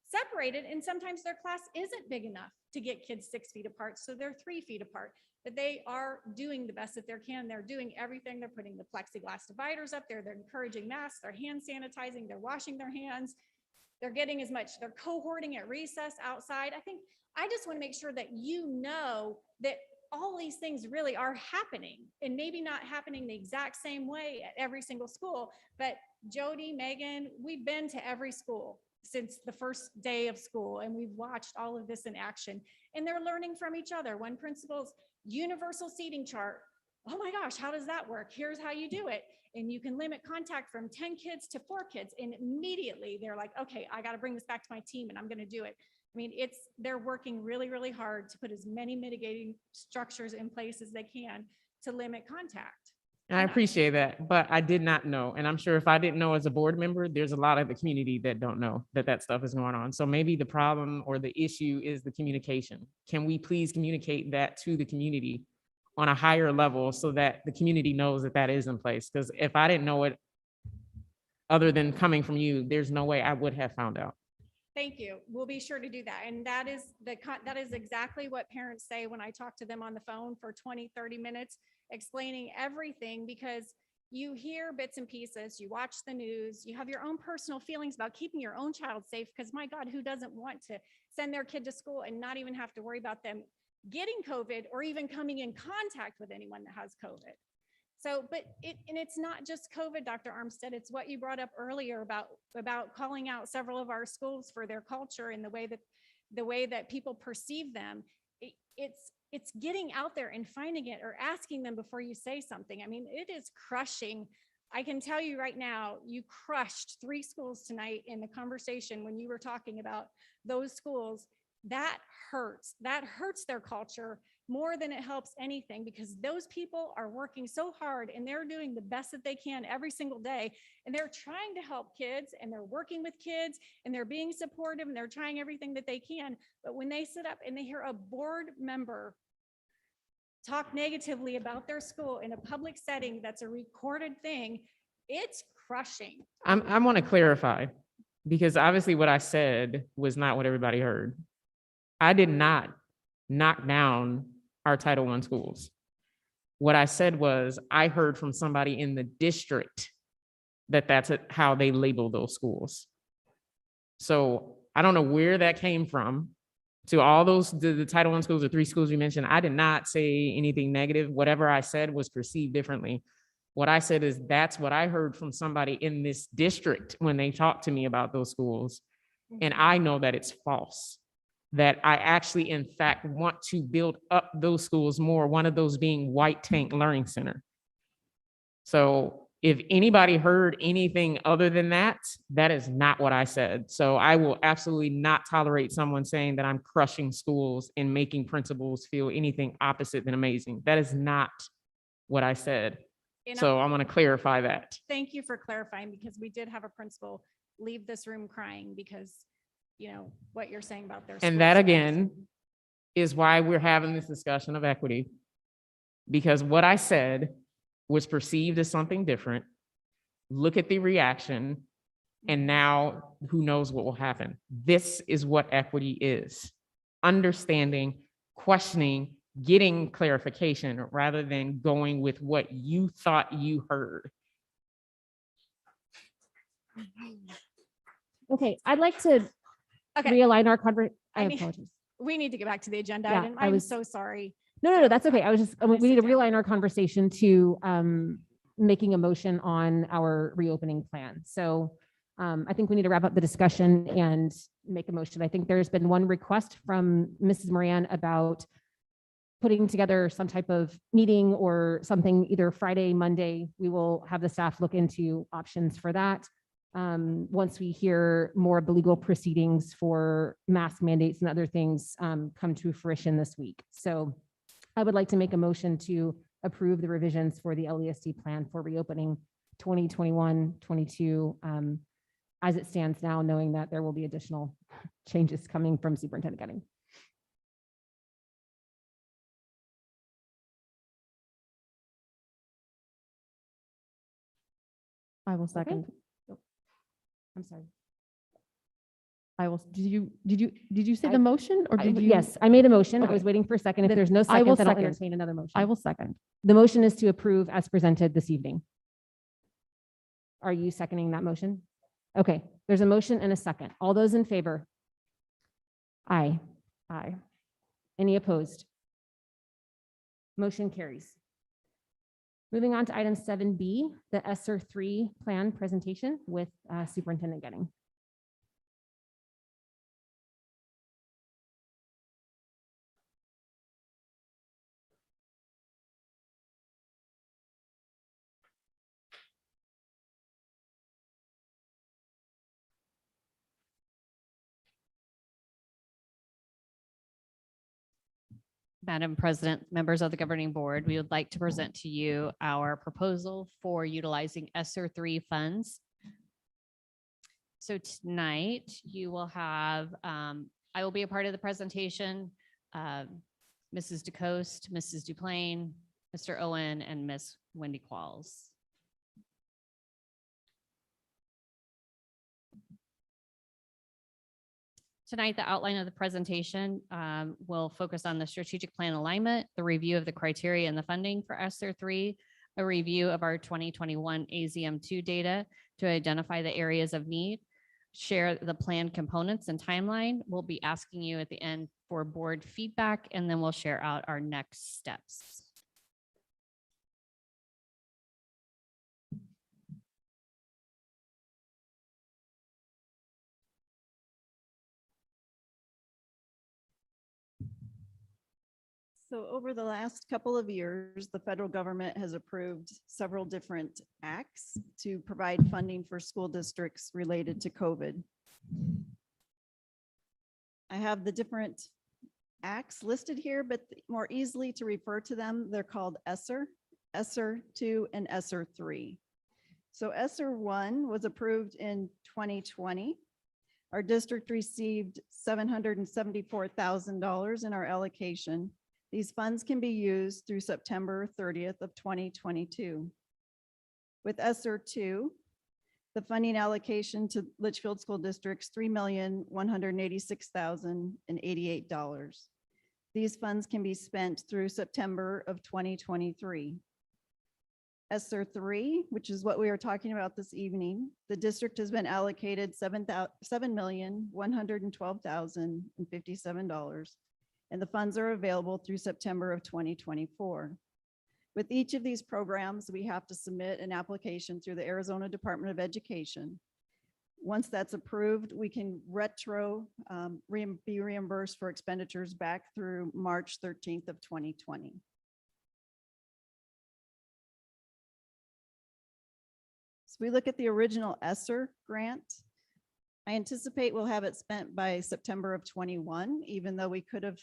separated. And sometimes their class isn't big enough to get kids 6 feet apart, so they're 3 feet apart. But they are doing the best that they can. They're doing everything. They're putting the plexiglass dividers up there. They're encouraging masks. They're hand sanitizing. They're washing their hands. They're getting as much. They're cohorting at recess outside. I just want to make sure that you know that all these things really are happening, and maybe not happening the exact same way at every single school. But Jody, Megan, we've been to every school since the first day of school, and we've watched all of this in action, and they're learning from each other. One principal's universal seating chart. Oh my gosh, how does that work? Here's how you do it. And you can limit contact from 10 kids to 4 kids. And immediately they're like, okay, I got to bring this back to my team and I'm going to do it. I mean, they're working really, really hard to put as many mitigating structures in place as they can to limit contact. And I appreciate that, but I did not know. And I'm sure if I didn't know as a board member, there's a lot of the community that don't know that stuff is going on. So maybe the problem or the issue is the communication. Can we please communicate that to the community on a higher level so that the community knows that is in place? Because if I didn't know it, other than coming from you, there's no way I would have found out. Thank you. We'll be sure to do that. And that is exactly what parents say when I talk to them on the phone for 20, 30 minutes, explaining everything, because you hear bits and pieces, you watch the news, you have your own personal feelings about keeping your own child safe, because my God, who doesn't want to send their kid to school and not even have to worry about them getting COVID or even coming in contact with anyone that has COVID? So, but it's not just COVID, Dr. Armstead, it's what you brought up earlier about calling out several of our schools for their culture and the way that people perceive them. It's getting out there and finding it or asking them before you say something. I mean, it is crushing. I can tell you right now, you crushed 3 schools tonight in the conversation when you were talking about those schools. That hurts their culture more than it helps anything, because those people are working so hard and they're doing the best that they can every single day. And they're trying to help kids and they're working with kids and they're being supportive and they're trying everything that they can. But when they sit up and they hear a board member talk negatively about their school in a public setting, that's a recorded thing, it's crushing. I want to clarify, because obviously what I said was not what everybody heard. I did not knock down our Title I schools. What I said was, I heard from somebody in the district that's how they label those schools. So I don't know where that came from. To all those, the Title I schools, the 3 schools you mentioned, I did not say anything negative. Whatever I said was perceived differently. What I said is that's what I heard from somebody in this district when they talked to me about those schools. And I know that it's false. That I actually, in fact, want to build up those schools more, one of those being White Tank Learning Center. So if anybody heard anything other than that, that is not what I said. So I will absolutely not tolerate someone saying that I'm crushing schools and making principals feel anything opposite than amazing. That is not what I said. So I want to clarify that. Thank you for clarifying, because we did have a principal leave this room crying because what you're saying about their And that again is why we're having this discussion of equity, because what I said was perceived as something different. Look at the reaction. And now who knows what will happen. This is what equity is. Understanding, questioning, getting clarification rather than going with what you thought you heard. Okay, I'd like to Okay. realign our conversation. I I need- apologize. We need to get back to the agenda Yeah, item. I I'm was- so sorry. No, that's okay. I was just, I'm gonna we need to sit down. realign our conversation to making a motion on our reopening plan. So I think we need to wrap up the discussion and make a motion. I think there's been one request from Mrs. Moran about putting together some type of meeting or something, either Friday, Monday. We will have the staff look into options for that. Once we hear more of the legal proceedings for mask mandates and other things come to fruition this week. So I would like to make a motion to approve the revisions for the LESD plan for reopening 2021-22 as it stands now, knowing that there will be additional changes coming from Superintendent Gunning. I will second. I'm sorry. I will, did you say the motion or did you? Yes, I made a motion. I Okay. was waiting for a second. If Then there's no I will second, then I'll second. entertain another motion. I will second. The motion is to approve as presented this evening. Are you seconding that motion? Okay, there's a motion and a second. All those in favor? Aye. Aye. Any opposed? Motion carries. Moving on to item 7B, the Sr3 Plan Presentation with Superintendent Gunning. Madam President, members of the governing board, we would like to present to you our proposal for utilizing ESSER 3 funds. So tonight you will have, I will be a part of the presentation, Mrs. DeCoste, Mrs. Duplain, Mr. Owen, and Miss Wendy Qualls. Tonight, the outline of the presentation will focus on the strategic plan alignment, the review of the criteria and the funding for ESSER 3, a review of our 2021 AZM2 data to identify the areas of need, share the plan components and timeline. We'll be asking you at the end for board feedback, and then we'll share out our next steps. So over the last couple of years, the federal government has approved several different acts to provide funding for school districts related to COVID. I have the different acts listed here, but more easily to refer to them, they're called ESSER, ESSER 2, and ESSER 3. So ESSER 1 was approved in 2020. Our district received $774,000 in our allocation. These funds can be used through September 30th of 2022. With ESSER 2, the funding allocation to Litchfield School District's $3,186,088. These funds can be spent through September of 2023. ESSER 3, which is what we are talking about this evening, the district has been allocated $7,112,057, and the funds are available through September of 2024. With each of these programs, we have to submit an application through the Arizona Department of Education. Once that's approved, we can be reimbursed for expenditures back through March 13th of 2020. So we look at the original ESSER grant. I anticipate we'll have it spent by September of 21, even though we could have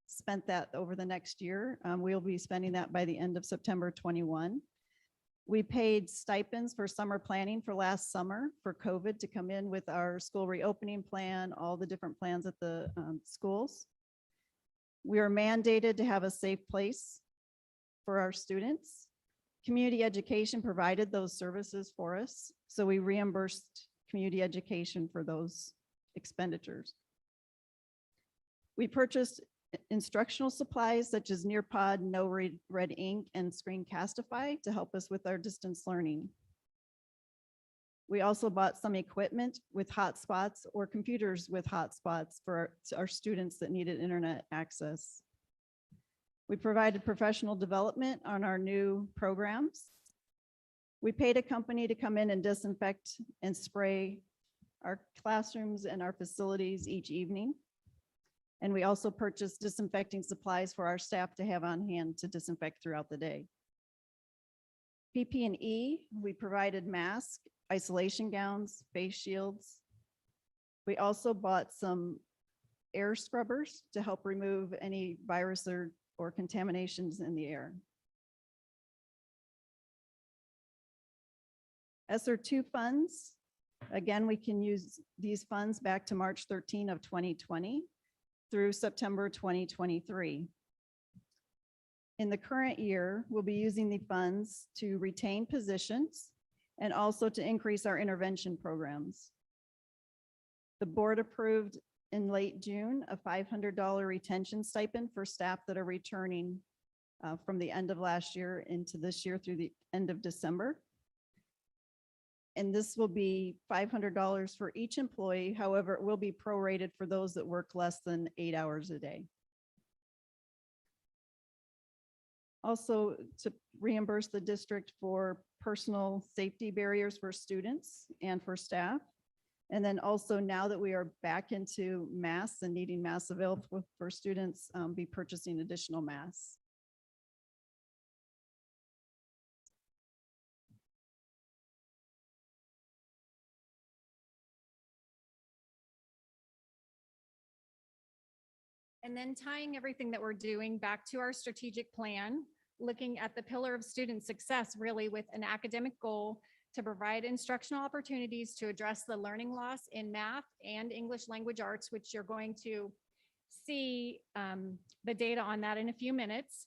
spent that over the next year. We'll be spending that by the end of September 21. We paid stipends for summer planning for last summer for COVID to come in with our school reopening plan, all the different plans at the schools. We are mandated to have a safe place for our students. Community education provided those services for us, so we reimbursed community education for those expenditures. We purchased instructional supplies such as Nearpod, No Red Ink, and Screencastify to help us with our distance learning. We also bought some equipment with hotspots or computers with hotspots for our students that needed internet access. We provided professional development on our new programs. We paid a company to come in and disinfect and spray our classrooms and our facilities each evening. And we also purchased disinfecting supplies for our staff to have on hand to disinfect throughout the day. PPE, we provided masks, isolation gowns, face shields. We also bought some air scrubbers to help remove any virus or contaminations in the air. SR2 funds, again, we can use these funds back to March 13 of 2020 through September 2023. In the current year, we'll be using the funds to retain positions and also to increase our intervention programs. The board approved in late June a $500 retention stipend for staff that are returning from the end of last year into this year through the end of December. And this will be $500 for each employee. However, it will be prorated for those that work less than 8 hours a day. Also, to reimburse the district for personal safety barriers for students and for staff. And then also, now that we are back into masks and needing masks available for students, be purchasing additional masks. And then tying everything that we're doing back to our strategic plan, looking at the pillar of student success, really with an academic goal to provide instructional opportunities to address the learning loss in math and English language arts, which you're going to see the data on that in a few minutes.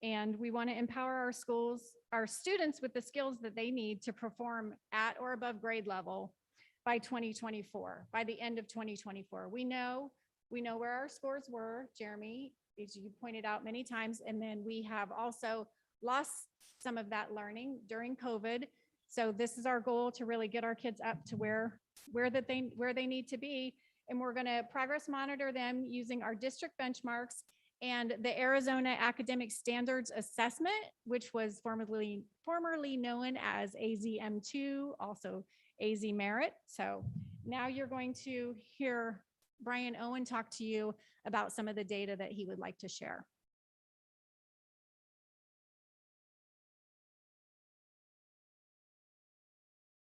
And we want to empower our students with the skills that they need to perform at or above grade level by 2024, by the end of 2024. We know where our scores were, Jeremy, as you pointed out many times, and then we have also lost some of that learning during COVID. So this is our goal, to really get our kids up to where they need to be. And we're going to progress monitor them using our district benchmarks and the Arizona Academic Standards Assessment, which was formerly known as AZM2, also AZ Merit. So now you're going to hear Brian Owen talk to you about some of the data that he would like to share.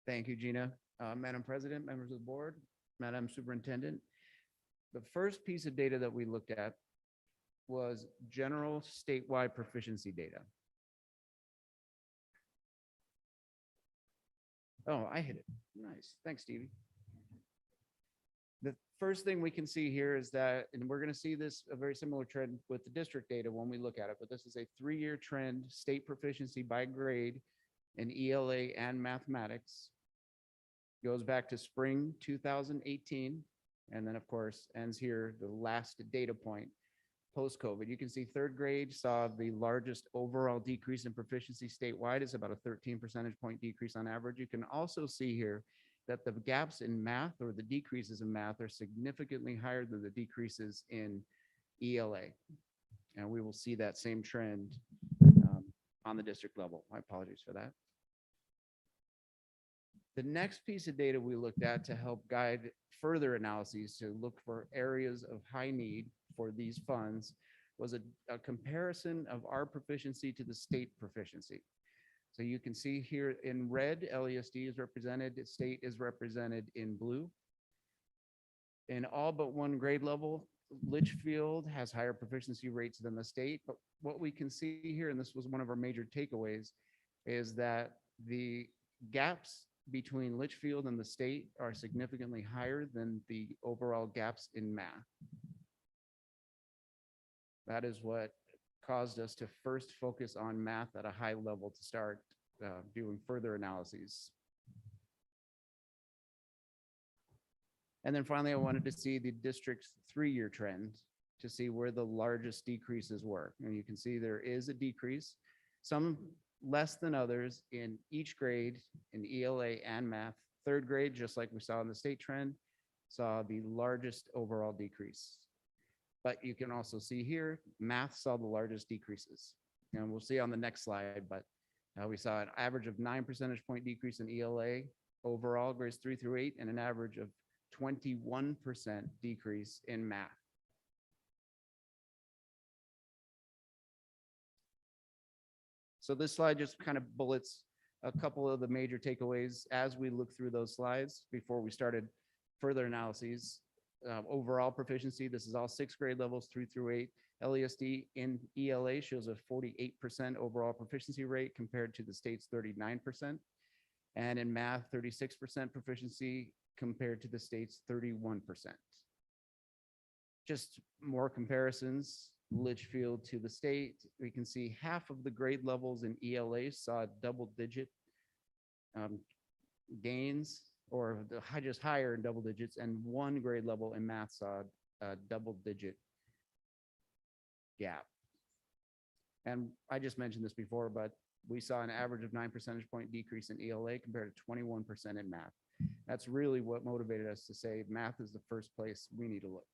Thank you, Gina. Madam President, members of the board, Madam Superintendent. The first piece of data that we looked at was general statewide proficiency data. Oh, I hit it. Nice. Thanks, Stevie. The first thing we can see here is that, and we're going to see this, a very similar trend with the district data when we look at it, but this is a 3-year trend, state proficiency by grade in ELA and mathematics. Goes back to spring 2018, and then of course ends here, the last data point post-COVID. You can see 3rd grade saw the largest overall decrease in proficiency statewide. Is about a 13 percentage point decrease on average. You can also see here that the gaps in math, or the decreases in math, are significantly higher than the decreases in ELA. And we will see that same trend on the district level. My apologies for that. The next piece of data we looked at to help guide further analyses to look for areas of high need for these funds was a comparison of our proficiency to the state proficiency. So you can see here in red, LESD is represented, state is represented in blue. In all but one grade level, Litchfield has higher proficiency rates than the state. But what we can see here, and this was one of our major takeaways, is that the gaps between Litchfield and the state are significantly higher than the overall gaps in math. That is what caused us to first focus on math at a high level to start doing further analyses. And then finally, I wanted to see the district's 3-year trend to see where the largest decreases were. And you can see there is a decrease, some less than others in each grade in ELA and math. 3rd grade, just like we saw in the state trend, saw the largest overall decrease. But you can also see here, math saw the largest decreases. And we'll see on the next slide, but we saw an average of 9 percentage point decrease in ELA overall, grades 3 through 8, and an average of 21% decrease in math. So this slide just kind of bullets a couple of the major takeaways as we look through those slides before we started further analyses. Overall proficiency, this is all 6th grade levels 3 through 8. LESD in ELA shows a 48% overall proficiency rate compared to the state's 39%. And in math, 36% proficiency compared to the state's 31%. Just more comparisons, Litchfield to the state, we can see half of the grade levels in ELA saw double-digit gains, or just higher in double digits, and 1 grade level in math saw a double-digit gap. And I just mentioned this before, but we saw an average of 9 percentage point decrease in ELA compared to 21% in math. That's really what motivated us to say math is the first place we need to look.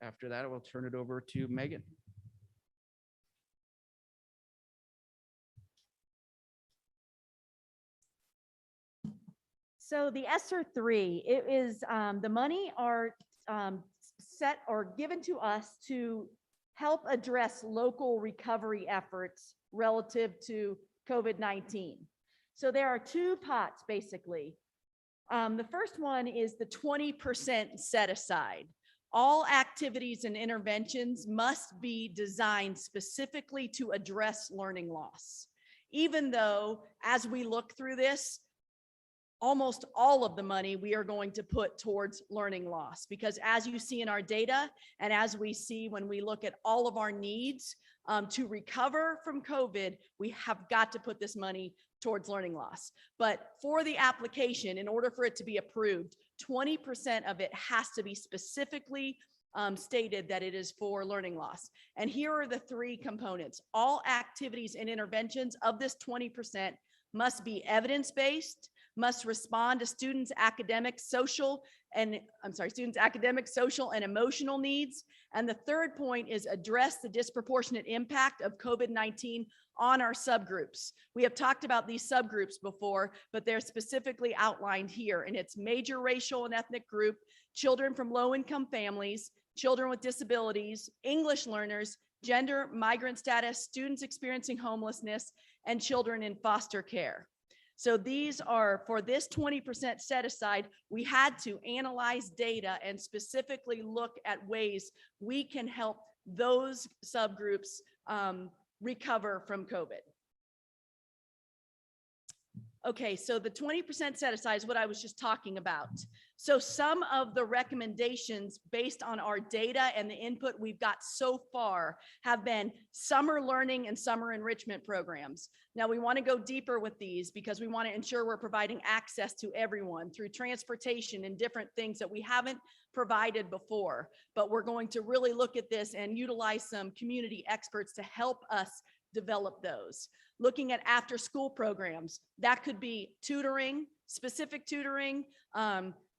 After that, I will turn it over to Megan. So the Sr3, it is the money are set or given to us to help address local recovery efforts relative to COVID-19. So there are 2 pots basically. The first one is the 20% set aside. All activities and interventions must be designed specifically to address learning loss. Even though, as we look through this, almost all of the money we are going to put towards learning loss, because as you see in our data, and as we see when we look at all of our needs to recover from COVID, we have got to put this money towards learning loss. But for the application, in order for it to be approved, 20% of it has to be specifically stated that it is for learning loss. And here are the 3 components. All activities and interventions of this 20% must be evidence-based, must respond to students' academic, social, and emotional needs. And the 3rd point is address the disproportionate impact of COVID-19 on our subgroups. We have talked about these subgroups before, but they're specifically outlined here. And it's major racial and ethnic group, children from low-income families, children with disabilities, English learners, gender, migrant status, students experiencing homelessness, and children in foster care. So these are, for this 20% set aside, we had to analyze data and specifically look at ways we can help those subgroups recover from COVID. Okay, so the 20% set aside is what I was just talking about. So some of the recommendations based on our data and the input we've got so far have been summer learning and summer enrichment programs. Now we want to go deeper with these because we want to ensure we're providing access to everyone through transportation and different things that we haven't provided before. But we're going to really look at this and utilize some community experts to help us develop those. Looking at after school programs, that could be tutoring, specific tutoring,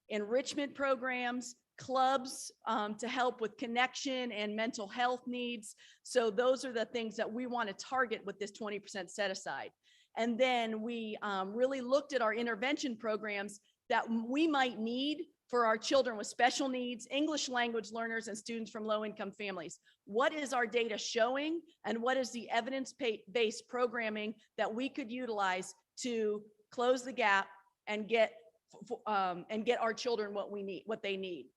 enrichment programs, clubs to help with connection and mental health needs. So those are the things that we want to target with this 20% set aside. And then we really looked at our intervention programs that we might need for our children with special needs, English language learners, and students from low-income families. What is our data showing, and what is the evidence-based programming that we could utilize to close the gap and get our children what they need?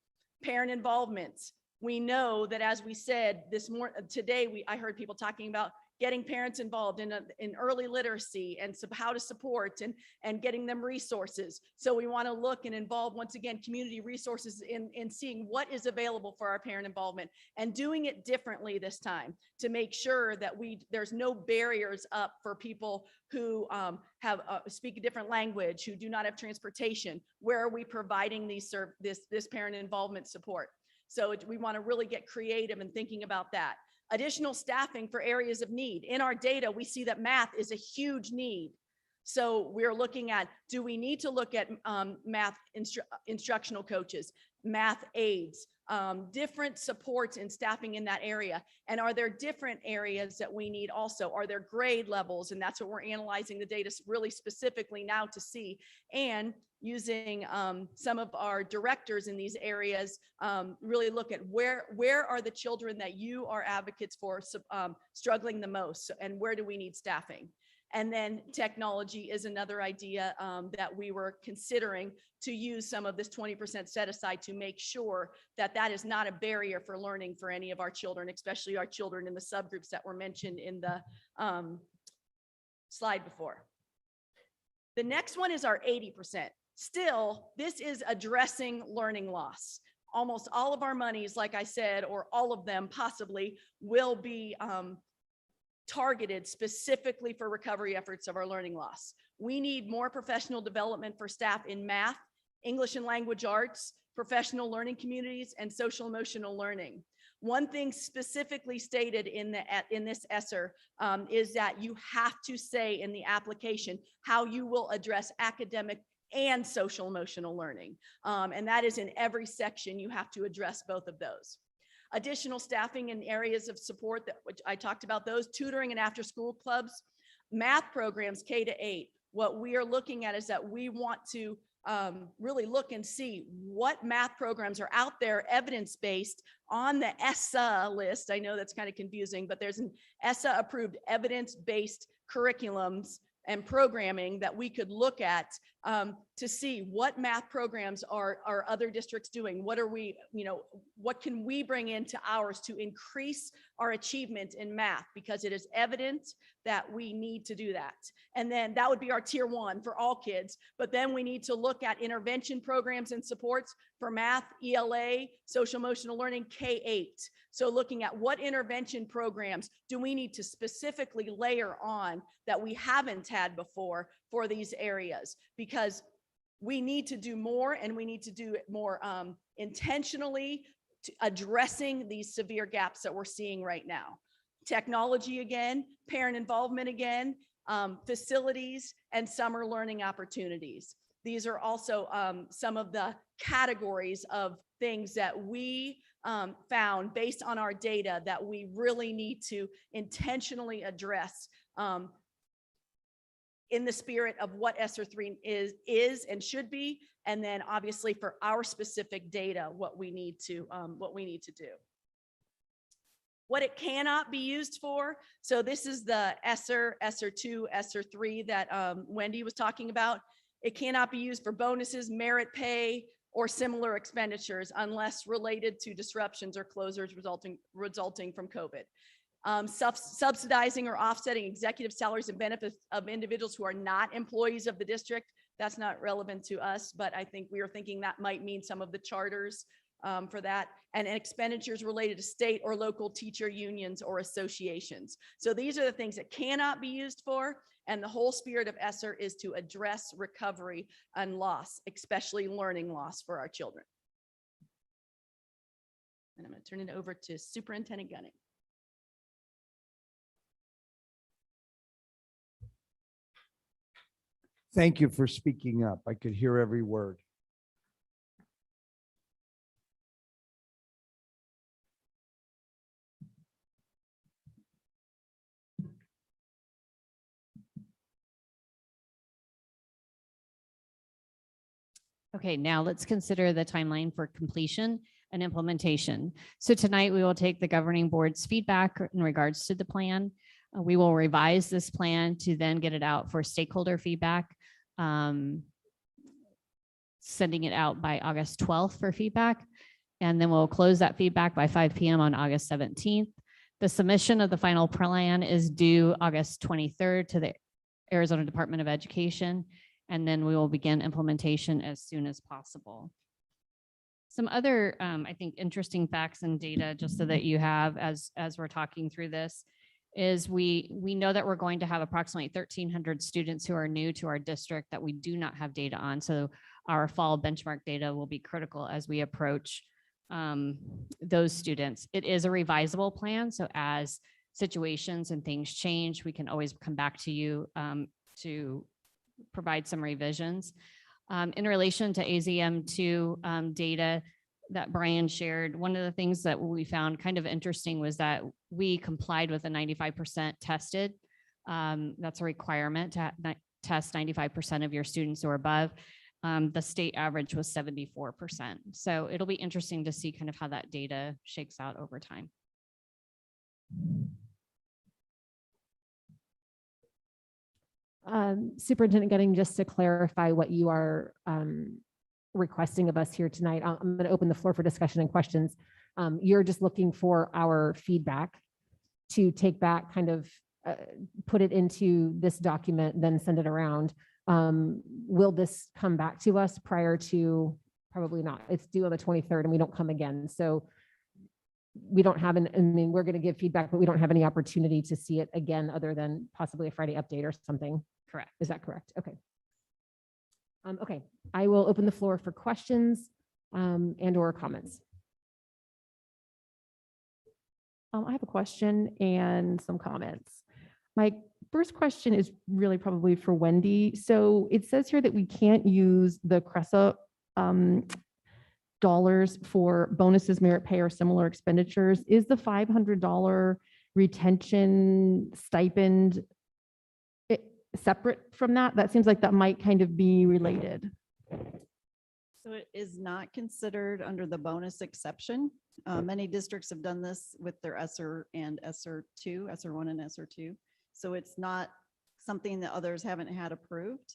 Parent involvement. We know that, as we said today, I heard people talking about getting parents involved in early literacy and how to support and getting them resources. So we want to look and involve, once again, community resources in seeing what is available for our parent involvement and doing it differently this time to make sure that there's no barriers up for people who speak a different language, who do not have transportation. Where are we providing this parent involvement support? So we want to really get creative in thinking about that. Additional staffing for areas of need. In our data, we see that math is a huge need. So we're looking at, do we need to look at math instructional coaches, math aides, different supports and staffing in that area? And are there different areas that we need also? Are there grade levels? And that's what we're analyzing the data really specifically now to see. And using some of our directors in these areas, really look at where are the children that you are advocates for struggling the most, and where do we need staffing? And then technology is another idea that we were considering to use some of this 20% set aside to make sure that that is not a barrier for learning for any of our children, especially our children in the subgroups that were mentioned in the slide before. The next one is our 80%. Still, this is addressing learning loss. Almost all of our monies, like I said, or all of them possibly, will be targeted specifically for recovery efforts of our learning loss. We need more professional development for staff in math, English and language arts, professional learning communities, and social emotional learning. One thing specifically stated in this ESSER is that you have to say in the application how you will address academic and social emotional learning. And that is in every section, you have to address both of those. Additional staffing in areas of support, which I talked about those, tutoring and after school clubs, math programs, K-8. What we are looking at is that we want to really look and see what math programs are out there, evidence-based on the ESSA list. I know that's kind of confusing, but there's an ESSA approved evidence-based curriculums and programming that we could look at to see what math programs are other districts doing. What are we, what can we bring into ours to increase our achievement in math? Because it is evident that we need to do that. And then that would be our tier 1 for all kids. But then we need to look at intervention programs and supports for math, ELA, social emotional learning, K-8. So looking at what intervention programs do we need to specifically layer on that we haven't had before for these areas, because we need to do more, and we need to do it more intentionally to addressing these severe gaps that we're seeing right now. Technology again, parent involvement again, facilities, and summer learning opportunities. These are also some of the categories of things that we found based on our data that we really need to intentionally address in the spirit of what Sr3 is and should be, and then obviously for our specific data, what we need to do. What it cannot be used for. So this is the ESSER, ESSER2, ESSER3 that Wendy was talking about. It cannot be used for bonuses, merit pay, or similar expenditures unless related to disruptions or closures resulting from COVID. Subsidizing or offsetting executive salaries and benefits of individuals who are not employees of the district. That's not relevant to us, but I think we are thinking that might mean some of the charters for that, and expenditures related to state or local teacher unions or associations. So these are the things that cannot be used for, and the whole spirit of ESSER is to address recovery and loss, especially learning loss for our children. And I'm going to turn it over to Superintendent Gunning. Thank you for speaking up. I could hear every word. Okay, now let's consider the timeline for completion and implementation. So tonight we will take the governing board's feedback in regards to the plan. We will revise this plan to then get it out for stakeholder feedback, sending it out by August 12th for feedback. And then we'll close that feedback by 5 p.m. on August 17th. The submission of the final plan is due August 23rd to the Arizona Department of Education, and then we will begin implementation as soon as possible. Some other, I think, interesting facts and data, just so that you have as we're talking through this, is we know that we're going to have approximately 1,300 students who are new to our district that we do not have data on. So our fall benchmark data will be critical as we approach those students. It is a revisable plan, so as situations and things change, we can always come back to you to provide some revisions. In relation to AZM2 data that Brian shared, one of the things that we found kind of interesting was that we complied with a 95% tested. That's a requirement to test 95% of your students or above. The state average was 74%. So it'll be interesting to see kind of how that data shakes out over time. Superintendent Gunning, just to clarify what you are requesting of us here tonight, I'm going to open the floor for discussion and questions. You're just looking for our feedback to take back, kind of put it into this document, then send it around. Will this come back to us prior to? Probably not. It's due on the 23rd and we don't come again. So we don't have I mean, we're going to give feedback, but we don't have any opportunity to see it again other than possibly a Friday update or something. Correct. Is that correct? Okay. Okay, I will open the floor for questions and or comments. I have a question and some comments. My first question is really probably for Wendy. So it says here that we can't use the CRESA dollars for bonuses, merit pay, or similar expenditures. Is the $500 retention stipend separate from that? That seems like that might kind of be related. So it is not considered under the bonus exception. Many districts have done this with their ESSER and ESSER2, ESSER1 and ESSER2. So it's not something that others haven't had approved.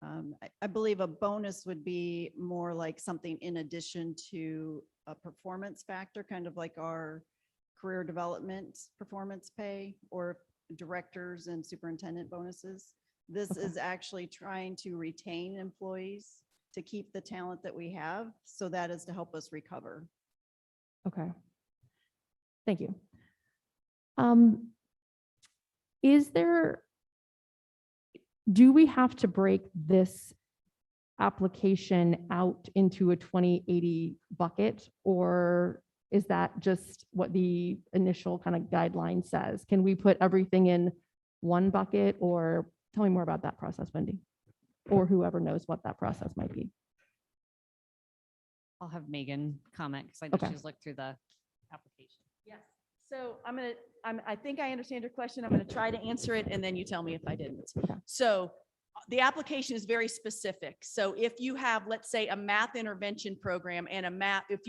I believe a bonus would be more like something in addition to a performance factor, kind of like our career development performance pay or directors and superintendent bonuses. This is actually trying to retain employees to keep the talent that we have. So that is to help us recover. Okay. Thank you. Do we have to break this application out into a 2080 bucket, or is that just what the initial kind of guideline says? Can we put everything in one bucket, or tell me more about that process, Wendy, or whoever knows what that process might be? I'll have Megan comment because I know Okay. she's looked through the application. Yes. So I think I understand your question. I'm going to try to answer it and then you tell me if I didn't. So the application is very specific. So if you have, let's say, a math intervention program and if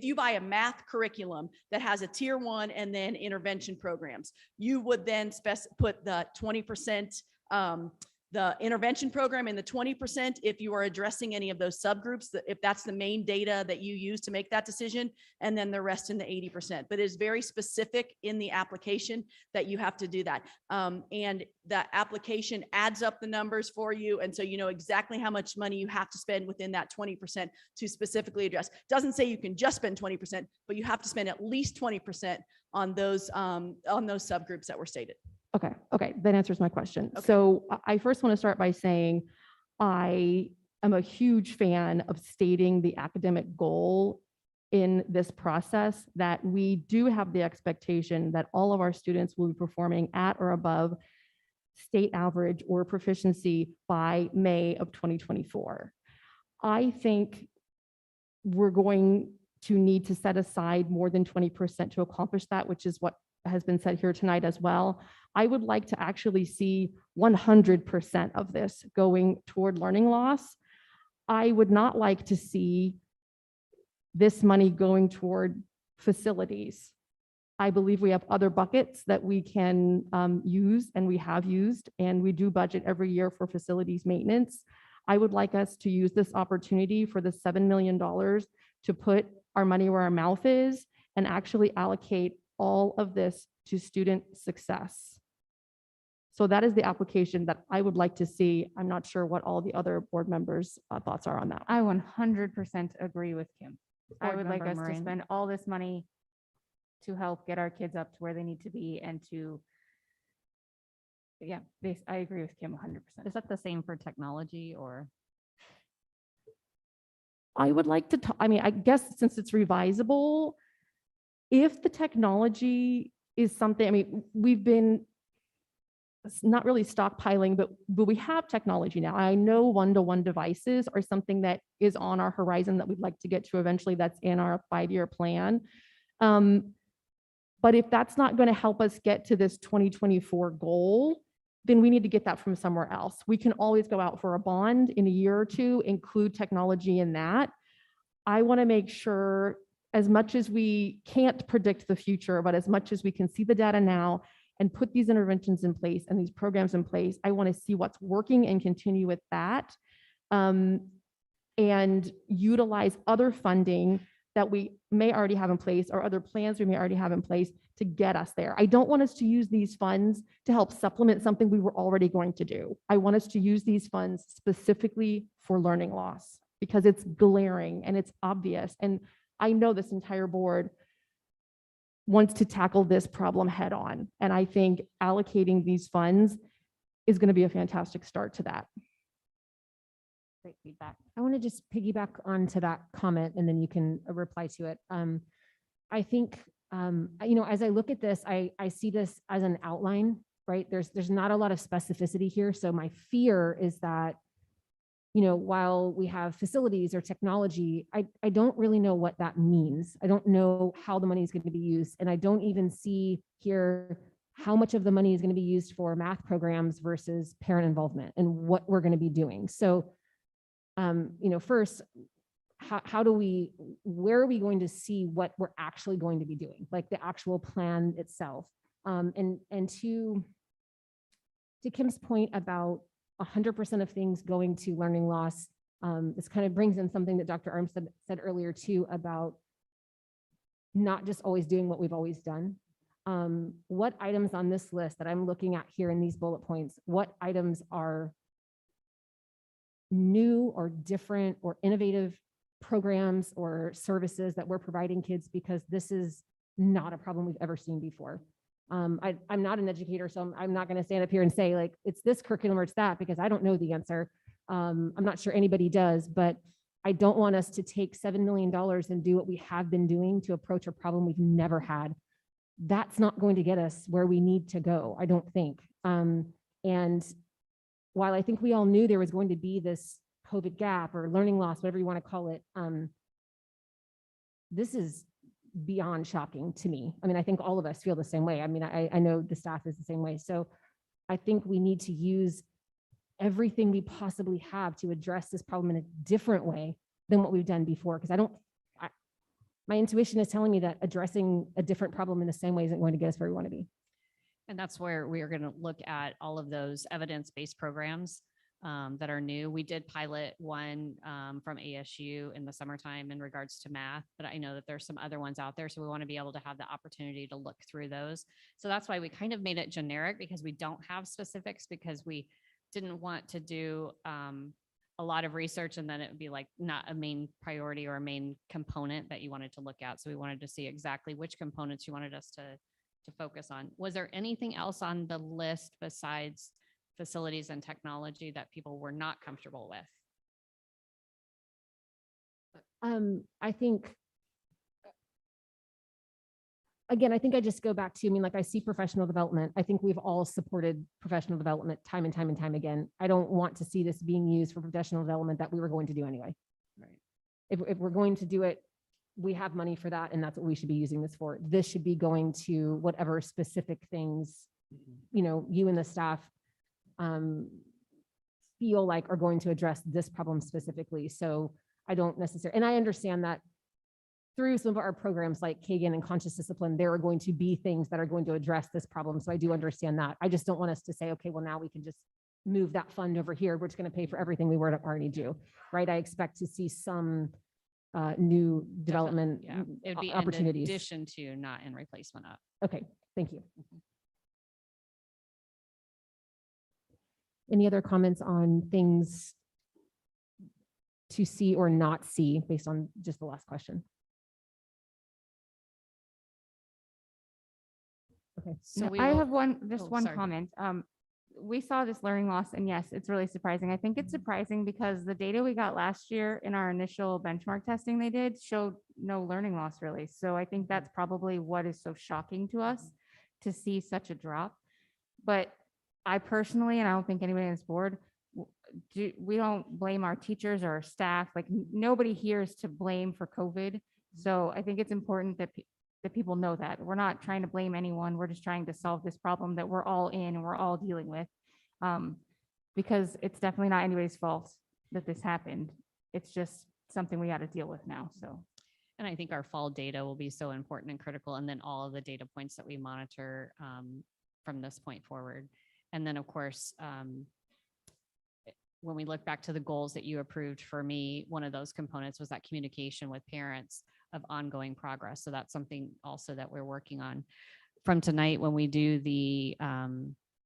you buy a math curriculum that has a tier 1 and then intervention programs, you would then put the 20%, the intervention program in the 20% if you are addressing any of those subgroups, if that's the main data that you use to make that decision, and then the rest in the 80%. But it's very specific in the application that you have to do that. And the application adds up the numbers for you. And so you know exactly how much money you have to spend within that 20% to specifically address. Doesn't say you can just spend 20%, but you have to spend at least 20% on those subgroups that were stated. Okay, that answers my question. So I first want to start by saying I am a huge fan of stating the academic goal in this process, that we do have the expectation that all of our students will be performing at or above state average or proficiency by May of 2024. I think we're going to need to set aside more than 20% to accomplish that, which is what has been said here tonight as well. I would like to actually see 100% of this going toward learning loss. I would not like to see this money going toward facilities. I believe we have other buckets that we can use, and we have used, and we do budget every year for facilities maintenance. I would like us to use this opportunity for the $7 million to put our money where our mouth is and actually allocate all of this to student success. So that is the application that I would like to see. I'm not sure what all the other board members' thoughts are on that. I 100% agree with Kim. I Board would like Member us to Moran. spend all this money to help get our kids up to where they need to be and to, yeah, I agree with Kim 100%. Is that the same for technology or? I would like to, I mean, I guess since it's revisable, if the technology is something, I mean, we've been not really stockpiling, but we have technology now. I know one-to-one devices are something that is on our horizon that we'd like to get to eventually. That's in our 5-year plan. But if that's not going to help us get to this 2024 goal, then we need to get that from somewhere else. We can always go out for a bond in a year or two, include technology in that. I want to make sure, as much as we can't predict the future, but as much as we can see the data now and put these interventions in place and these programs in place, I want to see what's working and continue with that, and utilize other funding that we may already have in place or other plans we may already have in place to get us there. I don't want us to use these funds to help supplement something we were already going to do. I want us to use these funds specifically for learning loss because it's glaring and it's obvious. And I know this entire board wants to tackle this problem head on. And I think allocating these funds is going to be a fantastic start to that. Great feedback. I want to just piggyback onto that comment and then you can reply to it. I think, as I look at this, I see this as an outline, right? There's not a lot of specificity here. So my fear is that, while we have facilities or technology, I don't really know what that means. I don't know how the money is going to be used. And I don't even see here how much of the money is going to be used for math programs versus parent involvement and what we're going to be doing. So first, where are we going to see what we're actually going to be doing, like the actual plan itself? And to Kim's point about 100% of things going to learning loss, this kind of brings in something that Dr. Armstead said earlier too, about not just always doing what we've always done. What items on this list that I'm looking at here in these bullet points, what items are new or different or innovative programs or services that we're providing kids, because this is not a problem we've ever seen before. I'm not an educator, so I'm not going to stand up here and say like, it's this curriculum or it's that, because I don't know the answer. I'm not sure anybody does, but I don't want us to take $7 million and do what we have been doing to approach a problem we've never had. That's not going to get us where we need to go, I don't think. And while I think we all knew there was going to be this COVID gap or learning loss, whatever you want to call it, this is beyond shocking to me. I mean, I think all of us feel the same way. I mean, I know the staff is the same way. So I think we need to use everything we possibly have to address this problem in a different way than what we've done before. Because my intuition is telling me that addressing a different problem in the same way isn't going to get us where we want to be. And that's where we are going to look at all of those evidence-based programs that are new. We did pilot one from ASU in the summertime in regards to math, but I know that there's some other ones out there. So we want to be able to have the opportunity to look through those. So that's why we kind of made it generic, because we don't have specifics, because we didn't want to do a lot of research and then it would be like not a main priority or a main component that you wanted to look at. So we wanted to see exactly which components you wanted us to focus on. Was there anything else on the list besides facilities and technology that people were not comfortable with? I think, again, I think I just go back to, like I see professional development. I think we've all supported professional development time and time and time again. I don't want to see this being used for professional development that we were going to do anyway. Right. If we're going to do it, we have money for that, and that's what we should be using this for. This should be going to whatever specific things, you and the staff feel like are going to address this problem specifically. So I don't necessarily, and I understand that through some of our programs like Kagan and Conscious Discipline, there are going to be things that are going to address this problem. So I do understand that. I just don't want us to say, okay, well, now we can just move that fund over here. We're just going to pay for everything we were to already do, right? I expect to see some new development Yeah, it would be in opportunities. addition to, not in replacement of. Okay, thank you. Any other comments on things to see or not see based on just the last question? Okay, So we I will- have just oh, one sorry. comment. We saw this learning loss, and yes, it's really surprising. I think it's surprising because the data we got last year in our initial benchmark testing they did showed no learning loss really. So I think that's probably what is so shocking to us to see such a drop. But I personally, and I don't think anybody on this board, we don't blame our teachers or our staff. Like nobody here is to blame for COVID. So I think it's important that that people know that we're not trying to blame anyone. We're just trying to solve this problem that we're all in and we're all dealing with. Because it's definitely not anybody's fault that this happened. It's just something we got to deal with now. So. And I think our fall data will be so important and critical. And then all of the data points that we monitor from this point forward. And then of course, when we look back to the goals that you approved for me, one of those components was that communication with parents of ongoing progress. So that's something also that we're working on. From tonight, when we do the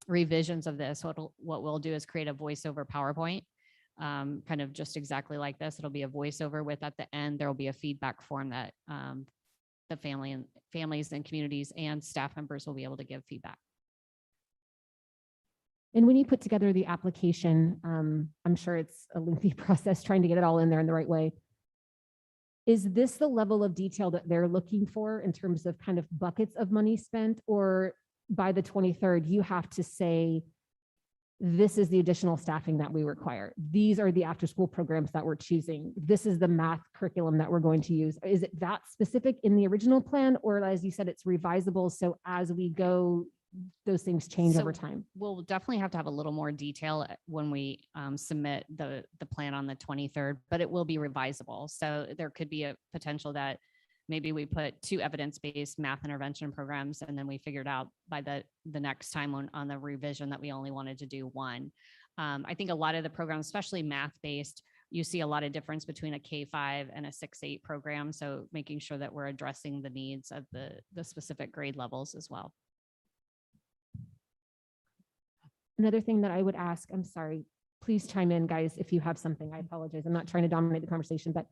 revisions of this, what we'll do is create a voiceover PowerPoint, kind of just exactly like this. It'll be a voiceover with at the end, there will be a feedback form that the families and communities and staff members will be able to give feedback. And when you put together the application, I'm sure it's a lengthy process trying to get it all in there in the right way. Is this the level of detail that they're looking for in terms of kind of buckets of money spent? Or by the 23rd, you have to say, this is the additional staffing that we require. These are the after-school programs that we're choosing. This is the math curriculum that we're going to use. Is it that specific in the original plan? Or as you said, it's revisable, so as we go, those things change So over time? We'll definitely have to have a little more detail when we submit the plan on the 23rd, but it will be revisable. So there could be a potential that maybe we put 2 evidence-based math intervention programs, and then we figured out by the next time on the revision that we only wanted to do 1. I think a lot of the programs, especially math-based, you see a lot of difference between a K-5 and a 6-8 program. So making sure that we're addressing the needs of the specific grade levels as well. Another thing that I would ask, I'm sorry, please chime in, guys, if you have something. I apologize. I'm not trying to dominate the conversation, but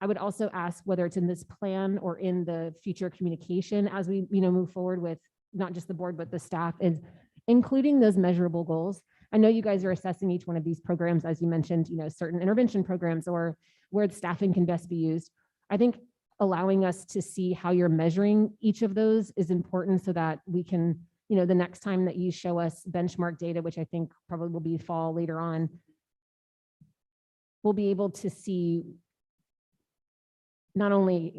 I would also ask whether it's in this plan or in the future communication as we, move forward with not just the board, but the staff, is including those measurable goals. I know you guys are assessing each one of these programs, as you mentioned, certain intervention programs or where the staffing can best be used. I think allowing us to see how you're measuring each of those is important so that we can, the next time that you show us benchmark data, which I think probably will be fall later on, we'll be able to see not only,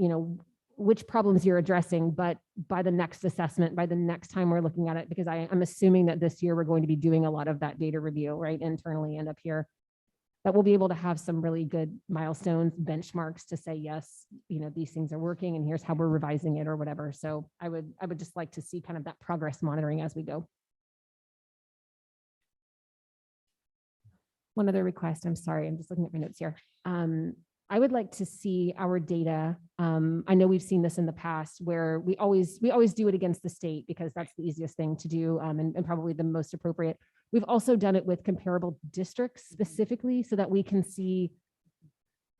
which problems you're addressing, but by the next assessment, by the next time we're looking at it, because I'm assuming that this year we're going to be doing a lot of that data review, right, internally and up here, that we'll be able to have some really good milestones, benchmarks to say, yes, these things are working and here's how we're revising it or whatever. So I would just like to see kind of that progress monitoring as we go. One other request, I'm sorry, I'm just looking at my notes here. I would like to see our data. I know we've seen this in the past where we always do it against the state because that's the easiest thing to do and probably the most appropriate. We've also done it with comparable districts specifically so that we can see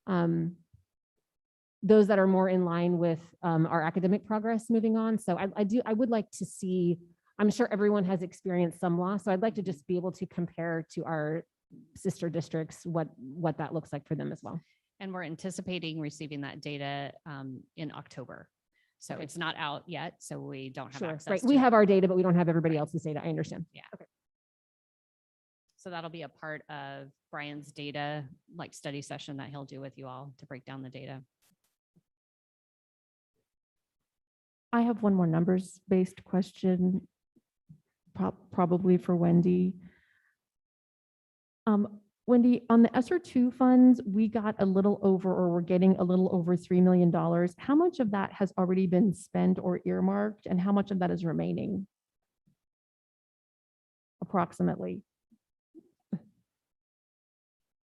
those that are more in line with our academic progress moving on. So I would like to see, I'm sure everyone has experienced some loss. So I'd like to just be able to compare to our sister districts what that looks like for them as well. And we're anticipating receiving that data in October. So it's not out yet, so we don't have access Right. to We it. have our data, but we don't have everybody else's data. I understand. Yeah. Okay. So that'll be a part of Brian's data, like study session that he'll do with you all to break down the data. I have one more numbers-based question, probably for Wendy. Wendy, on the SR2 funds, we got a little over, or we're getting a little over $3 million. How much of that has already been spent or earmarked, and how much of that is remaining? Approximately.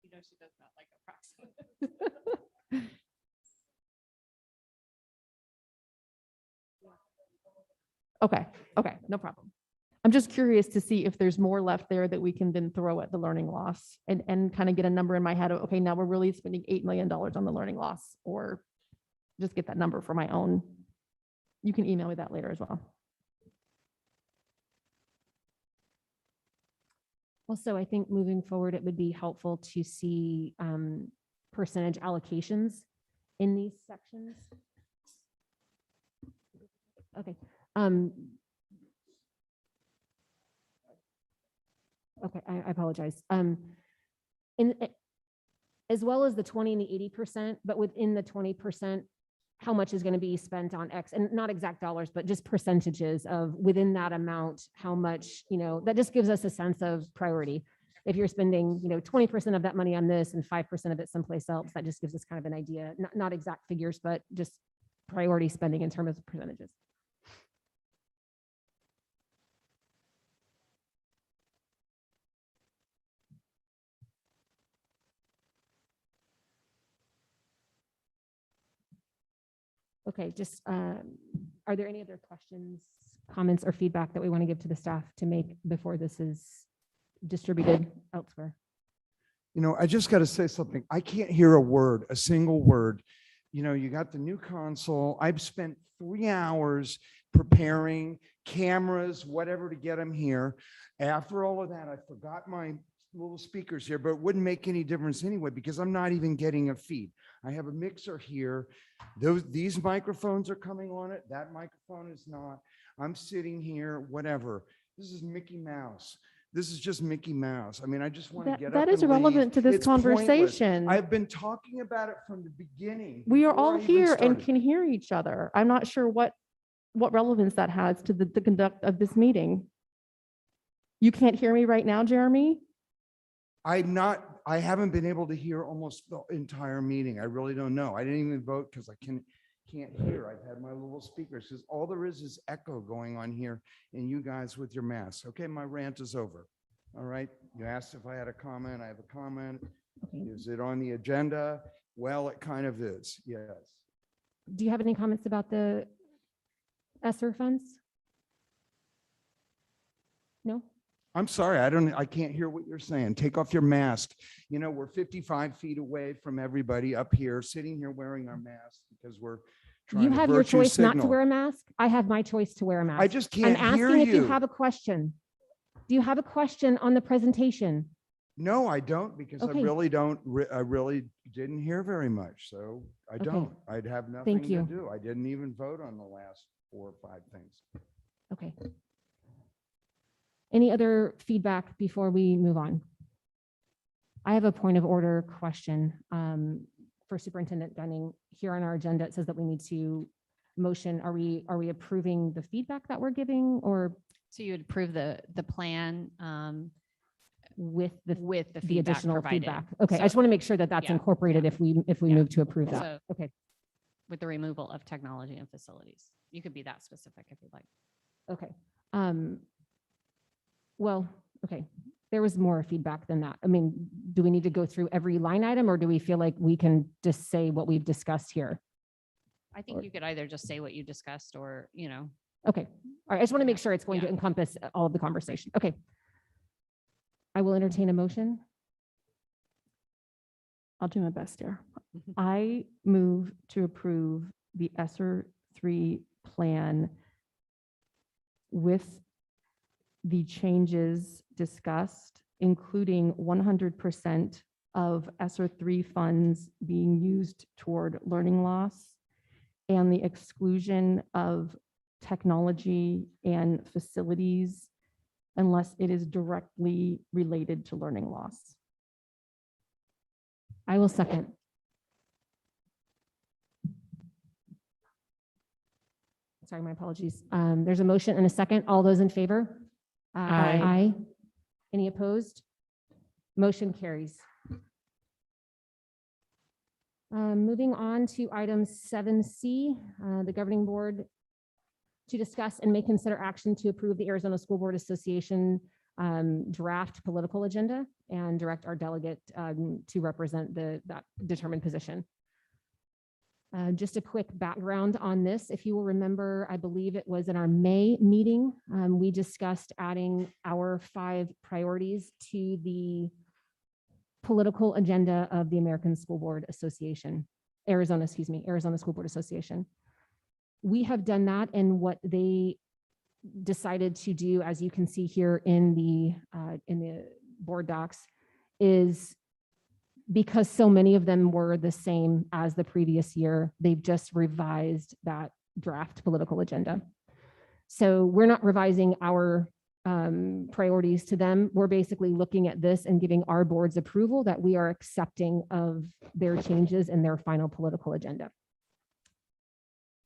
She does not like approximate. Okay, no problem. I'm just curious to see if there's more left there that we can then throw at the learning loss and kind of get a number in my head of, okay, now we're really spending $8 million on the learning loss, or just get that number for my own. You can email me that later as well. Also, I think moving forward, it would be helpful to see percentage allocations in these sections. Okay. Okay, I apologize. As well as the 20 and the 80%, but within the 20%, how much is going to be spent on X, and not exact dollars, but just percentages of within that amount, how much, that just gives us a sense of priority. If you're spending, 20% of that money on this and 5% of it someplace else, that just gives us kind of an idea, not exact figures, but just priority spending in terms of percentages. Okay, just, are there any other questions, comments, or feedback that we want to give to the staff to make before this is distributed elsewhere? I just got to say something. I can't hear a word, a single word. You got the new console. I've spent 3 hours preparing cameras, whatever, to get them here. After all of that, I forgot my little speakers here, but it wouldn't make any difference anyway, because I'm not even getting a feed. I have a mixer here. These microphones are coming on it. That microphone is not. I'm sitting here, whatever. This is Mickey Mouse. This is just Mickey Mouse. I mean, I just want to get up. That is and irrelevant leave. to this It's pointless. conversation. I've been talking about it from the beginning. We are before all I even here and started. can hear each other. I'm not sure what relevance that has to the conduct of this meeting. You can't hear me right now, Jeremy? I haven't been able to hear almost the entire meeting. I really don't know. I didn't even vote because I can't hear. I've had my little speakers, because all there is echo going on here, and you guys with your masks. Okay, my rant is over. All right. You asked if I had a comment. I have a comment. Is it on the agenda? Well, it kind of is. Yes. Do you have any comments about the ESSER funds? No? I'm sorry. I can't hear what you're saying. Take off your mask. We're 55 feet away from everybody up here, sitting here wearing our masks because we're trying You to have your virtue choice not to signal. wear a mask. I have my choice to wear a mask. I just I'm can't asking hear if you you. have a question. Do you have a question on the presentation? No, I don't, because Okay. I really don't. I really didn't hear very much. So I Okay. don't. I'd have nothing Thank to you. do. I didn't even vote on the last 4 or 5 things. Okay. Any other feedback before we move on? I have a point of order question for Superintendent Gunning. Here on our agenda, it says that we need to motion. Are we approving the feedback that we're giving, or So you would approve the plan with the feedback additional provided. feedback? Okay, I So- just want to make sure that that's Yeah, incorporated if we Yeah. move to approve that. So- Okay, with the removal of technology and facilities. You could be that specific if you'd like. okay. Well, okay, there was more feedback than that. I mean, do we need to go through every line item, or do we feel like we can just say what we've discussed here? I think you could either just say what you discussed or, Okay, all right, I just want to make sure it's going to Yeah. encompass all of the conversation. Okay. I will entertain a motion. I'll do my best here. I move to approve the ESSER 3 plan with the changes discussed, including 100% of ESSER 3 funds being used toward learning loss and the exclusion of technology and facilities unless it is directly related to learning loss. I will second. Sorry, my apologies. There's a motion and a second. All those in favor? Aye. Aye. Any opposed? Motion carries. Moving on to item 7C, the governing board to discuss and may consider action to approve the Arizona School Board Association draft political agenda and direct our delegate to represent that determined position. Just a quick background on this. If you will remember, I believe it was in our May meeting, we discussed adding our 5 priorities to the political agenda of the American School Board Association, Arizona School Board Association. We have done that, and what they decided to do, as you can see here in the board docs, is because so many of them were the same as the previous year, they've just revised that draft political agenda. So we're not revising our priorities to them. We're basically looking at this and giving our board's approval that we are accepting of their changes in their final political agenda.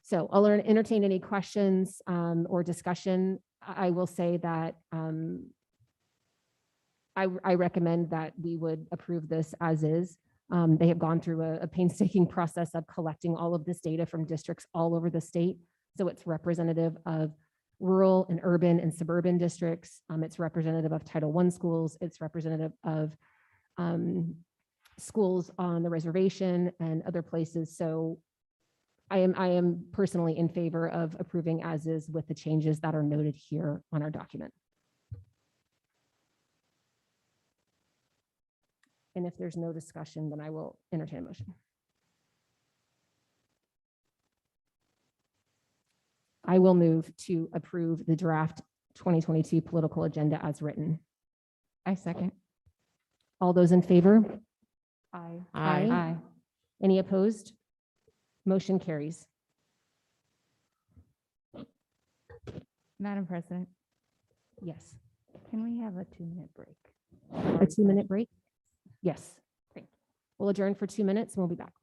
So I'll entertain any questions or discussion. I will say that I recommend that we would approve this as is. They have gone through a painstaking process of collecting all of this data from districts all over the state. So it's representative of rural and urban and suburban districts. It's representative of Title I schools. It's representative of schools on the reservation and other places. So I am personally in favor of approving as is with the changes that are noted here on our document. And if there's no discussion, then I will entertain a motion. I will move to approve the draft 2022 political agenda as written. I second. All those in favor? Aye. Aye. Any opposed? Motion carries. Madam President, Yes. can we have a 2-minute break? A 2-minute break? Yes. Great. We'll adjourn for 2 minutes and we'll be back.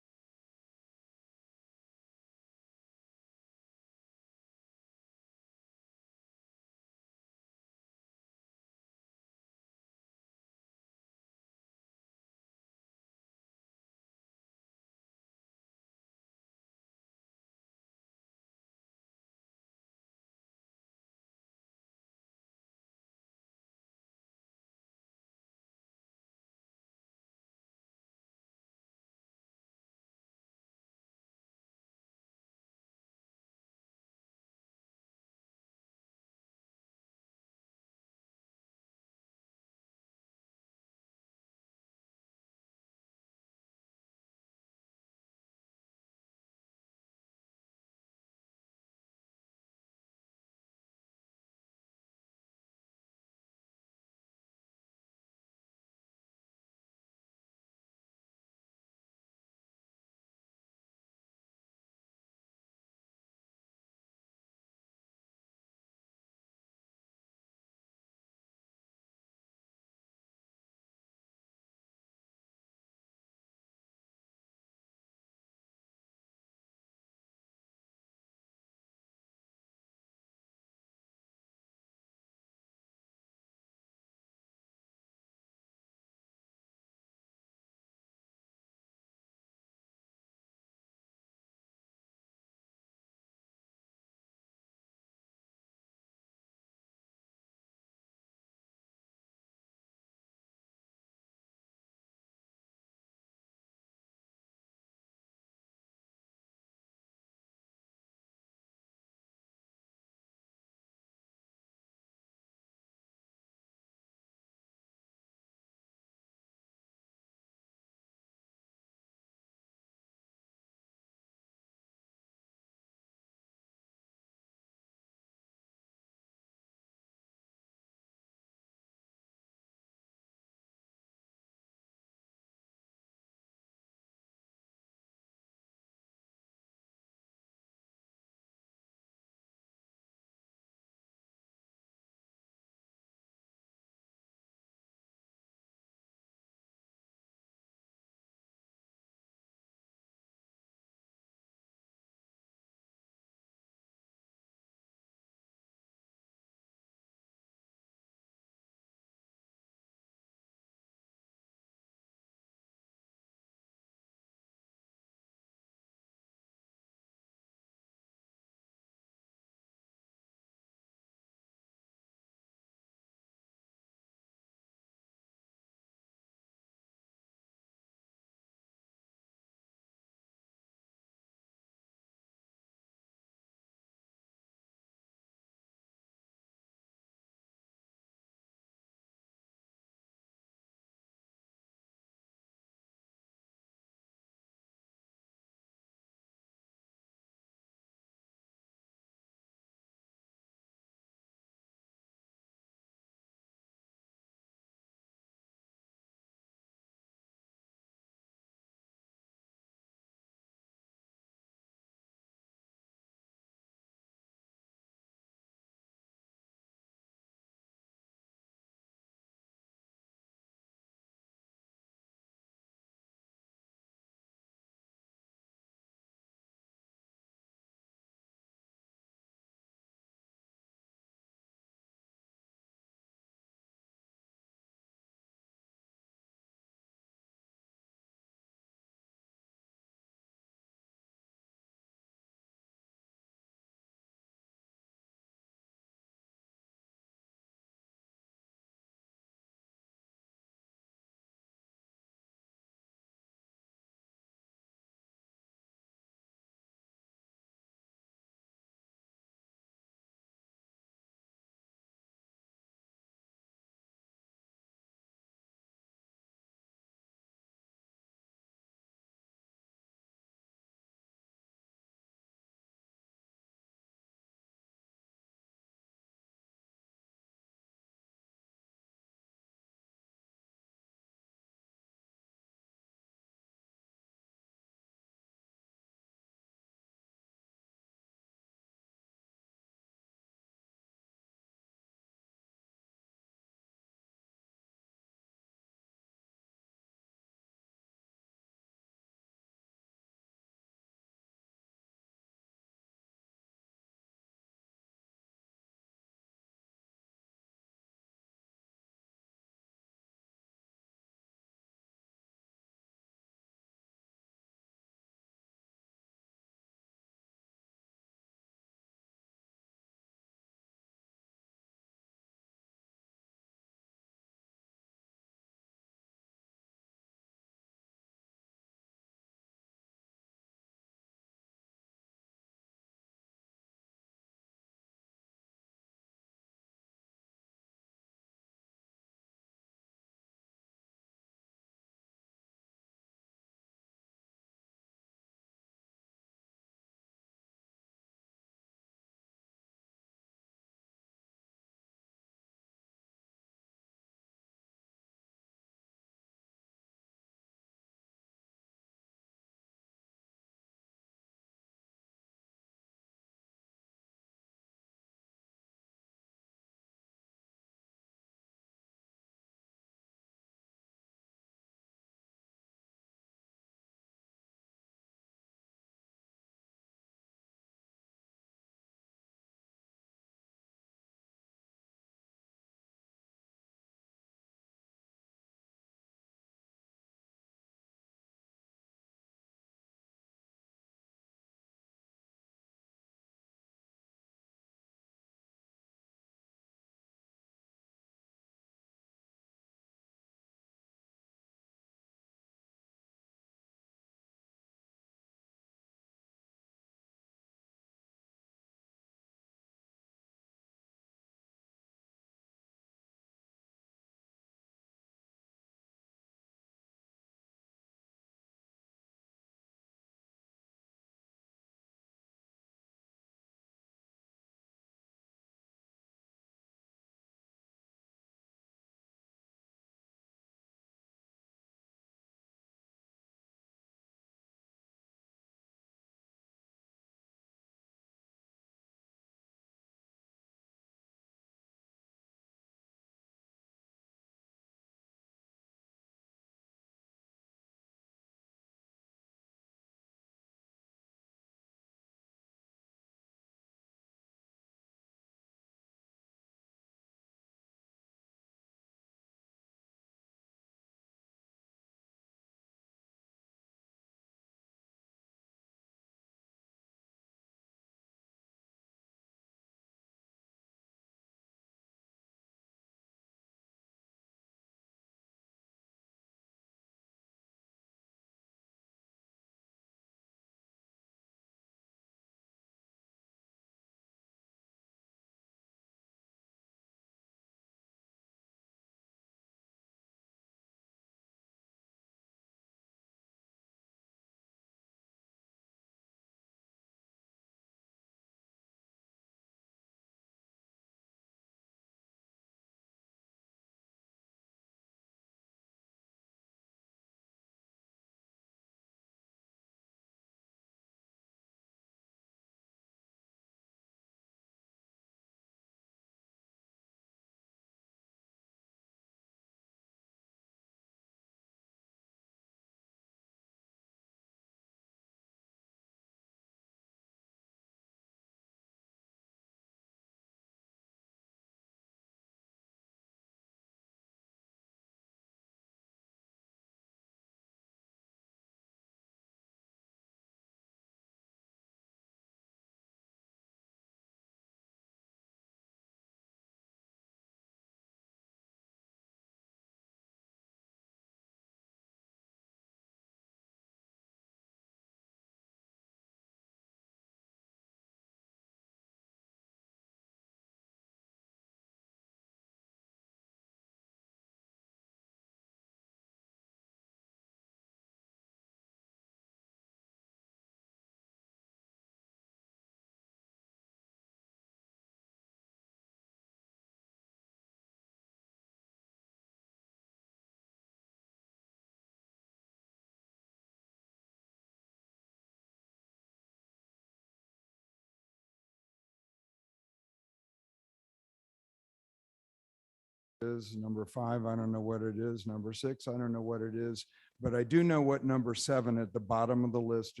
is. Number 5, I don't know what it is. Number 6, I don't know what it is. But I do know what number 7 at the bottom of the list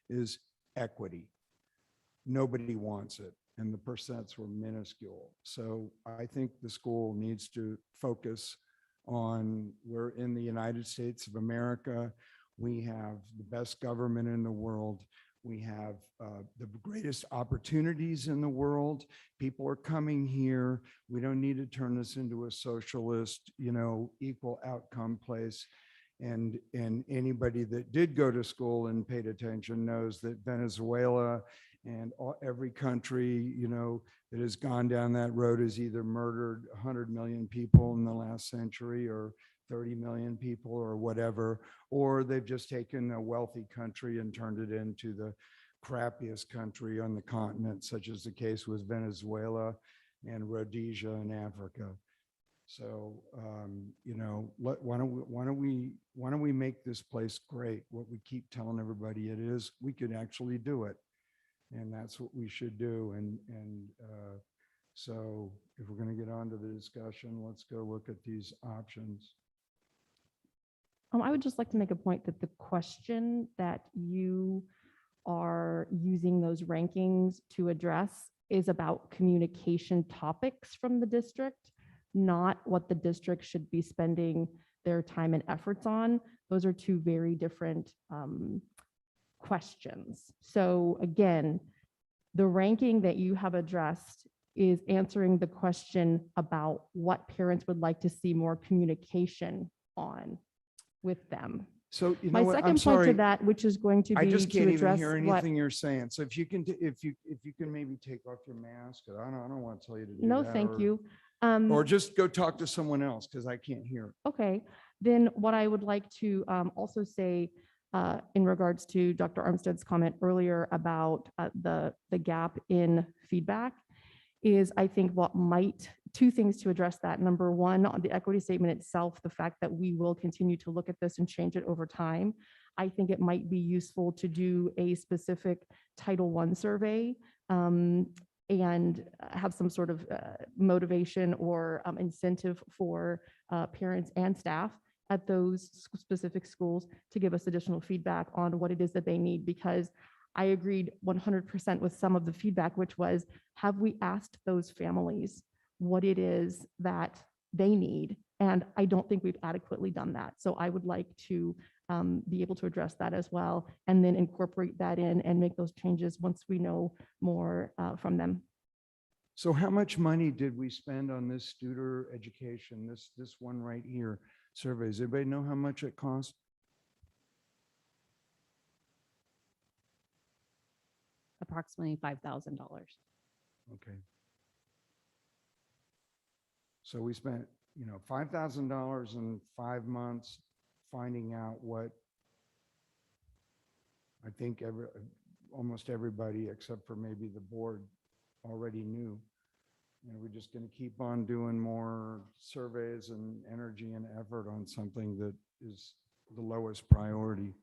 is equity. Nobody wants it, and the percents were minuscule. So I think the school needs to focus on, we're in the United States of America. We have the best government in the world. We have the greatest opportunities in the world. People are coming here. We don't need to turn this into a socialist, equal outcome place. And anybody that did go to school and paid attention knows that Venezuela and every country, that has gone down that road has either murdered 100 million people in the last century, or 30 million people, or whatever, or they've just taken a wealthy country and turned it into the crappiest country on the continent, such as the case with Venezuela and Rhodesia in Africa. So, why don't we make this place great? What we keep telling everybody it is, we could actually do it. And that's what we should do. So if we're going to get on to the discussion, let's go look at these options. I would just like to make a point that the question that you are using those rankings to address is about communication topics from the district, not what the district should be spending their time and efforts on. Those are two very different questions. So again, the ranking that you have addressed is answering the question about what parents would like to see more communication on with them. So My second point to that, which is going to be I just can't to even address hear what. anything you're saying. So if you can, if you can maybe take off your mask, I don't want to tell you to do No, that, thank or- you. Or just go talk to someone else, because I can't hear. Okay, then what I would like to also say in regards to Dr. Armstead's comment earlier about the gap in feedback is, I think two things to address that. Number one, on the equity statement itself, the fact that we will continue to look at this and change it over time. I think it might be useful to do a specific Title I survey and have some sort of motivation or incentive for parents and staff at those specific schools to give us additional feedback on what it is that they need, because I agreed 100% with some of the feedback, which was, have we asked those families what it is that they need? And I don't think we've adequately done that. So I would like to be able to address that as well, and then incorporate that in and make those changes once we know more from them. So how much money did we spend on this student education, this one right here, surveys? Anybody know how much it cost? Approximately $5,000. Okay. So we spent, $5,000 in 5 months finding out what I think almost everybody except for maybe the board already knew. We're just going to keep on doing more surveys and energy and effort on something that is the lowest priority.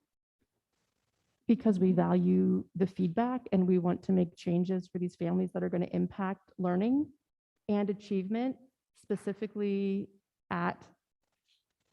Because we value the feedback and we want to make changes for these families that are going to impact learning and achievement, specifically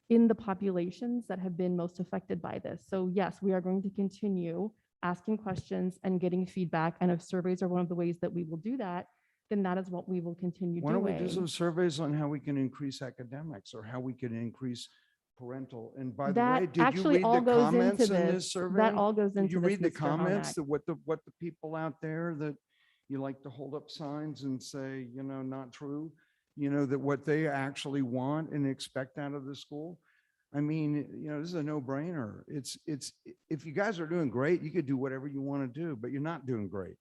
in the populations that have been most affected by this. So yes, we are going to continue asking questions and getting feedback. And if surveys are one of the ways that we will do that, then that is what we will continue Why don't we do doing. some surveys on how we can increase academics, or how we can increase parental? And by the That way, did you actually read all the goes comments into in this. this survey? That all goes Did into you this, read the Mr. comments, Harnack. that what the people out there that you like to hold up signs and say, not true, that what they actually want and expect out of the school? I mean, this is a no-brainer. It's if you guys are doing great, you could do whatever you want to do, but you're not doing great.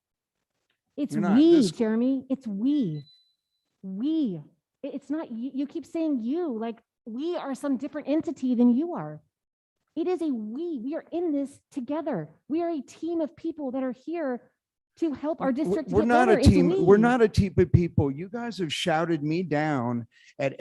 It's You're not. we, This- Jeremy. It's we. We. It's not you. You keep saying you, like we are some different entity than you are. It is a we. We are in this together. We are a team of people that are here to help our district We're get not better. a It's team. We're we. not a team of people. You guys have shouted me down at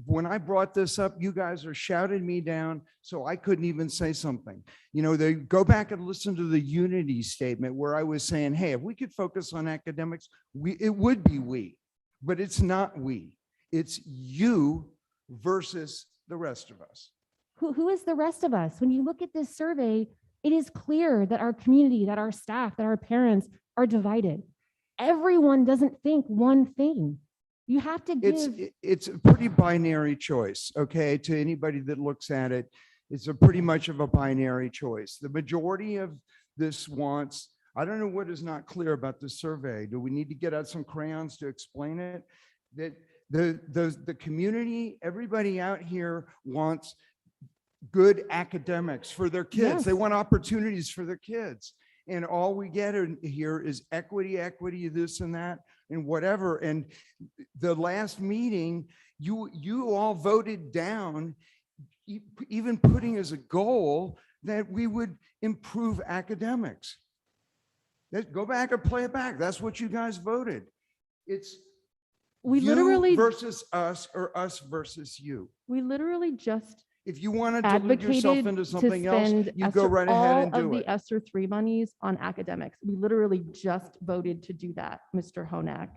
when I brought this up, you guys are shouted me down, so I couldn't even say something. They go back and listen to the unity statement where I was saying, hey, if we could focus on academics, it would be we, but it's not we. It's you versus the rest of us. Who is the rest of us? When you look at this survey, it is clear that our community, that our staff, that our parents are divided. Everyone doesn't think one thing. You have to give. It's a pretty binary choice, okay? To anybody that looks at it, it's a pretty much of a binary choice. The majority of this wants, I don't know what is not clear about this survey. Do we need to get out some crayons to explain it? That the community, everybody out here wants good academics for their kids. Yes. They want opportunities for their kids. And all we get in here is equity, this and that, and whatever. And the last meeting, you all voted down, even putting as a goal that we would improve academics. Go back and play it back. That's what you guys voted. It's We you literally versus us, or us versus you. We literally just If you want to delude yourself advocated into to something else, spend you go right ahead and all do of the it. ESSER 3 monies on academics. We literally just voted to do that, Mr. Honak.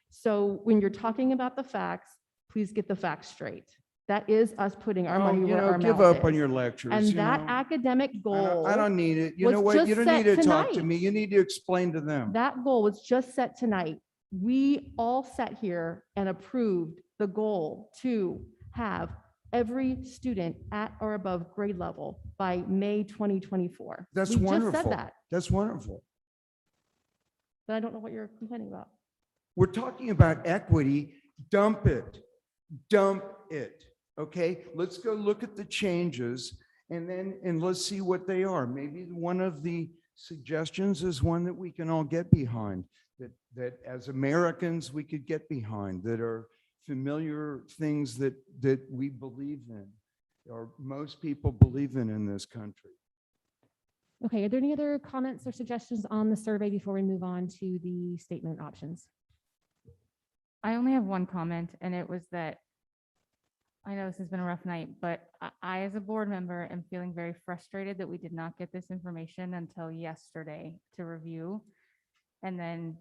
So when you're talking about the facts, please get the facts straight. That is us putting our money where our Give mouth up on is. your lectures. And you that know. academic goal. I don't need it. You was know what? just You don't set need to talk to tonight. me. You need to explain to them. That goal was just set tonight. We all sat here and approved the goal to have every student at or above grade level by May 2024. That's We wonderful. just said that, That's wonderful. but I don't know what you're complaining about. We're talking about equity. Dump it. Dump it. Okay, let's go look at the changes and let's see what they are. Maybe one of the suggestions is one that we can all get behind, that as Americans we could get behind, that are familiar things that we believe in, or most people believe in this country. Okay, are there any other comments or suggestions on the survey before we move on to the statement options? I only have one comment, and it was that I know this has been a rough night, but I, as a board member, am feeling very frustrated that we did not get this information until yesterday to review and then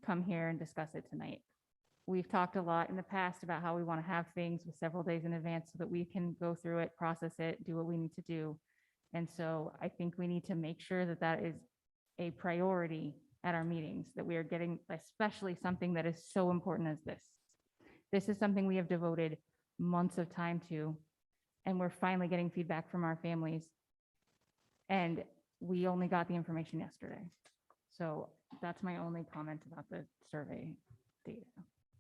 come here and discuss it tonight. We've talked a lot in the past about how we want to have things with several days in advance so that we can go through it, process it, do what we need to do. And so I think we need to make sure that that is a priority at our meetings, that we are getting, especially something that is so important as this. This is something we have devoted months of time to, and we're finally getting feedback from our families. And we only got the information yesterday. So that's my only comment about the survey data.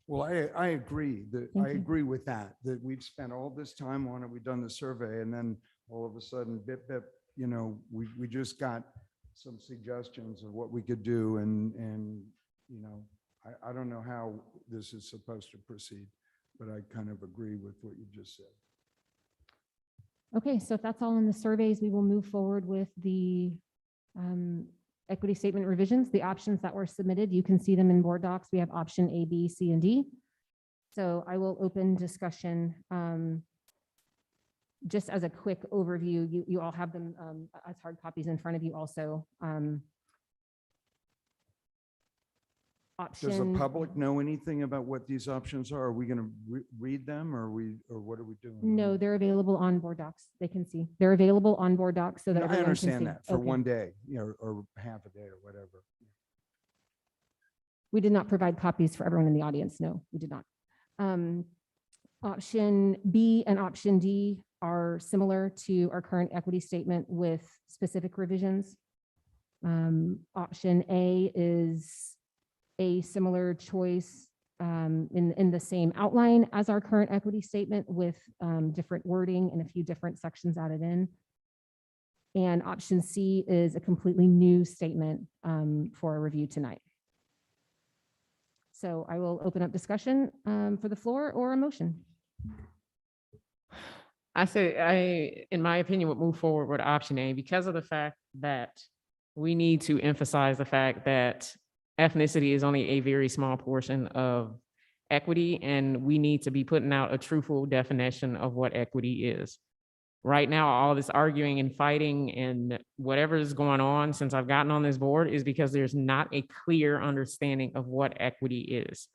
Well, I agree that Thank I you. agree with that we've spent all this time on it. We've done the survey, and then all of a sudden, bip, bip, you know, we just got some suggestions of what we could do, and you know, I don't know how this is supposed to proceed, but I kind of agree with what you just said. Okay, so if that's all in the surveys, we will move forward with the equity statement revisions, the options that were submitted. You can see them in board docs. We have option A, B, C, and D. So I will open discussion. Just as a quick overview, you all have them as hard copies in front of you also. Does the Option, public know anything about what these options are? Are we going to read them, or what are we doing? no, they're available on board docs. They can see. They're available on board docs so that I everyone can see. understand that for Okay. one day, you know, or half a day or whatever. We did not provide copies for everyone in the audience. No, we did not. Option B and option D are similar to our current equity statement with specific revisions. Option A is a similar choice in the same outline as our current equity statement with different wording and a few different sections added in. And option C is a completely new statement for a review tonight. So I will open up discussion for the floor or a motion. I say, in my opinion, would move forward with option A because of the fact that we need to emphasize the fact that ethnicity is only a very small portion of equity, and we need to be putting out a truthful definition of what equity is. Right now, all this arguing and fighting and whatever is going on since I've gotten on this board is because there's not a clear understanding of what equity is.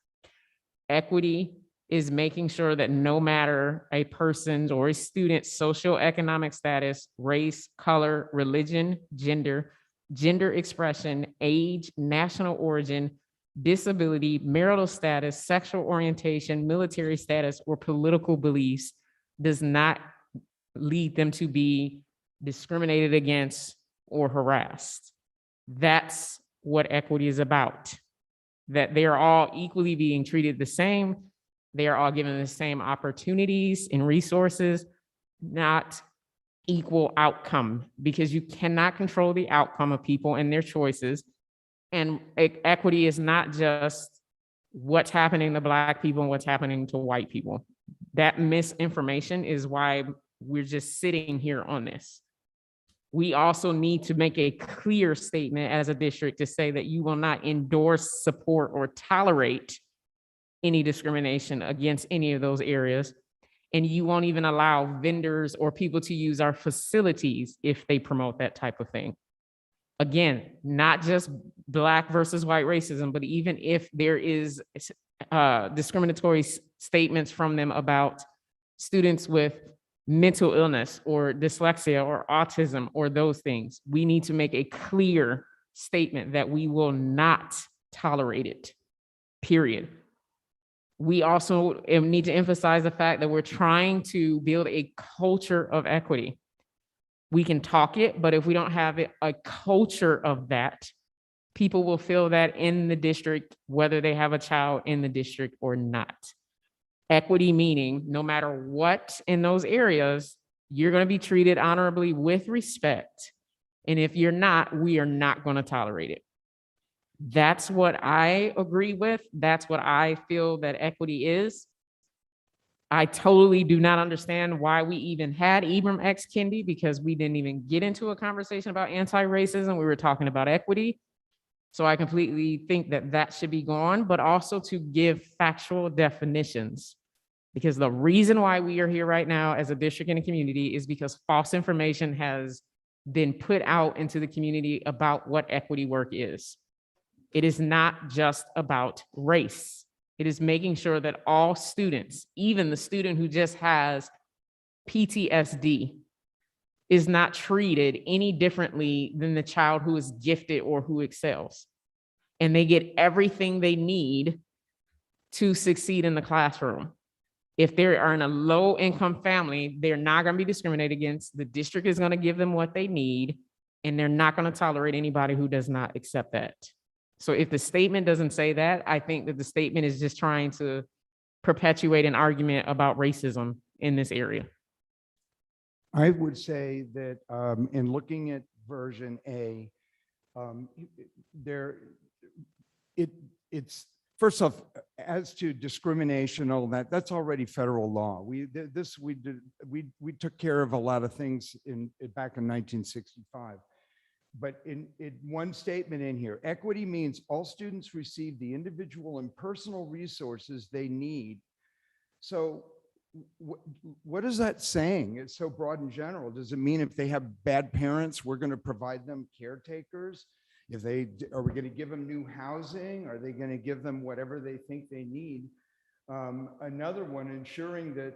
Equity is making sure that no matter a person's or a student's socioeconomic status, race, color, religion, gender, gender expression, age, national origin, disability, marital status, sexual orientation, military status, or political beliefs does not lead them to be discriminated against or harassed. That's what equity is about, that they are all equally being treated the same. They are all given the same opportunities and resources, not equal outcome, because you cannot control the outcome of people and their choices. And equity is not just what's happening to Black people and what's happening to white people. That misinformation is why we're just sitting here on this. We also need to make a clear statement as a district to say that you will not endorse, support, or tolerate any discrimination against any of those areas. And you won't even allow vendors or people to use our facilities if they promote that type of thing. Again, not just Black versus white racism, but even if there is discriminatory statements from them about students with mental illness or dyslexia or autism or those things, we need to make a clear statement that we will not tolerate it, period. We also need to emphasize the fact that we're trying to build a culture of equity. We can talk it, but if we don't have a culture of that, people will feel that in the district, whether they have a child in the district or not. Equity meaning no matter what in those areas, you're going to be treated honorably with respect. And if you're not, we are not going to tolerate it. That's what I agree with. That's what I feel that equity is. I totally do not understand why we even had Ibram X. Kendi, because we didn't even get into a conversation about anti-racism. We were talking about equity. So I completely think that that should be gone, but also to give factual definitions. Because the reason why we are here right now as a district and a community is because false information has been put out into the community about what equity work is. It is not just about race. It is making sure that all students, even the student who just has PTSD, is not treated any differently than the child who is gifted or who excels. And they get everything they need to succeed in the classroom. If they are in a low-income family, they're not going to be discriminated against. The district is going to give them what they need, and they're not going to tolerate anybody who does not accept that. So if the statement doesn't say that, I think that the statement is just trying to perpetuate an argument about racism in this area. I would say that in looking at version A, it's first off, as to discrimination, all that's already federal law. We took care of a lot of things back in 1965. But in one statement in here, equity means all students receive the individual and personal resources they need. So what is that saying? It's so broad and general. Does it mean if they have bad parents, we're going to provide them caretakers? Are we going to give them new housing? Are they going to give them whatever they think they need? Another one, ensuring that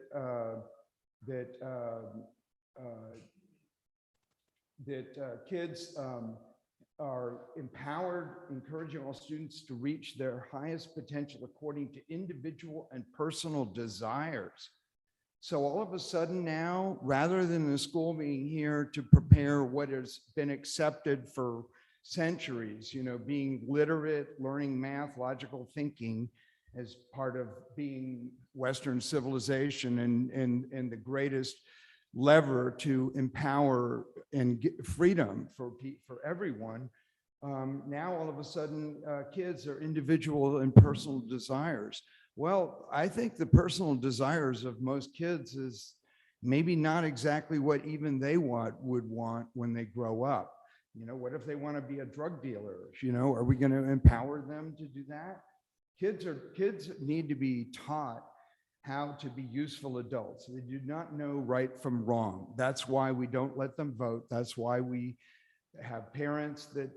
kids are empowered, encouraging all students to reach their highest potential according to individual and personal desires. So all of a sudden now, rather than the school being here to prepare what has been accepted for centuries, being literate, learning math, logical thinking as part of being Western civilization and the greatest lever to empower and get freedom for everyone. Now all of a sudden kids are individual and personal desires. Well, I think the personal desires of most kids is maybe not exactly what even they would want when they grow up. What if they want to be a drug dealer? Are we going to empower them to do that? Kids need to be taught how to be useful adults. They do not know right from wrong. That's why we don't let them vote. That's why we have parents that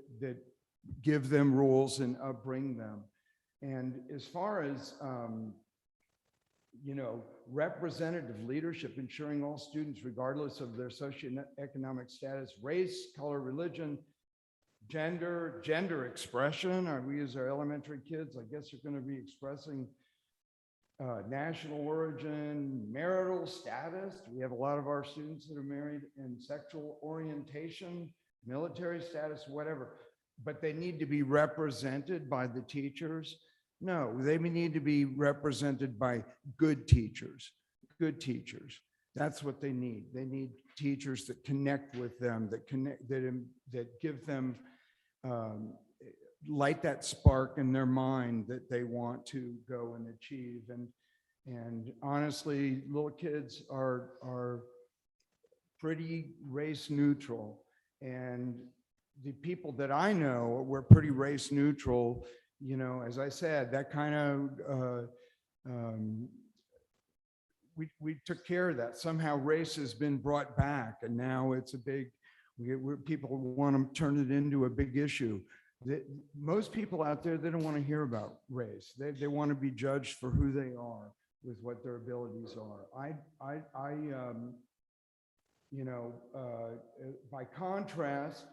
give them rules and upbring them. And as far as representative leadership, ensuring all students, regardless of their socioeconomic status, race, color, religion, gender expression. We as our elementary kids, I guess, are going to be expressing national origin, marital status. We have a lot of our students that are married, and sexual orientation, military status, whatever. But they need to be represented by the teachers. No, they need to be represented by good teachers. Good teachers. That's what they need. They need teachers that connect with them, that give them light that spark in their mind that they want to go and achieve. And honestly, little kids are pretty race neutral. And the people that I know were pretty race neutral. As I said, that kind of, we took care of that. Somehow race has been brought back, and now it's a big, people want to turn it into a big issue. Most people out there, they don't want to hear about race. They want to be judged for who they are with what their abilities are. By contrast,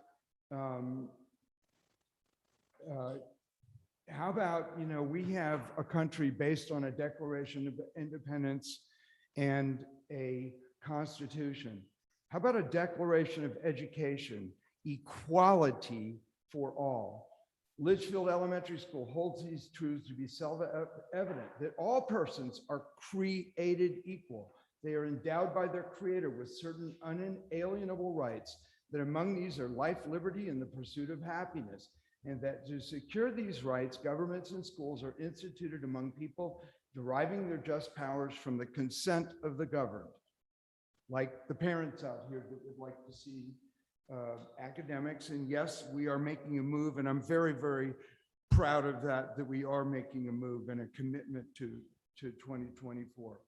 how about, we have a country based on a Declaration of Independence and a Constitution. How about a Declaration of Education, equality for all? Litchfield Elementary School holds these truths to be self-evident, that all persons are created equal. They are endowed by their Creator with certain unalienable rights, that among these are life, liberty, and the pursuit of happiness. And that to secure these rights, governments and schools are instituted among people deriving their just powers from the consent of the governed. Like the parents out here that would like to see academics. And yes, we are making a move, and I'm very, very proud of that we are making a move and a commitment to 2024.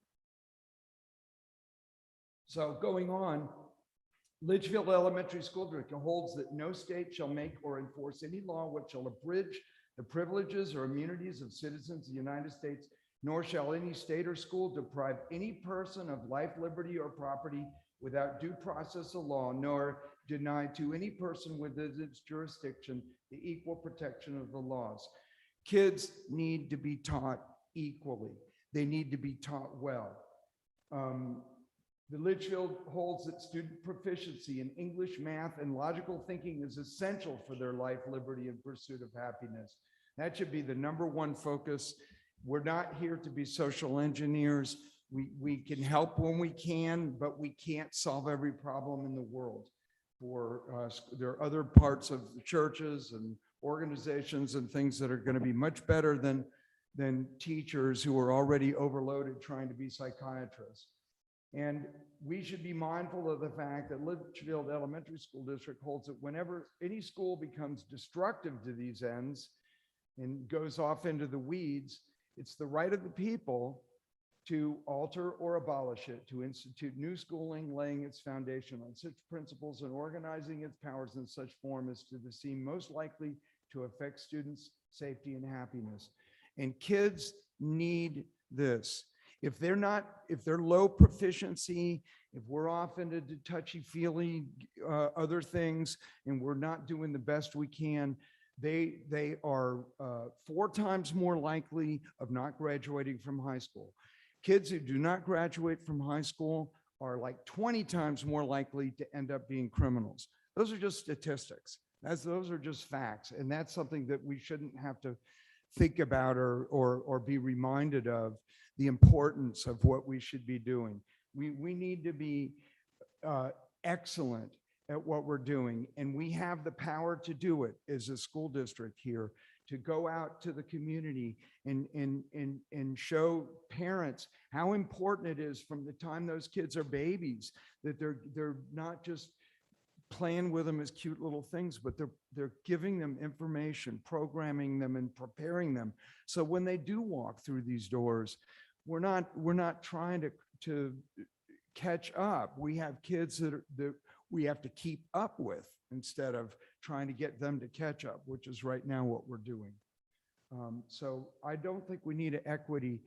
So going on, Litchfield Elementary School District holds that no state shall make or enforce any law which shall abridge the privileges or immunities of citizens of the United States, nor shall any state or school deprive any person of life, liberty, or property without due process of law, nor deny to any person within its jurisdiction the equal protection of the laws. Kids need to be taught equally. They need to be taught well. The Litchfield holds that student proficiency in English, math, and logical thinking is essential for their life, liberty, and pursuit of happiness. That should be the #1 focus. We're not here to be social engineers. We can help when we can, but we can't solve every problem in the world. There are other parts of the churches and organizations and things that are going to be much better than teachers who are already overloaded trying to be psychiatrists. And we should be mindful of the fact that Litchfield Elementary School District holds that whenever any school becomes destructive to these ends and goes off into the weeds, it's the right of the people to alter or abolish it, to institute new schooling, laying its foundation on such principles and organizing its powers in such form as to seem most likely to affect students' safety and happiness. And kids need this. If they're low proficiency, if we're off into touchy-feely other things, and we're not doing the best we can, they are 4 times more likely of not graduating from high school. Kids who do not graduate from high school are like 20 times more likely to end up being criminals. Those are just statistics. Those are just facts. And that's something that we shouldn't have to think about or be reminded of, the importance of what we should be doing. We need to be excellent at what we're doing, and we have the power to do it as a school district here, to go out to the community and show parents how important it is from the time those kids are babies, that they're not just playing with them as cute little things, but they're giving them information, programming them, and preparing them. So when they do walk through these doors, we're not trying to catch up. We have kids that we have to keep up with instead of trying to get them to catch up, which is right now what we're doing. So I don't think we need an equity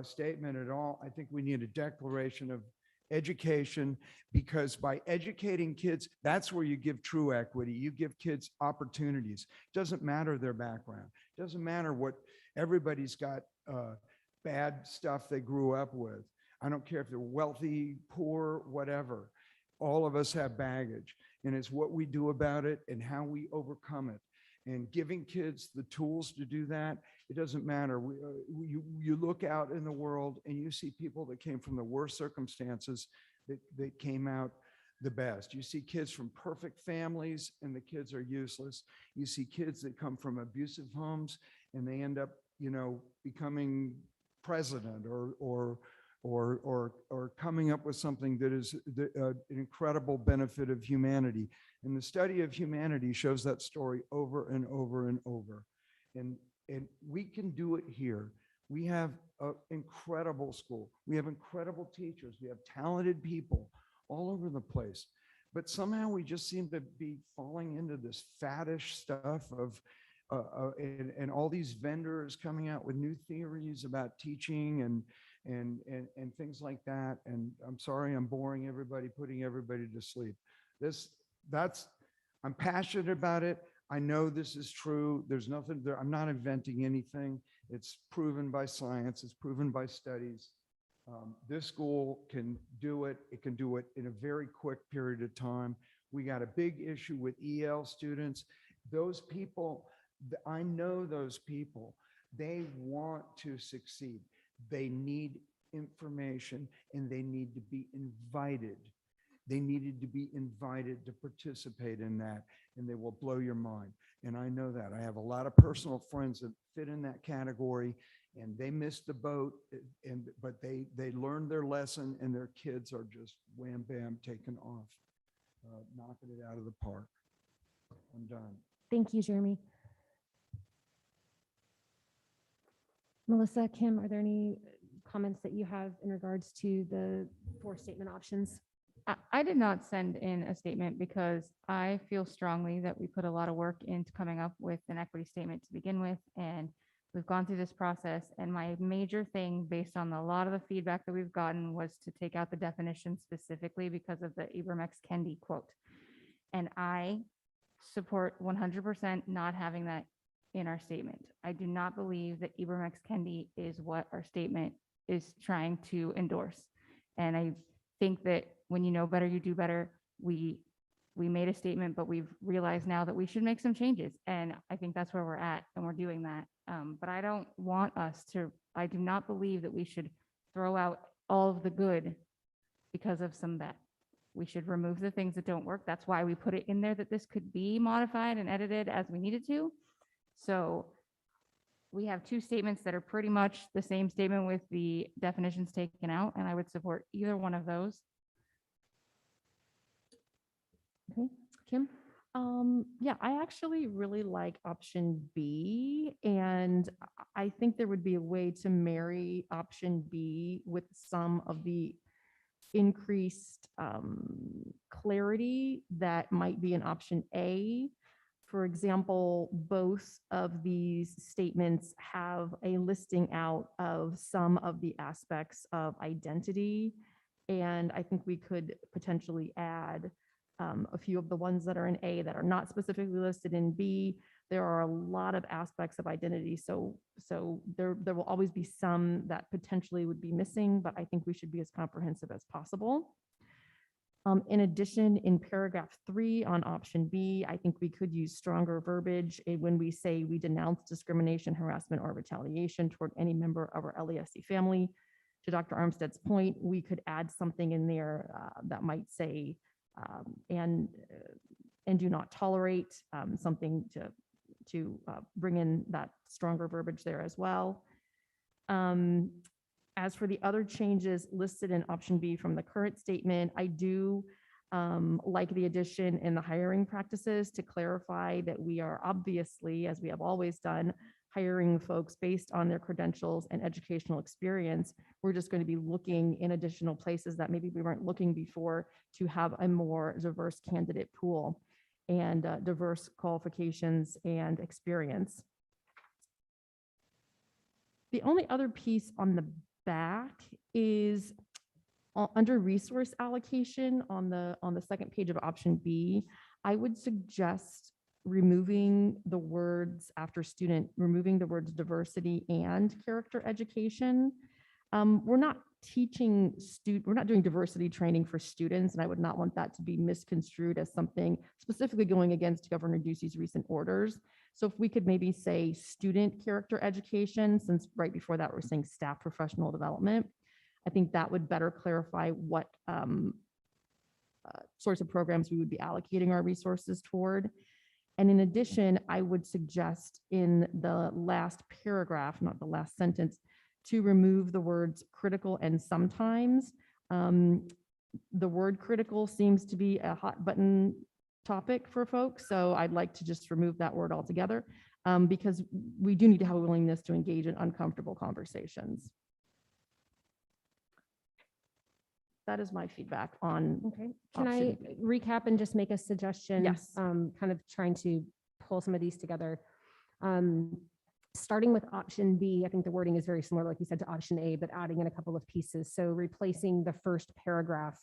statement at all. I think we need a declaration of education, because by educating kids, that's where you give true equity. You give kids opportunities. Doesn't matter their background. Doesn't matter what everybody's got bad stuff they grew up with. I don't care if they're wealthy, poor, whatever. All of us have baggage, and it's what we do about it and how we overcome it. And giving kids the tools to do that, it doesn't matter. You look out in the world and you see people that came from the worst circumstances that came out the best. You see kids from perfect families and the kids are useless. You see kids that come from abusive homes and they end up, becoming president or coming up with something that is an incredible benefit of humanity. And the study of humanity shows that story over and over and over. And we can do it here. We have an incredible school. We have incredible teachers. We have talented people all over the place. But somehow we just seem to be falling into this faddish stuff of and all these vendors coming out with new theories about teaching and things like that. And I'm sorry, I'm boring everybody, putting everybody to sleep. I'm passionate about it. I know this is true. There's nothing there. I'm not inventing anything. It's proven by science. It's proven by studies. This school can do it. It can do it in a very quick period of time. We got a big issue with EL students. Those people, I know those people, they want to succeed. They need information and they need to be invited. They needed to be invited to participate in that, and they will blow your mind. And I know that. I have a lot of personal friends that fit in that category, and they missed the boat, but they learned their lesson, and their kids are just wham bam taken off, knocking it out of the park. I'm done. Thank you, Jeremy. Melissa, Kim, are there any comments that you have in regards to the 4 statement options? I did not send in a statement because I feel strongly that we put a lot of work into coming up with an equity statement to begin with. And we've gone through this process. And my major thing, based on a lot of the feedback that we've gotten, was to take out the definition specifically because of the Ibram X. Kendi quote. And I support 100% not having that in our statement. I do not believe that Ibram X. Kendi is what our statement is trying to endorse. And I think that when you know better, you do better. We made a statement, but we've realized now that we should make some changes. And I think that's where we're at, and we're doing that. But I don't want us to, I do not believe that we should throw out all of the good because of some bad. We should remove the things that don't work. That's why we put it in there that this could be modified and edited as we needed to. So we have 2 statements that are pretty much the same statement with the definitions taken out, and I would support either one of those. Okay, Kim? Yeah, I actually really like option B, and I think there would be a way to marry option B with some of the increased clarity that might be in option A. For example, both of these statements have a listing out of some of the aspects of identity, and I think we could potentially add a few of the ones that are in A that are not specifically listed in B. There are a lot of aspects of identity, so there will always be some that potentially would be missing, but I think we should be as comprehensive as possible. In addition, in paragraph 3 on option B, I think we could use stronger verbiage when we say we denounce discrimination, harassment, or retaliation toward any member of our LESC family. To Dr. Armstead's point, we could add something in there that might say, and do not tolerate, something to bring in that stronger verbiage there as well. As for the other changes listed in option B from the current statement, I do like the addition in the hiring practices to clarify that we are obviously, as we have always done, hiring folks based on their credentials and educational experience. We're just going to be looking in additional places that maybe we weren't looking before to have a more diverse candidate pool and diverse qualifications and experience. The only other piece on the back is under resource allocation on the second page of option B. I would suggest removing the words after student, removing the words diversity and character education. We're not we're not doing diversity training for students, and I would not want that to be misconstrued as something specifically going against Governor Ducey's recent orders. So if we could maybe say student character education, since right before that we're saying staff professional development, I think that would better clarify what sorts of programs we would be allocating our resources toward. And in addition, I would suggest in the last paragraph, not the last sentence, to remove the words critical and sometimes. The word critical seems to be a hot button topic for folks, so I'd like to just remove that word altogether because we do need to have a willingness to engage in uncomfortable conversations. That is my feedback on. Okay, can option I B. recap and just make a suggestion? Yes. Kind of trying to pull some of these together. Starting with option B, I think the wording is very similar, like you said, to option A, but adding in a couple of pieces. So replacing the first paragraph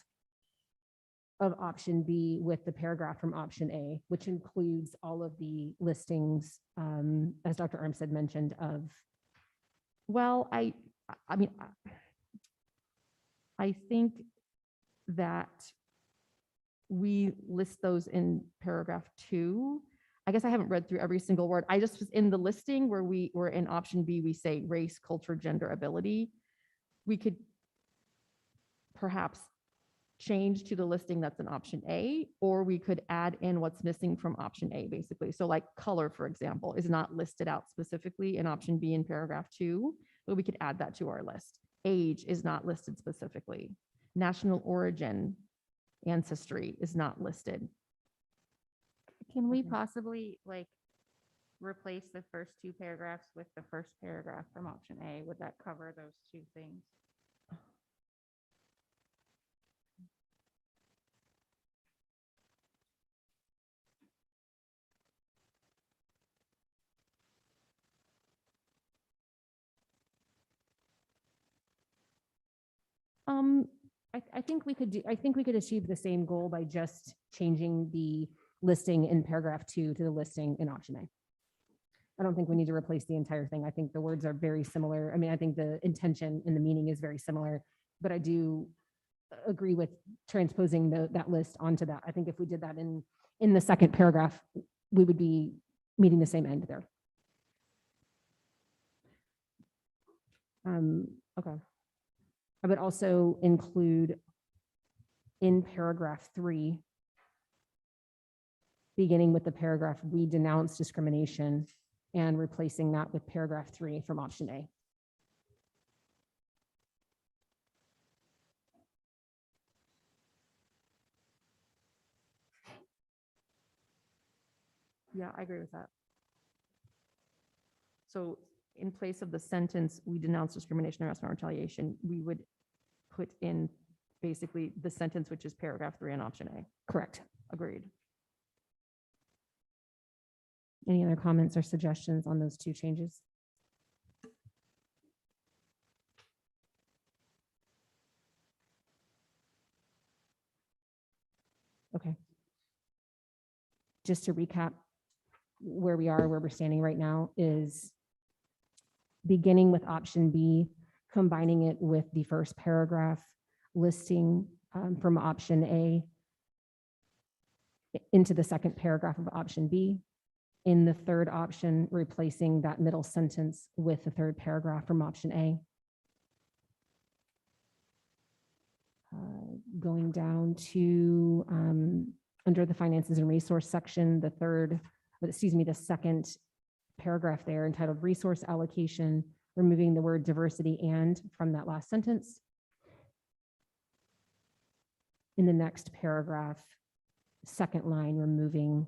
of option B with the paragraph from option A, which includes all of the listings, as Dr. Armstead mentioned, of, Well, I mean, I think that we list those in paragraph 2. I guess I haven't read through every single word. I just was in the listing where we were in option B, we say race, culture, gender, ability. We could perhaps change to the listing that's in option A, or we could add in what's missing from option A, basically. So like color, for example, is not listed out specifically in option B in paragraph 2, but we could add that to our list. Age is not listed specifically. National origin, ancestry is not listed. Can we possibly like replace the first two paragraphs with the first paragraph from option A? Would that cover those two things? I think we could achieve the same goal by just changing the listing in paragraph 2 to the listing in option A. I don't think we need to replace the entire thing. I think the words are very similar. I mean, I think the intention and the meaning is very similar, but I do agree with transposing that list onto that. I think if we did that in the second paragraph, we would be meeting the same end there. Okay. I would also include in paragraph 3, beginning with the paragraph, we denounce discrimination, and replacing that with paragraph 3 from option A. Yeah, I agree with that. So in place of the sentence, we denounce discrimination, harassment, or retaliation, we would put in basically the sentence, which is paragraph 3 in option A. Correct. Agreed. Any other comments or suggestions on those two changes? Okay. Just to recap, where we are, where we're standing right now is beginning with option B, combining it with the first paragraph listing from option A into the second paragraph of option B. In the third option, replacing that middle sentence with the third paragraph from option A. Going down to under the finances and resource section, the second paragraph there entitled resource allocation, removing the word diversity and from that last sentence. In the next paragraph, second line, removing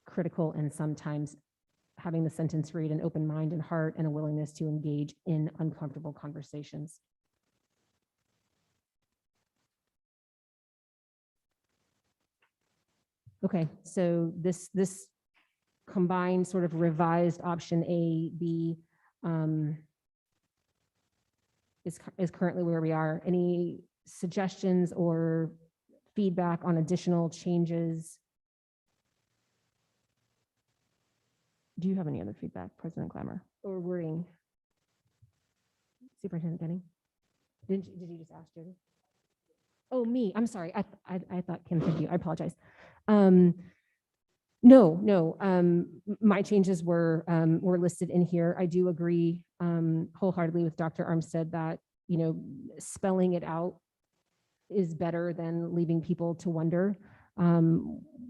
critical and sometimes, having the sentence read an open mind and heart and a willingness to engage in uncomfortable conversations. Okay, so this combined sort of revised option A, B, is currently where we are. Any suggestions or feedback on additional changes? Do you have any other feedback, President Clammer, or wording? Superintendent Gunning? Did you just ask Jody? Oh, me. I'm sorry. I thought Kim said you. I apologize. No. My changes were listed in here. I do agree wholeheartedly with Dr. Armstead that, spelling it out is better than leaving people to wonder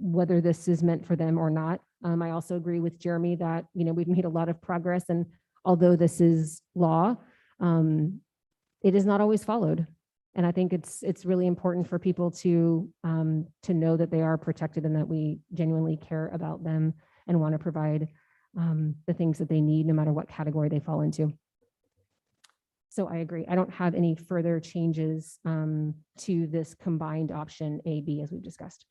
whether this is meant for them or not. I also agree with Jeremy that, we've made a lot of progress, and although this is law, it is not always followed. And I think it's really important for people to know that they are protected and that we genuinely care about them and want to provide the things that they need, no matter what category they fall into. So I agree. I don't have any further changes to this combined option A, B, as we've discussed.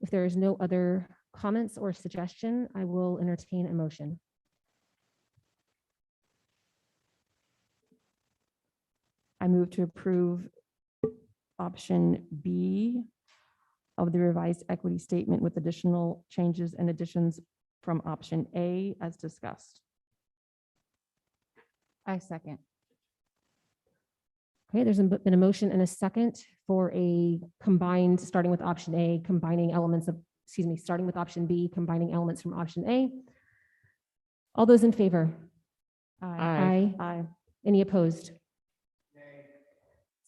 If there is no other comments or suggestion, I will entertain a motion. I move to approve option B of the revised equity statement with additional changes and additions from option A as discussed. I second. Okay, there's been a motion and a second for a combined, starting with option A, starting with option B, combining elements from option A. All those in favor? Aye. Aye. Any opposed?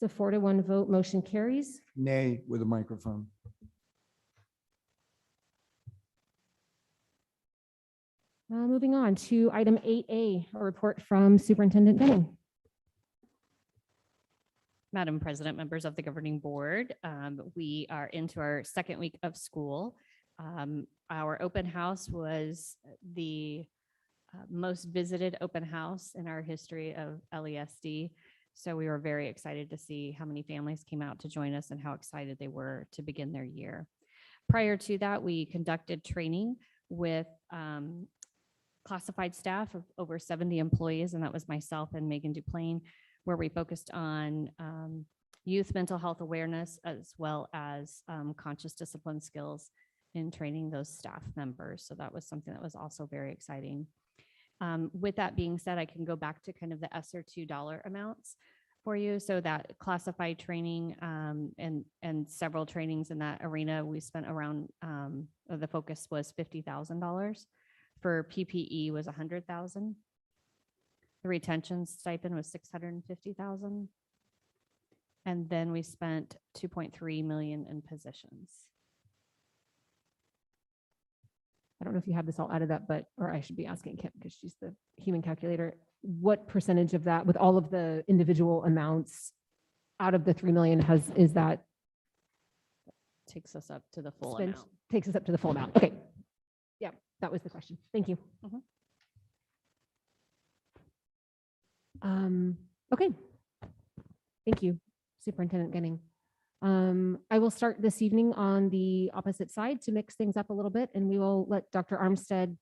It's a 4-1 vote. Motion carries. Nay with a microphone. Moving on to item 8A, a report from Superintendent Gunning. Madam President, members of the governing board, we are into our second week of school. Our open house was the most visited open house in our history of LESD. So we were very excited to see how many families came out to join us and how excited they were to begin their year. Prior to that, we conducted training with classified staff of over 70 employees, and that was myself and Megan Duplain, where we focused on youth mental health awareness, as well as conscious discipline skills in training those staff members. So that was something that was also very exciting. With that being said, I can go back to kind of the ESSER II dollar amounts for you. So that classified training and several trainings in that arena, we spent around, the focus was $50,000. For PPE was $100,000. The retention stipend was $650,000. And then we spent $2.3 million in positions. I don't know if you have this all added up, or I should be asking Kim because she's the human calculator. What percentage of that, with all of the individual amounts out of the 3 million, is that? Takes us up to the full spent? amount. Takes us up to the full amount. Okay. Yeah, that was the question. Thank you. Okay. Thank you, Superintendent Gunning. I will start this evening on the opposite side to mix things up a little bit, and we will let Dr. Armstead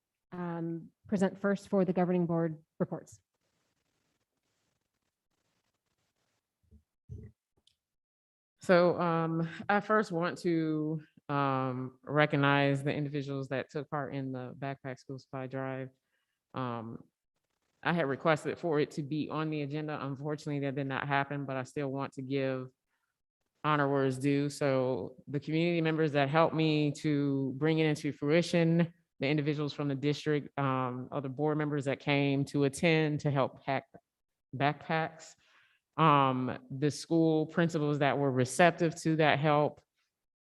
present first for the governing board reports. So I first want to recognize the individuals that took part in the backpack school supply drive. I had requested for it to be on the agenda. Unfortunately, that did not happen, but I still want to give honor where it's due. So the community members that helped me to bring it into fruition, the individuals from the district, other board members that came to attend to help pack backpacks, the school principals that were receptive to that help,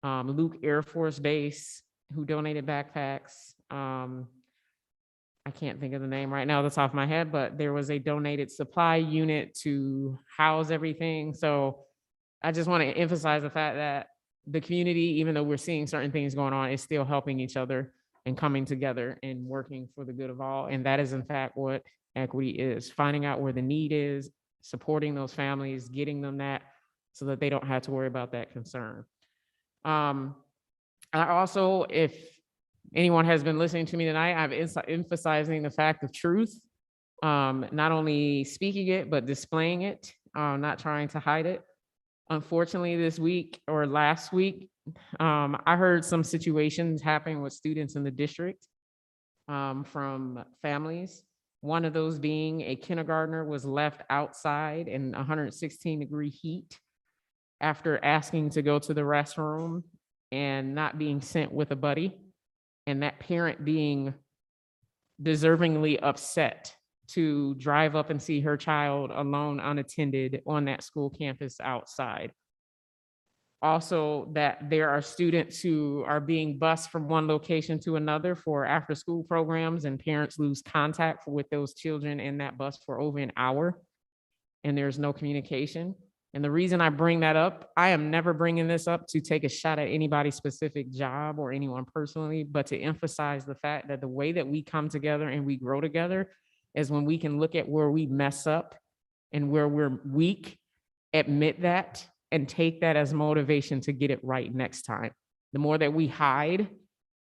Luke Air Force Base, who donated backpacks. I can't think of the name right now off the top of my head, but there was a donated supply unit to house everything. So I just want to emphasize the fact that the community, even though we're seeing certain things going on, is still helping each other and coming together and working for the good of all. And that is in fact what equity is: finding out where the need is, supporting those families, getting them that so that they don't have to worry about that concern. I also, if anyone has been listening to me tonight, I've emphasizing the fact of truth, not only speaking it, but displaying it, not trying to hide it. Unfortunately, this week or last week, I heard some situations happening with students in the district from families. One of those being a kindergartner was left outside in 116-degree heat after asking to go to the restroom and not being sent with a buddy, and that parent being deservingly upset to drive up and see her child alone, unattended on that school campus outside. Also, that there are students who are being bused from one location to another for after-school programs, and parents lose contact with those children in that bus for over an hour, and there's no communication. And the reason I bring that up, I am never bringing this up to take a shot at anybody's specific job or anyone personally, but to emphasize the fact that the way that we come together and we grow together is when we can look at where we mess up and where we're weak, admit that, and take that as motivation to get it right next time. The more that we hide,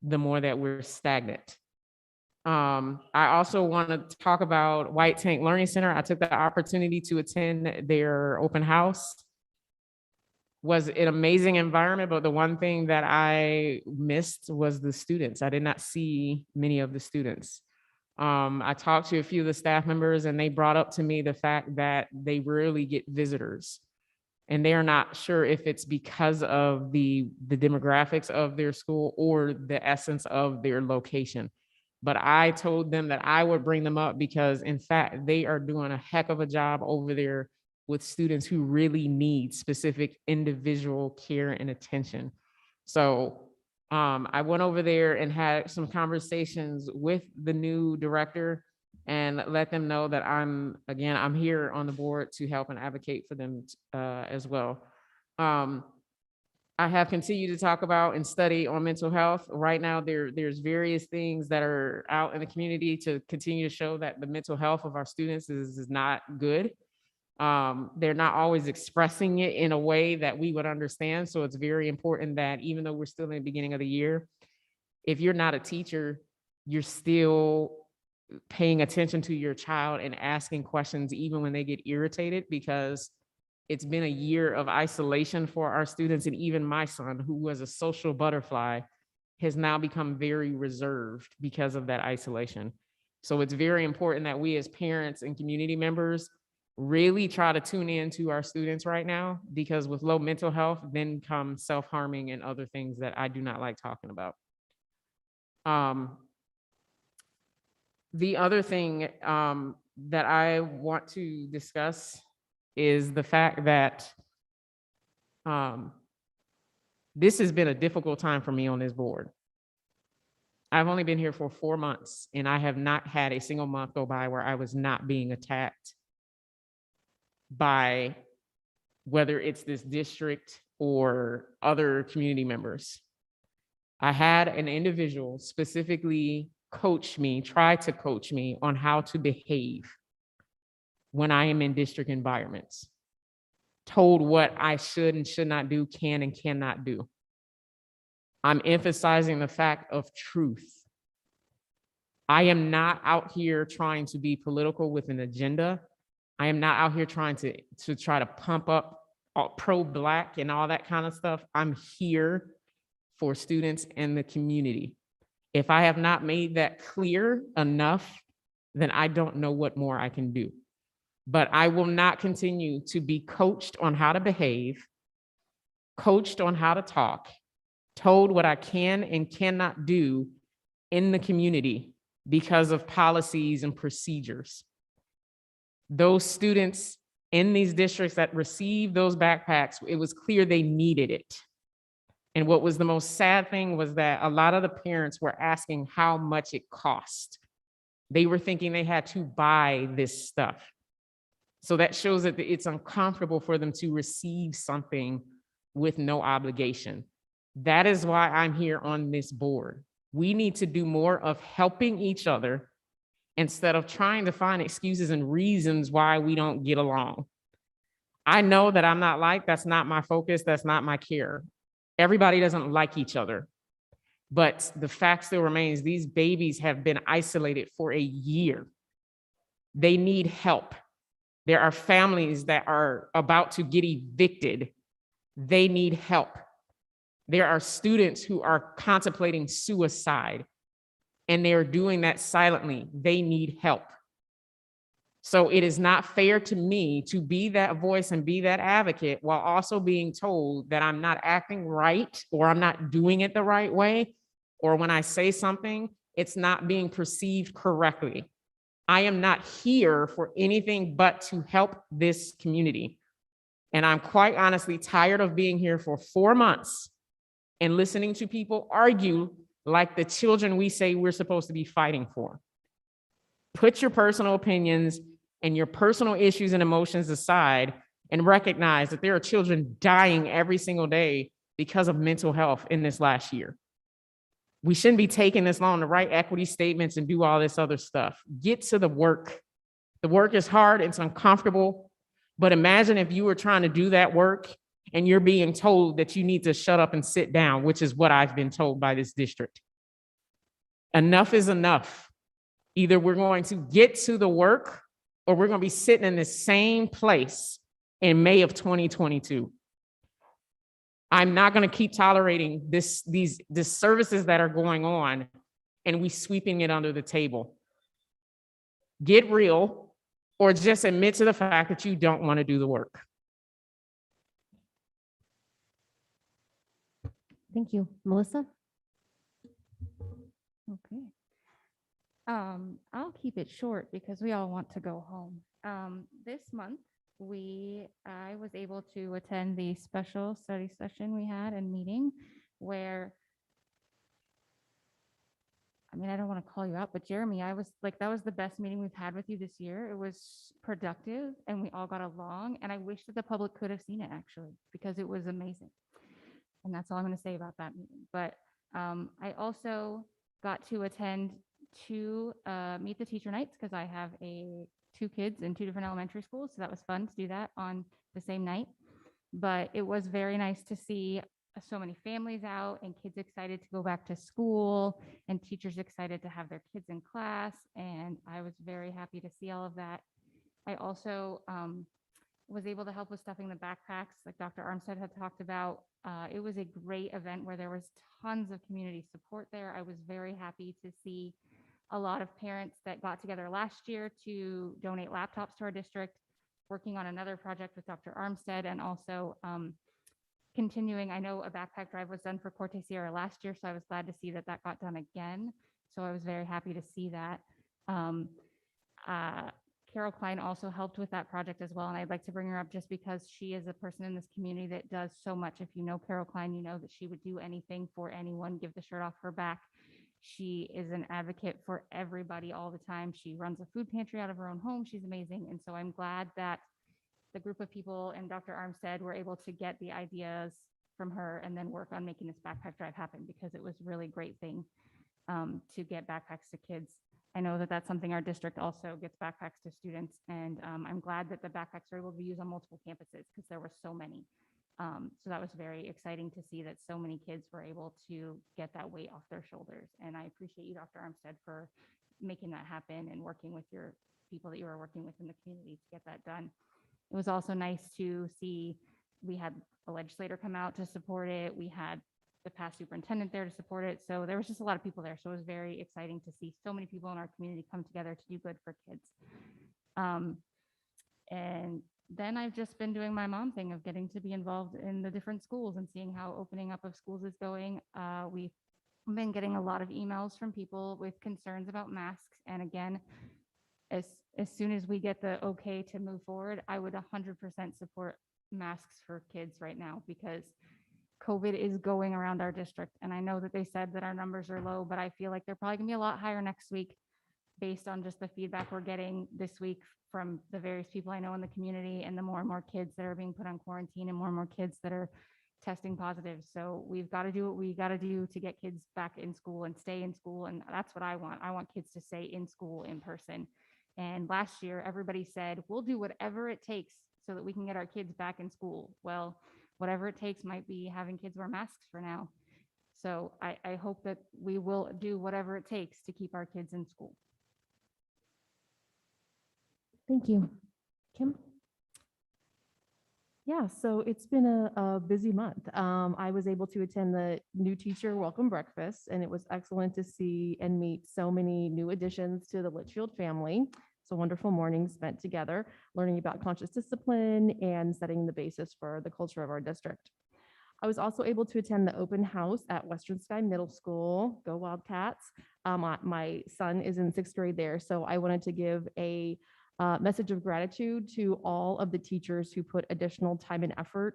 the more that we're stagnant. I also want to talk about White Tank Learning Center. I took the opportunity to attend their open house. Was an amazing environment, but the one thing that I missed was the students. I did not see many of the students. I talked to a few of the staff members, and they brought up to me the fact that they rarely get visitors. And they are not sure if it's because of the demographics of their school or the essence of their location. But I told them that I would bring them up because, in fact, they are doing a heck of a job over there with students who really need specific individual care and attention. So I went over there and had some conversations with the new director and let them know that I'm here on the board to help and advocate for them as well. I have continued to talk about and study on mental health. Right now, there's various things that are out in the community to continue to show that the mental health of our students is not good. They're not always expressing it in a way that we would understand. So it's very important that even though we're still in the beginning of the year, if you're not a teacher, you're still paying attention to your child and asking questions even when they get irritated, because it's been a year of isolation for our students. And even my son, who was a social butterfly, has now become very reserved because of that isolation. So it's very important that we as parents and community members really try to tune in to our students right now, because with low mental health, then come self-harming and other things that I do not like talking about. The other thing that I want to discuss is the fact that this has been a difficult time for me on this board. I've only been here for 4 months, and I have not had a single month go by where I was not being attacked by whether it's this district or other community members. I had an individual specifically try to coach me on how to behave when I am in district environments, told what I should and should not do, can and cannot do. I'm emphasizing the fact of truth. I am not out here trying to be political with an agenda. I am not out here trying to try to pump up pro-Black and all that kind of stuff. I'm here for students and the community. If I have not made that clear enough, then I don't know what more I can do. But I will not continue to be coached on how to behave, coached on how to talk, told what I can and cannot do in the community because of policies and procedures. Those students in these districts that received those backpacks, it was clear they needed it. And what was the most sad thing was that a lot of the parents were asking how much it cost. They were thinking they had to buy this stuff. So that shows that it's uncomfortable for them to receive something with no obligation. That is why I'm here on this board. We need to do more of helping each other instead of trying to find excuses and reasons why we don't get along. I know that I'm not liked. That's not my focus. That's not my care. Everybody doesn't like each other. But the fact still remains, these babies have been isolated for a year. They need help. There are families that are about to get evicted. They need help. There are students who are contemplating suicide, and they are doing that silently. They need help. So it is not fair to me to be that voice and be that advocate while also being told that I'm not acting right, or I'm not doing it the right way, or when I say something, it's not being perceived correctly. I am not here for anything but to help this community. And I'm quite honestly tired of being here for 4 months and listening to people argue like the children we say we're supposed to be fighting for. Put your personal opinions and your personal issues and emotions aside and recognize that there are children dying every single day because of mental health in this last year. We shouldn't be taking this long to write equity statements and do all this other stuff. Get to the work. The work is hard, it's uncomfortable, but imagine if you were trying to do that work and you're being told that you need to shut up and sit down, which is what I've been told by this district. Enough is enough. Either we're going to get to the work or we're going to be sitting in the same place in May of 2022. I'm not going to keep tolerating these services that are going on and we sweeping it under the table. Get real, or just admit to the fact that you don't want to do the work. Thank you. Melissa? Okay. I'll keep it short because we all want to go home. This month, I was able to attend the special study session we had and meeting where, I mean, I don't want to call you out, but Jeremy, I was like, that was the best meeting we've had with you this year. It was productive and we all got along. And I wish that the public could have seen it actually, because it was amazing. And that's all I'm going to say about that meeting. But I also got to attend 2 Meet the Teacher nights because I have 2 kids in 2 different elementary schools. So that was fun to do that on the same night. But it was very nice to see so many families out and kids excited to go back to school and teachers excited to have their kids in class. And I was very happy to see all of that. I also was able to help with stuffing the backpacks like Dr. Armstead had talked about. It was a great event where there was tons of community support there. I was very happy to see a lot of parents that got together last year to donate laptops to our district, working on another project with Dr. Armstead, and also continuing. I know a backpack drive was done for Corte Sierra last year, so I was glad to see that that got done again. So I was very happy to see that. Carol Klein also helped with that project as well. And I'd like to bring her up just because she is a person in this community that does so much. If you know Carol Klein, you know that she would do anything for anyone, give the shirt off her back. She is an advocate for everybody all the time. She runs a food pantry out of her own home. She's amazing. And so I'm glad that the group of people and Dr. Armstead were able to get the ideas from her and then work on making this backpack drive happen, because it was a really great thing to get backpacks to kids. I know that that's something our district also gets backpacks to students, and I'm glad that the backpacks are able to be used on multiple campuses because there were so many. So that was very exciting to see that so many kids were able to get that weight off their shoulders. And I appreciate you, Dr. Armstead, for making that happen and working with your people that you were working with in the community to get that done. It was also nice to see we had a legislator come out to support it. We had the past superintendent there to support it. So there was just a lot of people there. So it was very exciting to see so many people in our community come together to do good for kids. And then I've just been doing my mom thing of getting to be involved in the different schools and seeing how opening up of schools is going. We've been getting a lot of emails from people with concerns about masks. And again, as soon as we get the okay to move forward, I would 100% support masks for kids right now, because COVID is going around our district. And I know that they said that our numbers are low, but I feel like they're probably gonna be a lot higher next week based on just the feedback we're getting this week from the various people I know in the community, and the more and more kids that are being put on quarantine and more kids that are testing positive. So we've got to do what we got to do to get kids back in school and stay in school. And that's what I want. I want kids to stay in school in person. And last year, everybody said, we'll do whatever it takes so that we can get our kids back in school. Well, whatever it takes might be having kids wear masks for now. So I hope that we will do whatever it takes to keep our kids in school. Thank you. Kim? Yeah, so it's been a busy month. I was able to attend the new teacher welcome breakfast, and it was excellent to see and meet so many new additions to the Litchfield family. It's a wonderful morning spent together, learning about conscious discipline and setting the basis for the culture of our district. I was also able to attend the open house at Western Sky Middle School. Go Wildcats. My son is in 6th grade there, so I wanted to give a message of gratitude to all of the teachers who put additional time and effort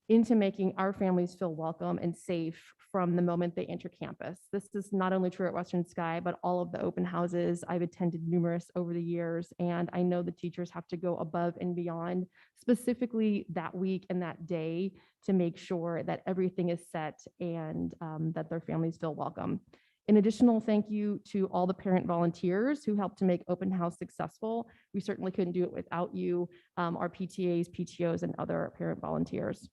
into making our families feel welcome and safe from the moment they enter campus. This is not only true at Western Sky, but all of the open houses. I've attended numerous over the years, and I know the teachers have to go above and beyond, specifically that week and that day, to make sure that everything is set and that their families feel welcome. An additional thank you to all the parent volunteers who helped to make open house successful. We certainly couldn't do it without you, our PTAs, PTOs, and other parent volunteers.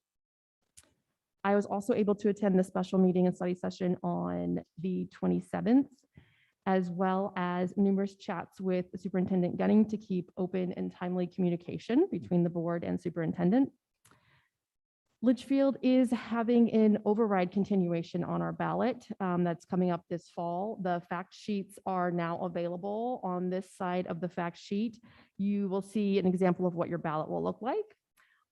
I was also able to attend the special meeting and study session on the 27th, as well as numerous chats with Superintendent Gunning to keep open and timely communication between the board and superintendent. Litchfield is having an override continuation on our ballot that's coming up this fall. The fact sheets are now available on this side of the fact sheet. You will see an example of what your ballot will look like.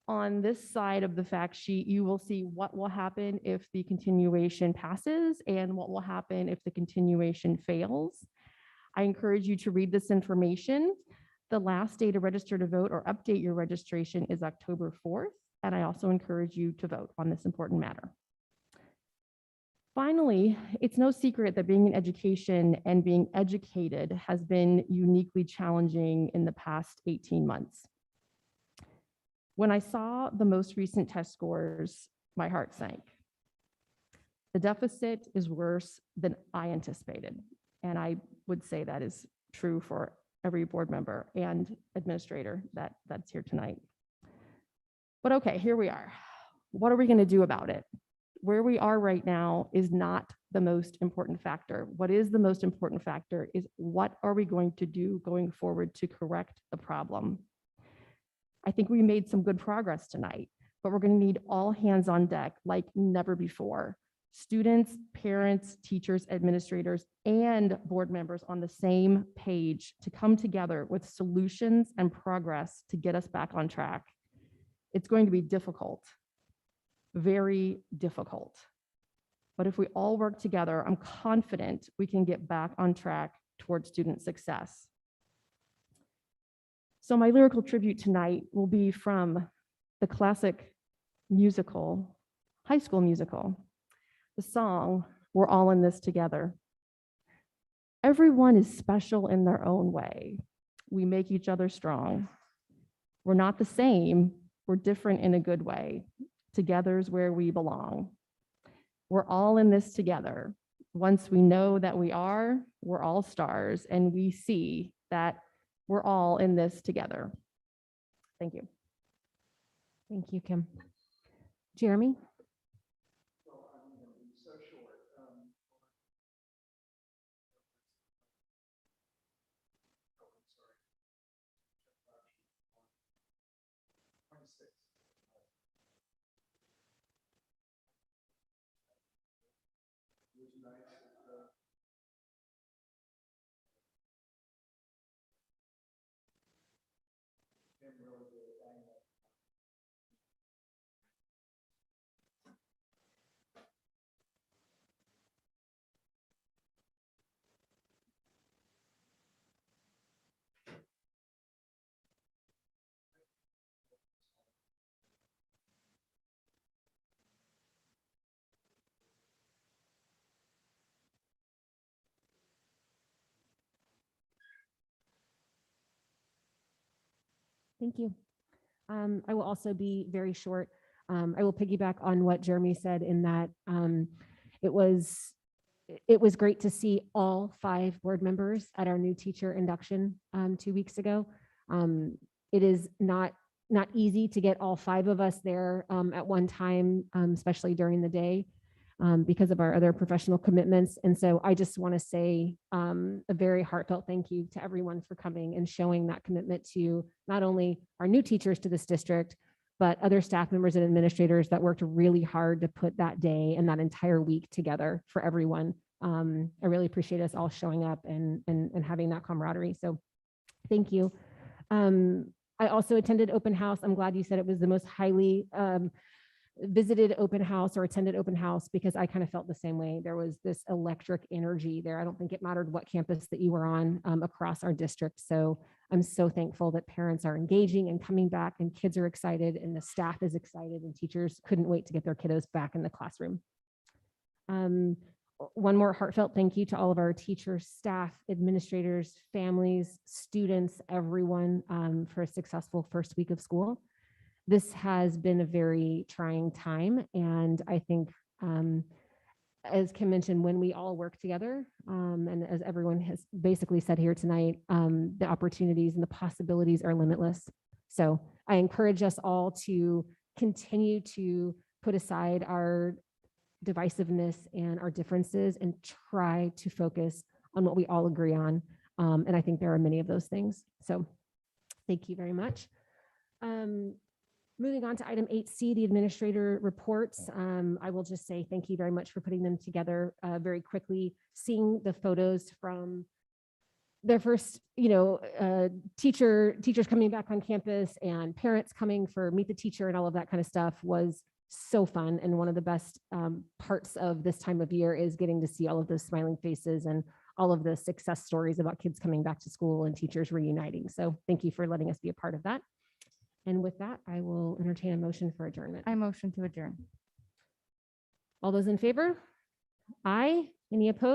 On this side of the fact sheet, you will see what will happen if the continuation passes and what will happen if the continuation fails. I encourage you to read this information. The last day to register to vote or update your registration is October 4th. And I also encourage you to vote on this important matter. Finally, it's no secret that being in education and being educated has been uniquely challenging in the past 18 months. When I saw the most recent test scores, my heart sank. The deficit is worse than I anticipated. And I would say that is true for every board member and administrator that's here tonight. But okay, here we are. What are we going to do about it? Where we are right now is not the most important factor. What is the most important factor is what are we going to do going forward to correct the problem? I think we made some good progress tonight, but we're going to need all hands on deck like never before. Students, parents, teachers, administrators, and board members on the same page to come together with solutions and progress to get us back on track. It's going to be difficult, very difficult. But if we all work together, I'm confident we can get back on track towards student success. So my lyrical tribute tonight will be from the classic musical, High School Musical, the song, We're All in This Together. Everyone is special in their own way. We make each other strong. We're not the same. We're different in a good way. Together's where we belong. We're all in this together. Once we know that we are, we're all stars, and we see that we're all in this together. Thank you. Thank you, Kim. Jeremy? Thank you. I will also be very short. I will piggyback on what Jeremy said in that it was great to see all 5 board members at our new teacher induction 2 weeks ago. It is not easy to get all 5 of us there at one time, especially during the day. because of our other professional commitments. And so I just want to say a very heartfelt thank you to everyone for coming and showing that commitment to not only our new teachers to this district, but other staff members and administrators that worked really hard to put that day and that entire week together for everyone. I really appreciate us all showing up and having that camaraderie. So thank you. I also attended open house. I'm glad you said it was the most highly visited open house or attended open house, because I kind of felt the same way. There was this electric energy there. I don't think it mattered what campus that you were on across our district. So I'm so thankful that parents are engaging and coming back, and kids are excited, and the staff is excited, and teachers couldn't wait to get their kiddos back in the classroom. One more heartfelt thank you to all of our teachers, staff, administrators, families, students, everyone for a successful first week of school. This has been a very trying time. And I think, as Kim mentioned, when we all work together, and as everyone has basically said here tonight, the opportunities and the possibilities are limitless. So I encourage us all to continue to put aside our divisiveness and our differences and try to focus on what we all agree on. And I think there are many of those things. So thank you very much. Moving on to item 8C, the administrator reports. I will just say thank you very much for putting them together very quickly. Seeing the photos from their first, teachers coming back on campus and parents coming for meet the teacher and all of that kind of stuff was so fun. And one of the best parts of this time of year is getting to see all of those smiling faces and all of the success stories about kids coming back to school and teachers reuniting. So thank you for letting us be a part of that. And with that, I will entertain a motion for adjournment. I motion to adjourn. All those in favor? Aye. Any opposed?